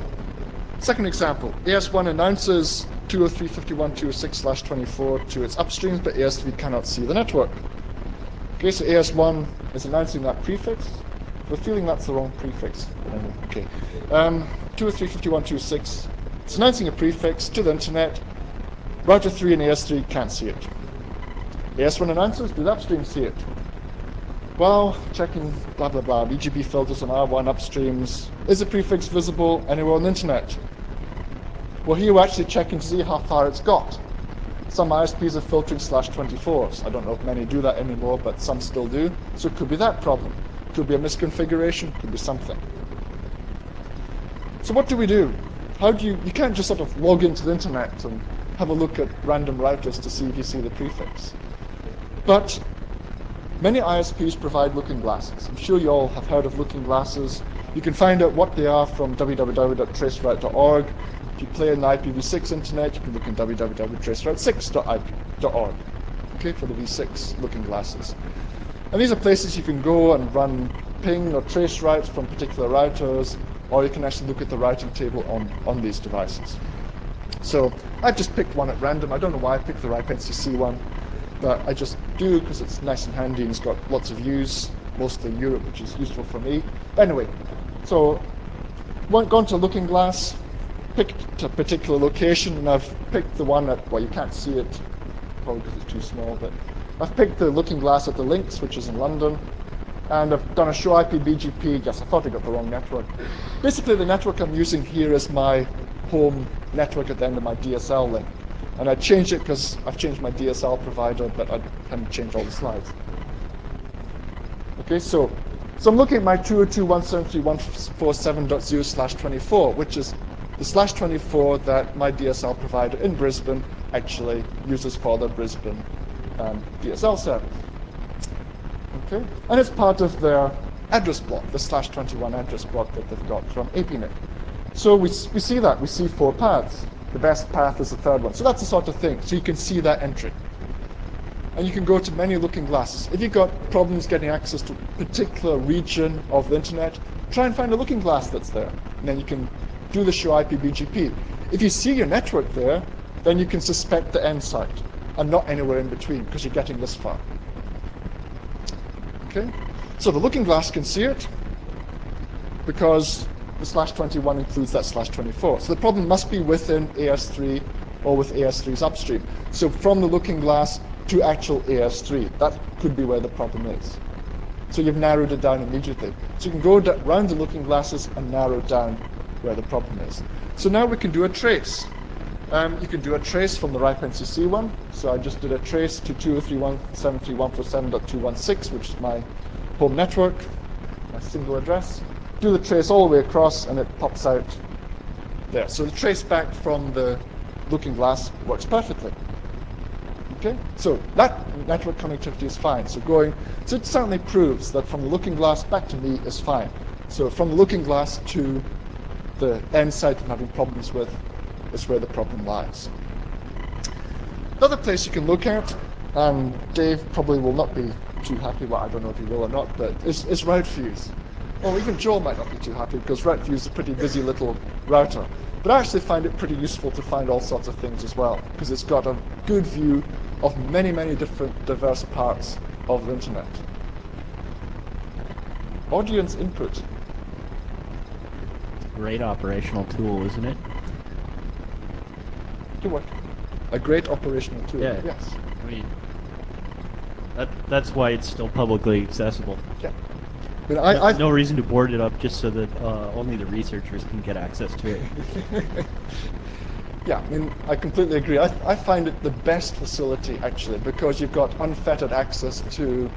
second example, AS1 announces 203.51.206/24 to its upstreams, but AS3 cannot see the network. Okay, so AS1 is announcing that prefix, I have a feeling that's the wrong prefix. Okay. 203.51.2.6. It's announcing a prefix to the internet. Router 3 and AS3 can't see it. AS1 announces, do the upstream see it? Well, checking blah blah blah, BGP filters on R1 upstreams. Is the prefix visible anywhere on the internet? Well, here we're actually checking to see how far it's got. Some ISPs are filtering /24s. I don't know if many do that anymore, but some still do. So it could be that problem. Could be a misconfiguration, could be something. So what do we do? How do you can't just sort of log into the internet and have a look at random routers to see if you see the prefix. But many ISPs provide looking glasses. I'm sure you all have heard of looking glasses. You can find out what they are from www.traceroute.org. If you play in the IPv6 internet, you can look in www.traceroute6.org, okay, for the v6 looking glasses. And these are places you can go and run ping or trace routes from particular routers, or you can actually look at the routing table on these devices. So I've just picked one at random. I don't know why I picked the RIPE-NCC one, but I just do because it's nice and handy and it's got lots of use, mostly in Europe, which is useful for me. But anyway, so gone to Looking Glass, picked a particular location, and I've picked the one at, well, you can't see it, probably because it's too small, but I've picked the Looking Glass at the Links, which is in London, and I've done a show IP BGP. Yes, I thought I got the wrong network. Basically, the network I'm using here is my home network at the end of my DSL link. And I changed it because I've changed my DSL provider, but I haven't changed all the slides. Okay, so I'm looking at my 202.173.147.0/24, which is the /24 that my DSL provider in Brisbane actually uses for their Brisbane DSL service. Okay, and it's part of their address block, the /21 address block that they've got from APNIC. So we see that, we see 4 paths. The best path is the third one. So that's the sort of thing. So you can see that entry. And you can go to many looking glasses. If you've got problems getting access to a particular region of the internet, try and find a looking glass that's there. And then you can do the show IP BGP. If you see your network there, then you can suspect the end site and not anywhere in between because you're getting this far. Okay? So the looking glass can see it because the /21 includes that /24. So the problem must be within AS3 or with AS3's upstream. So from the looking glass to actual AS3, that could be where the problem is. So you've narrowed it down immediately. So you can go around the looking glasses and narrow down where the problem is. So now we can do a trace. You can do a trace from the RIPE-NCC one. So I just did a trace to 203.173.147.216, which is my home network, my single address. Do the trace all the way across and it pops out there. So the trace back from the looking glass works perfectly. Okay, so that network connectivity is fine. So it certainly proves that from the looking glass back to me is fine. So from the looking glass to the end site I'm having problems with is where the problem lies. Another place you can look at, and Dave probably will not be too happy, well, I don't know if he will or not, but is route views. Well, even Joel might not be too happy because route view is a pretty busy little router. But I actually find it pretty useful to find all sorts of things as well because it's got a good view of many, many different diverse parts of the internet. Audience input. Great operational tool, isn't it? Do what? A great operational tool. Yeah. Yes. I mean, that's why it's still publicly accessible. Yeah. I mean, I've no reason to board it up just so that only the researchers can get access to it. Yeah, I mean, I completely agree. I find it the best facility, actually, because you've got unfettered access to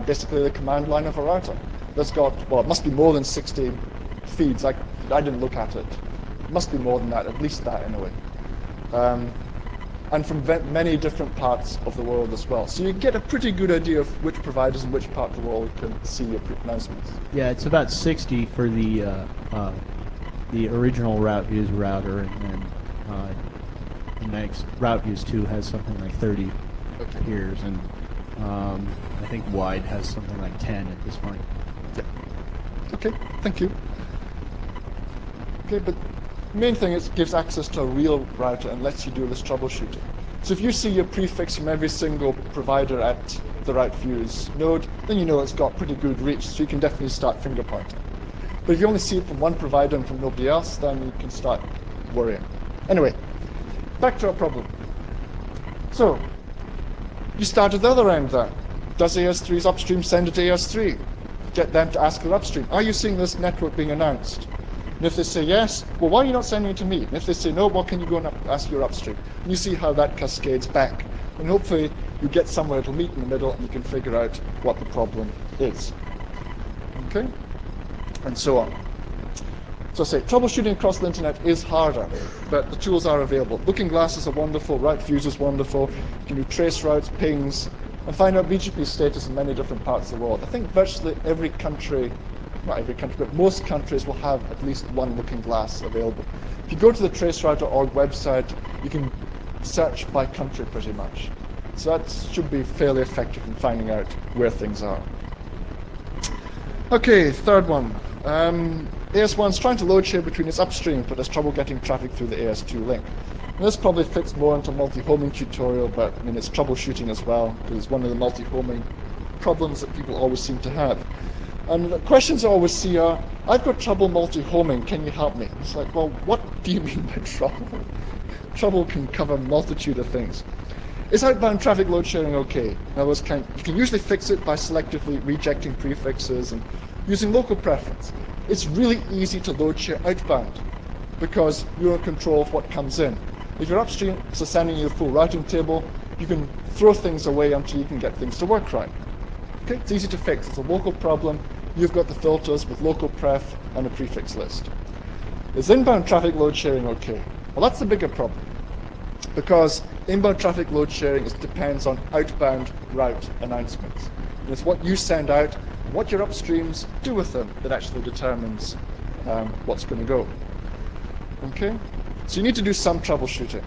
basically the command line of a router. That's got, well, it must be more than 60 feeds. I didn't look at it. It must be more than that, at least that anyway. And from many different parts of the world as well. So you get a pretty good idea of which providers in which part of the world can see your announcements. Yeah, it's about 60 for the original route views router, and then the next route views 2 has something like 30 peers, and I think wide has something like 10 at this point. Yeah. Okay, thank you. Okay, but the main thing is it gives access to a real router and lets you do this troubleshooting. So if you see your prefix from every single provider at the route fuse node, then you know it's got pretty good reach, so you can definitely start finger pointing. But if you only see it from one provider and from nobody else, then you can start worrying. Anyway, back to our problem. So, you start at the other end then. Does AS3's upstream send it to AS3? Get them to ask their upstream, are you seeing this network being announced? And if they say yes, well, why are you not sending it to me? And if they say no, well, can you go and ask your upstream? And you see how that cascades back. And hopefully you get somewhere it'll meet in the middle and you can figure out what the problem is. Okay? And so on. So I say, troubleshooting across the internet is harder, but the tools are available. Looking glasses are wonderful, route fuse is wonderful. You can do trace routes, pings, and find out BGP status in many different parts of the world. I think virtually every country, not every country, but most countries will have at least one looking glass available. If you go to the traceroute.org website, you can search by country pretty much. So that should be fairly effective in finding out where things are. Okay, third one. AS1 is trying to load share between its upstream, but has trouble getting traffic through the AS2 link. And this probably fits more into a multi-homing tutorial, but I mean it's troubleshooting as well, because it's one of the multi-homing problems that people always seem to have. And the questions I always see are, I've got trouble multi-homing, can you help me? It's like, well, what do you mean by trouble? Trouble can cover a multitude of things. Is outbound traffic load sharing okay? In other words, you can usually fix it by selectively rejecting prefixes and using local preference. It's really easy to load share outbound because you're in control of what comes in. If you're upstream, so sending you the full routing table, you can throw things away until you can get things to work right. Okay, it's easy to fix. It's a local problem. You've got the filters with local pref and a prefix list. Is inbound traffic load sharing okay? Well, that's the bigger problem because inbound traffic load sharing depends on outbound route announcements. And it's what you send out, what your upstreams do with them that actually determines what's going to go. Okay? So you need to do some troubleshooting.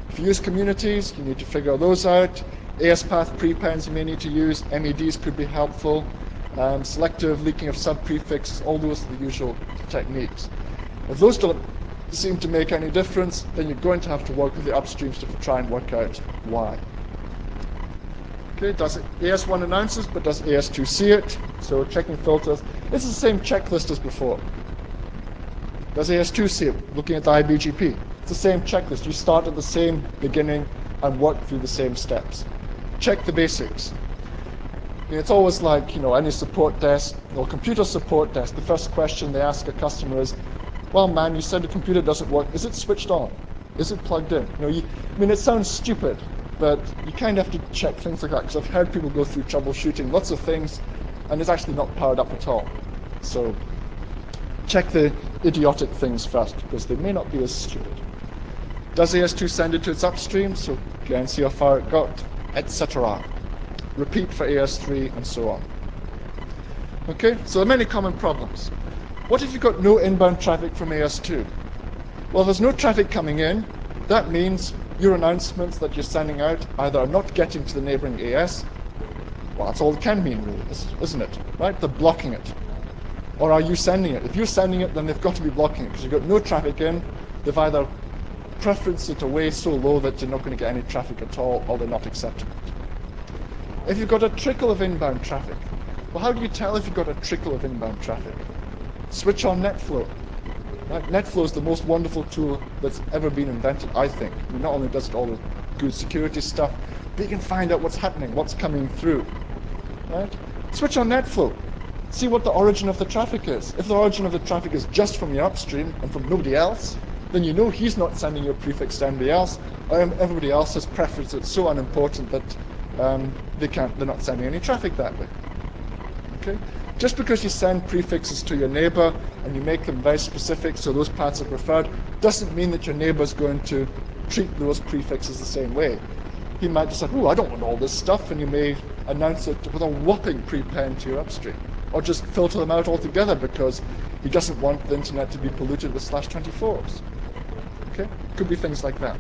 If you use communities, you need to figure those out. ASPath prepends you may need to use. MEDs could be helpful. Selective leaking of sub-prefixes, all those are the usual techniques. If those don't seem to make any difference, then you're going to have to work with the upstreams to try and work out why. Okay, does AS1 announces, but does AS2 see it? So checking filters. This is the same checklist as before. Does AS2 see it? Looking at the IBGP. It's the same checklist. You start at the same beginning and work through the same steps. Check the basics. It's always like, any support desk or computer support desk, the first question they ask a customer is, well, man, you said the computer doesn't work. Is it switched on? Is it plugged in? It sounds stupid, but you kind of have to check things like that, because I've heard people go through troubleshooting lots of things, and it's actually not powered up at all. So check the idiotic things first, because they may not be as stupid. Does AS2 send it to its upstream? So again, see how far it got, etc. Repeat for AS3, and so on. Okay, so there are many common problems. What if you've got no inbound traffic from AS2? Well, if there's no traffic coming in, that means your announcements that you're sending out either are not getting to the neighboring AS, well, that's all it can mean, really, isn't it? Right? They're blocking it. Or are you sending it? If you're sending it, then they've got to be blocking it, because you've got no traffic in. They've either preferenced it away so low that you're not going to get any traffic at all, or they're not accepting it. If you've got a trickle of inbound traffic, well, how do you tell if you've got a trickle of inbound traffic? Switch on NetFlow. Right? NetFlow is the most wonderful tool that's ever been invented, I think. Not only does it all the good security stuff, but you can find out what's happening, what's coming through. Right? Switch on NetFlow. See what the origin of the traffic is. If the origin of the traffic is just from your upstream and from nobody else, then you know he's not sending your prefix to anybody else, or everybody else has preference that's so unimportant that they're not sending any traffic that way. Okay? Just because you send prefixes to your neighbor and you make them very specific so those paths are preferred, doesn't mean that your neighbor's going to treat those prefixes the same way. He might just say, oh, I don't want all this stuff, and you may announce it with a whopping prepend to your upstream. Or just filter them out altogether because he doesn't want the internet to be polluted with /24s. Okay? Could be things like that.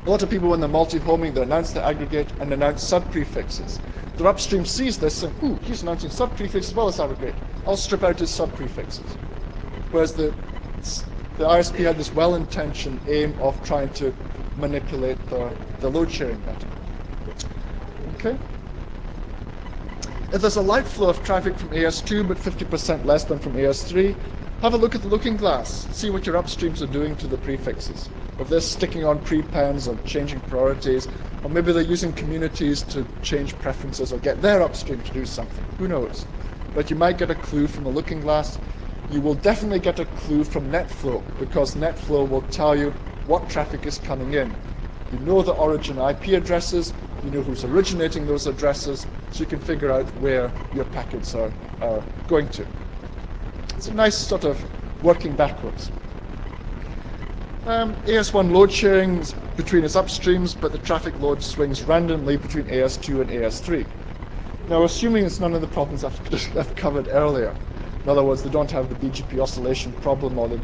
A lot of people, when they're multi-homing, they announce the aggregate and announce sub-prefixes. Their upstream sees this and, ooh, he's announcing sub-prefixes as well as aggregate. I'll strip out his sub-prefixes. Whereas the ISP had this well-intentioned aim of trying to manipulate the load sharing better. Okay? If there's a light flow of traffic from AS2 but 50% less than from AS3, have a look at the looking glass. See what your upstreams are doing to the prefixes. If they're sticking on prepends or changing priorities, or maybe they're using communities to change preferences or get their upstream to do something. Who knows? But you might get a clue from the looking glass. You will definitely get a clue from NetFlow, because NetFlow will tell you what traffic is coming in. You know the origin IP addresses, you know who's originating those addresses, so you can figure out where your packets are going to. It's a nice sort of working backwards. AS1 load sharing is between its upstreams, but the traffic load swings randomly between AS2 and AS3. Now, assuming it's none of the problems I've covered earlier, in other words, they don't have the BGP oscillation problem, or they've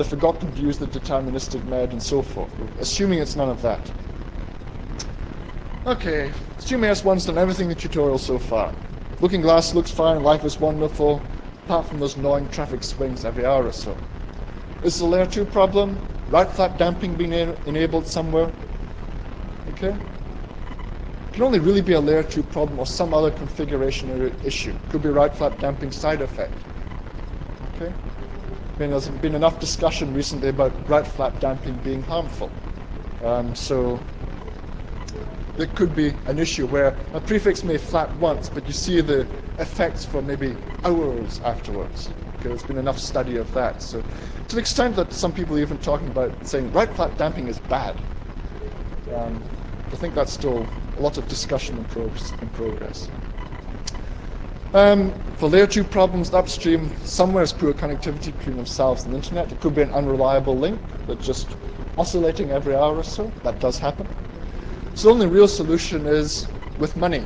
forgotten to use the deterministic MED and so forth. Assuming it's none of that. Okay, assume AS1's done everything in the tutorial so far. Looking glass looks fine, life is wonderful, apart from those annoying traffic swings every hour or so. Is this a layer 2 problem? Route flap damping being enabled somewhere? Okay? It can only really be a layer 2 problem or some other configuration issue. Could be route flap damping side effect. Okay? I mean, there's been enough discussion recently about route flap damping being harmful. So there could be an issue where a prefix may flap once, but you see the effects for maybe hours afterwards. Okay, there's been enough study of that. So to the extent that some people are even talking about saying route flap damping is bad, I think that's still a lot of discussion in progress. For layer 2 problems upstream, somewhere is poor connectivity between themselves and the internet. It could be an unreliable link that's just oscillating every hour or so. That does happen. So the only real solution is with money.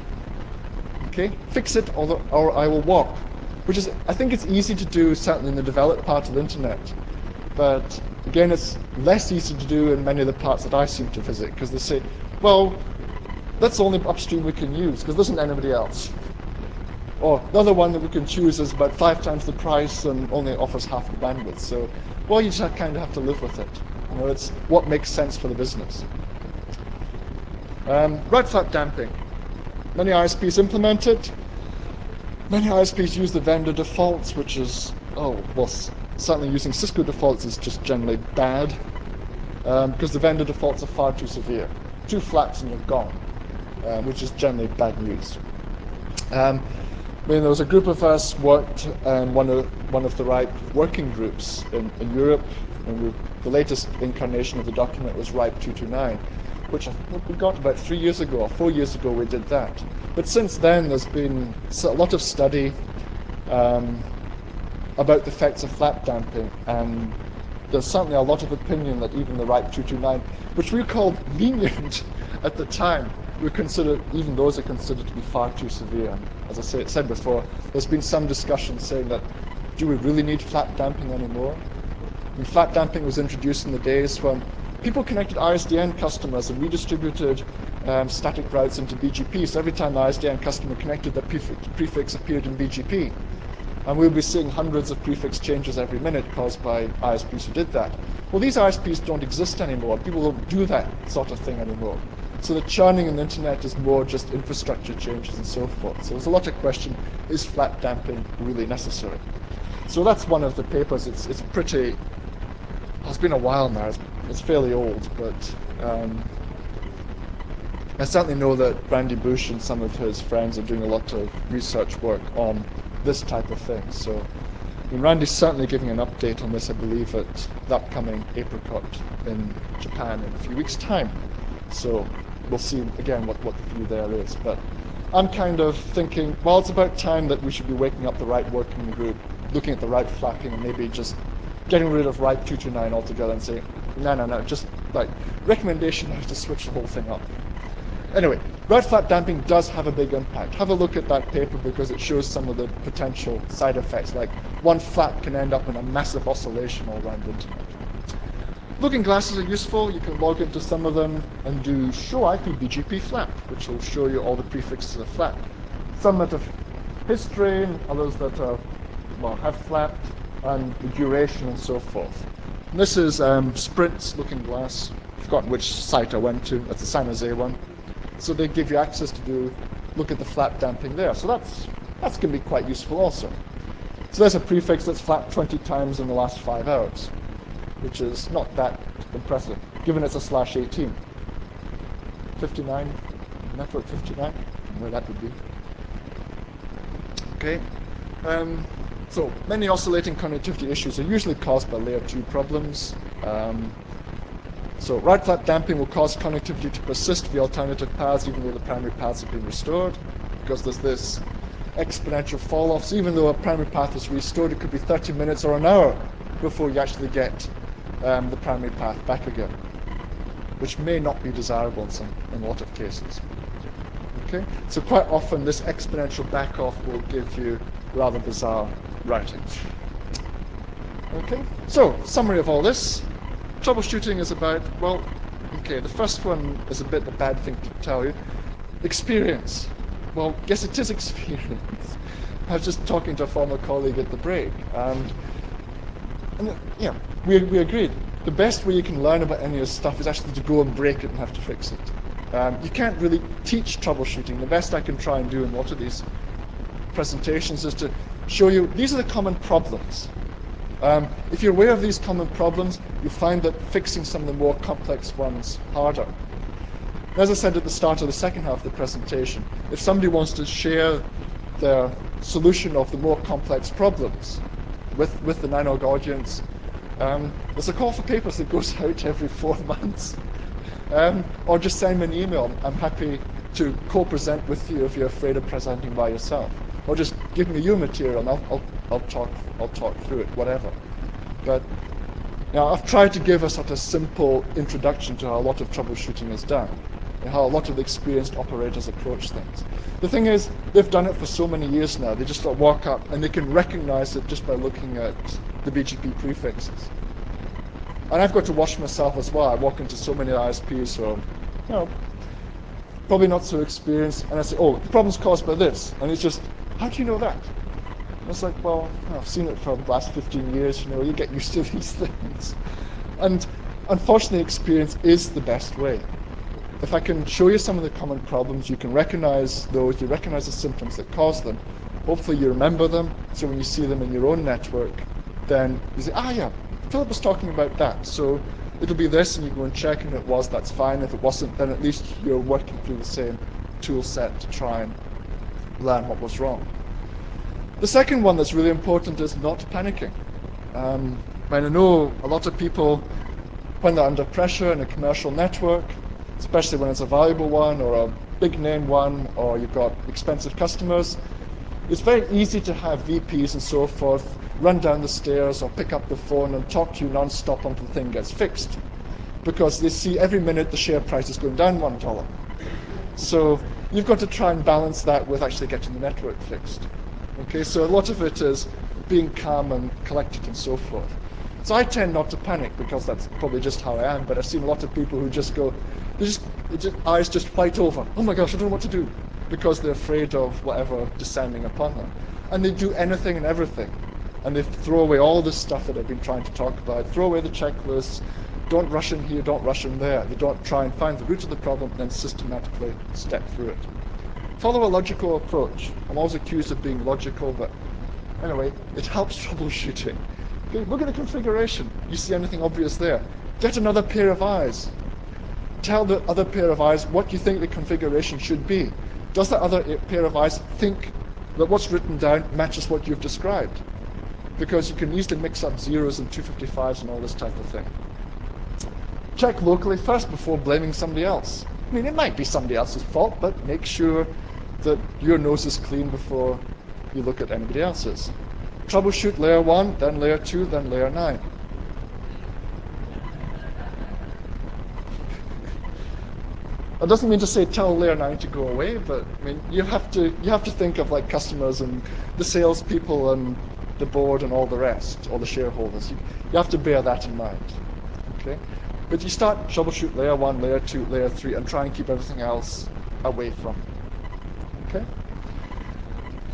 Okay, fix it or I will walk. Which is, I think it's easy to do certainly in the developed part of the internet. But again, it's less easy to do in many of the parts that I seem to visit, because they say, well, that's the only upstream we can use, because there isn't anybody else. Or the other one that we can choose is about 5 times the price and only offers half the bandwidth. So, well, you just kind of have to live with it. You know, it's what makes sense for the business. Route flap damping. Many ISPs implement it. Many ISPs use the vendor defaults, which is, certainly using Cisco defaults is just generally bad, because the vendor defaults are far too severe. 2 flaps and you're gone, which is generally bad news. There was a group of us worked in one of the RIPE working groups in Europe, and the latest incarnation of the document was RIPE 229, which we got about 3 years ago or 4 years ago we did that. But since then there's been a lot of study about the effects of flap damping, and there's certainly a lot of opinion that even the RIPE 229, which we called lenient at the time, even those are considered to be far too severe. And as I said before, there's been some discussion saying that, do we really need flap damping anymore? I mean, flap damping was introduced in the days when people connected ISDN customers and redistributed static routes into BGP. So every time the ISDN customer connected, the prefix appeared in BGP. And we'll be seeing hundreds of prefix changes every minute caused by ISPs who did that. Well, these ISPs don't exist anymore. People don't do that sort of thing anymore. So the churning in the internet is more just infrastructure changes and so forth. So there's a lot of question, is flap damping really necessary? So that's one of the papers. It's pretty, it's been a while now. It's fairly old, but I certainly know that Randy Bush and some of his friends are doing a lot of research work on this type of thing. So Randy's certainly giving an update on this, I believe, at the upcoming Apricot in Japan in a few weeks' time. So we'll see again what the view there is. But I'm kind of thinking, well, it's about time that we should be waking up the right working group, looking at the right flapping, and maybe just getting rid of RIPE 229 altogether and saying, no, just like recommendation is to switch the whole thing up. Anyway, route flap damping does have a big impact. Have a look at that paper because it shows some of the potential side effects, like one flap can end up in a massive oscillation all around the internet. Looking glasses are useful. You can log into some of them and do show IP BGP flap, which will show you all the prefixes of flap. Some that have history, and others that are, have flapped, and the duration and so forth. And this is Sprint's looking glass. I've forgotten which site I went to. That's the San Jose one. So they give you access to look at the flap damping there. So that's going to be quite useful also. So there's a prefix that's flapped 20 times in the last 5 hours, which is not that impressive, given it's a /18. 59, network 59, where that would be. Okay. So many oscillating connectivity issues are usually caused by layer 2 problems. So right flap damping will cause connectivity to persist via alternative paths even though the primary paths have been restored, because there's this exponential fall off. So even though a primary path is restored, it could be 30 minutes or an hour before you actually get the primary path back again, which may not be desirable in a lot of cases. Okay, so quite often this exponential back off will give you rather bizarre routing. Okay, so summary of all this. Troubleshooting is about, well, okay, the first one is a bit a bad thing to tell you. Experience. Well, yes, it is experience. I was just talking to a former colleague at the break, and yeah, we agreed. The best way you can learn about any of this stuff is actually to go and break it and have to fix it. You can't really teach troubleshooting. The best I can try and do in a lot of these presentations is to show you these are the common problems. If you're aware of these common problems, you'll find that fixing some of the more complex ones harder. As I said at the start of the second half of the presentation, if somebody wants to share their solution of the more complex problems with the NANOG audience, there's a call for papers that goes out every 4 months. Or just send me an email. I'm happy to co-present with you if you're afraid of presenting by yourself. Or just give me your material and I'll talk through it, whatever. But now I've tried to give a sort of simple introduction to how a lot of troubleshooting is done and how a lot of the experienced operators approach things. The thing is, they've done it for so many years now. They just sort of walk up and they can recognize it just by looking at the BGP prefixes. And I've got to watch myself as well. I walk into so many ISPs who are, probably not so experienced, and I say, oh, the problem's caused by this. And it's just, how do you know that? And it's like, well, I've seen it for the last 15 years, you get used to these things. And unfortunately, experience is the best way. If I can show you some of the common problems, you can recognize those, you recognize the symptoms that cause them. Hopefully you remember them, so when you see them in your own network, then you say, yeah, Philip was talking about that, so it'll be this, and you go and check, and if it was, that's fine. If it wasn't, then at least you're working through the same tool set to try and learn what was wrong. The second one that's really important is not panicking. I know a lot of people, when they're under pressure in a commercial network, especially when it's a valuable one or a big name one, or you've got expensive customers, it's very easy to have VPs and so forth run down the stairs or pick up the phone and talk to you non-stop until the thing gets fixed, because they see every minute the share price is going down $1. So you've got to try and balance that with actually getting the network fixed. Okay, so a lot of it is being calm and collected and so forth. So I tend not to panic because that's probably just how I am, but I've seen a lot of people who just go, eyes just white over. Oh my gosh, I don't know what to do, because they're afraid of whatever descending upon them. And they do anything and everything. And they throw away all this stuff that I've been trying to talk about, throw away the checklists, don't rush in here, don't rush in there. They don't try and find the root of the problem and then systematically step through it. Follow a logical approach. I'm always accused of being logical, but anyway, it helps troubleshooting. Okay, look at the configuration. You see anything obvious there? Get another pair of eyes. Tell the other pair of eyes what you think the configuration should be. Does that other pair of eyes think that what's written down matches what you've described? Because you can easily mix up zeros and 255s and all this type of thing. Check locally first before blaming somebody else. I mean, it might be somebody else's fault, but make sure that your nose is clean before you look at anybody else's. Troubleshoot layer 1, then layer 2, then layer 9. That doesn't mean to say tell layer 9 to go away, but I mean you have to think of like customers and the salespeople and the board and all the rest, or the shareholders. You have to bear that in mind. Okay? But you start troubleshoot layer 1, layer 2, layer 3, and try and keep everything else away from. Okay?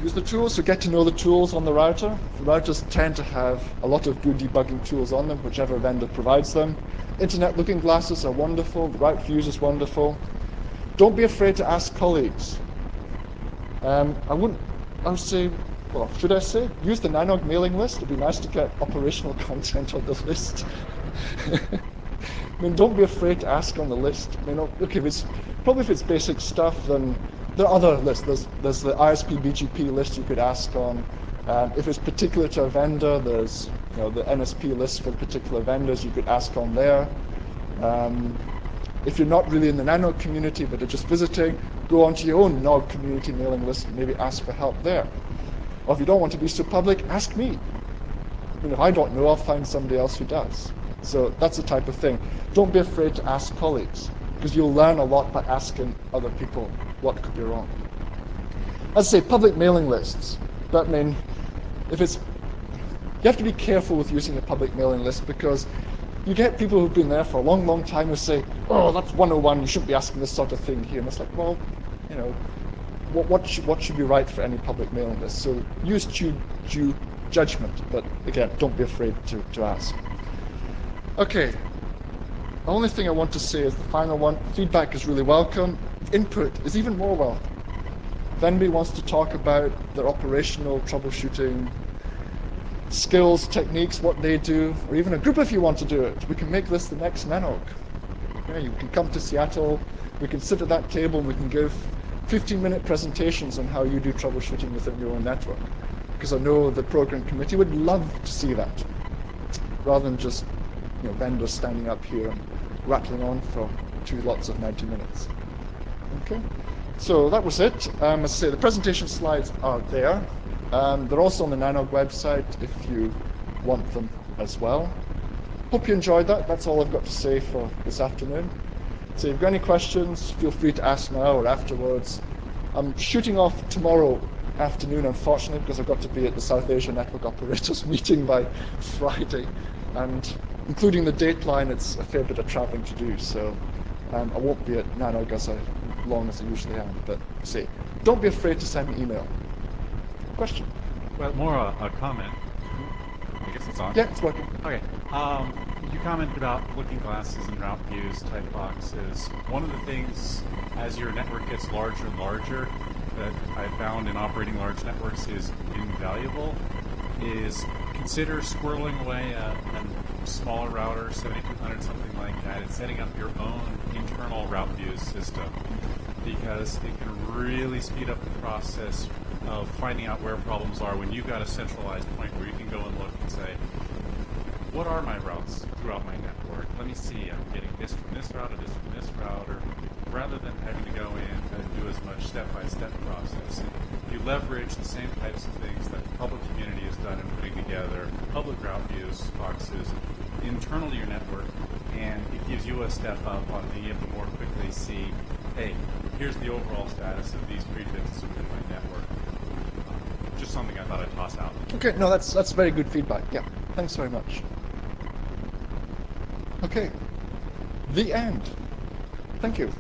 Use the tools, so get to know the tools on the router. The routers tend to have a lot of good debugging tools on them, whichever vendor provides them. Internet looking glasses are wonderful, the route views is wonderful. Don't be afraid to ask colleagues. I would say, well, should I say, use the NANOG mailing list. It'd be nice to get operational content on the list. I mean, don't be afraid to ask on the list. I mean, look, if it's basic stuff, then there are other lists. There's the ISP BGP list you could ask on. If it's particular to a vendor, there's the NSP list for particular vendors you could ask on there. If you're not really in the NANOG community but are just visiting, go onto your own NOG community mailing list and maybe ask for help there. Or if you don't want to be so public, ask me. If I don't know, I'll find somebody else who does. So that's the type of thing. Don't be afraid to ask colleagues, because you'll learn a lot by asking other people what could be wrong. As I say, public mailing lists. But I mean, you have to be careful with using a public mailing list, because you get people who've been there for a long, long time who say, oh, that's 101, you shouldn't be asking this sort of thing here. And it's like, well, what should be right for any public mailing list? So use due judgment, but again, don't be afraid to ask. Okay, the only thing I want to say is the final one. Feedback is really welcome. Input is even more welcome. If anybody wants to talk about their operational troubleshooting skills, techniques, what they do, or even a group if you want to do it, we can make this the next NANOG. Yeah, you can come to Seattle, we can sit at that table, and we can give 15-minute presentations on how you do troubleshooting within your own network. Because I know the program committee would love to see that, rather than just vendors standing up here and rattling on for 2 lots of 90 minutes. Okay, so that was it. As I say, the presentation slides are there. They're also on the NANOG website if you want them as well. Hope you enjoyed that. That's all I've got to say for this afternoon. So if you've got any questions, feel free to ask now or afterwards. I'm shooting off tomorrow afternoon, unfortunately, because I've got to be at the South Asia Network Operators meeting by Friday. And including the dateline, it's a fair bit of traveling to do. So I won't be at NANOG as long as I usually am. But see, don't be afraid to send me email. Question? Well, more a comment. I guess it's on. Yeah, it's working. Okay. You commented about looking glasses and route views type boxes. One of the things, as your network gets larger and larger, that I found in operating large networks is invaluable, is consider squirreling away a smaller router, 7200, something like that, and setting up your own internal route views system, because it can really speed up the process of finding out where problems are when you've got a centralized point where you can go and look and say, what are my routes throughout my network? Let me see, I'm getting this from this router, this from this router, rather than having to go in and do as much step-by-step process. And you leverage the same types of things that the public community has done in putting together public route views boxes internal to your network, and it gives you a step up on being able to more quickly see, hey, here's the overall status of these prefixes within my network. Just something I thought I'd toss out. Okay, no, that's very good feedback. Yeah, thanks very much. Okay, the end. Thank you.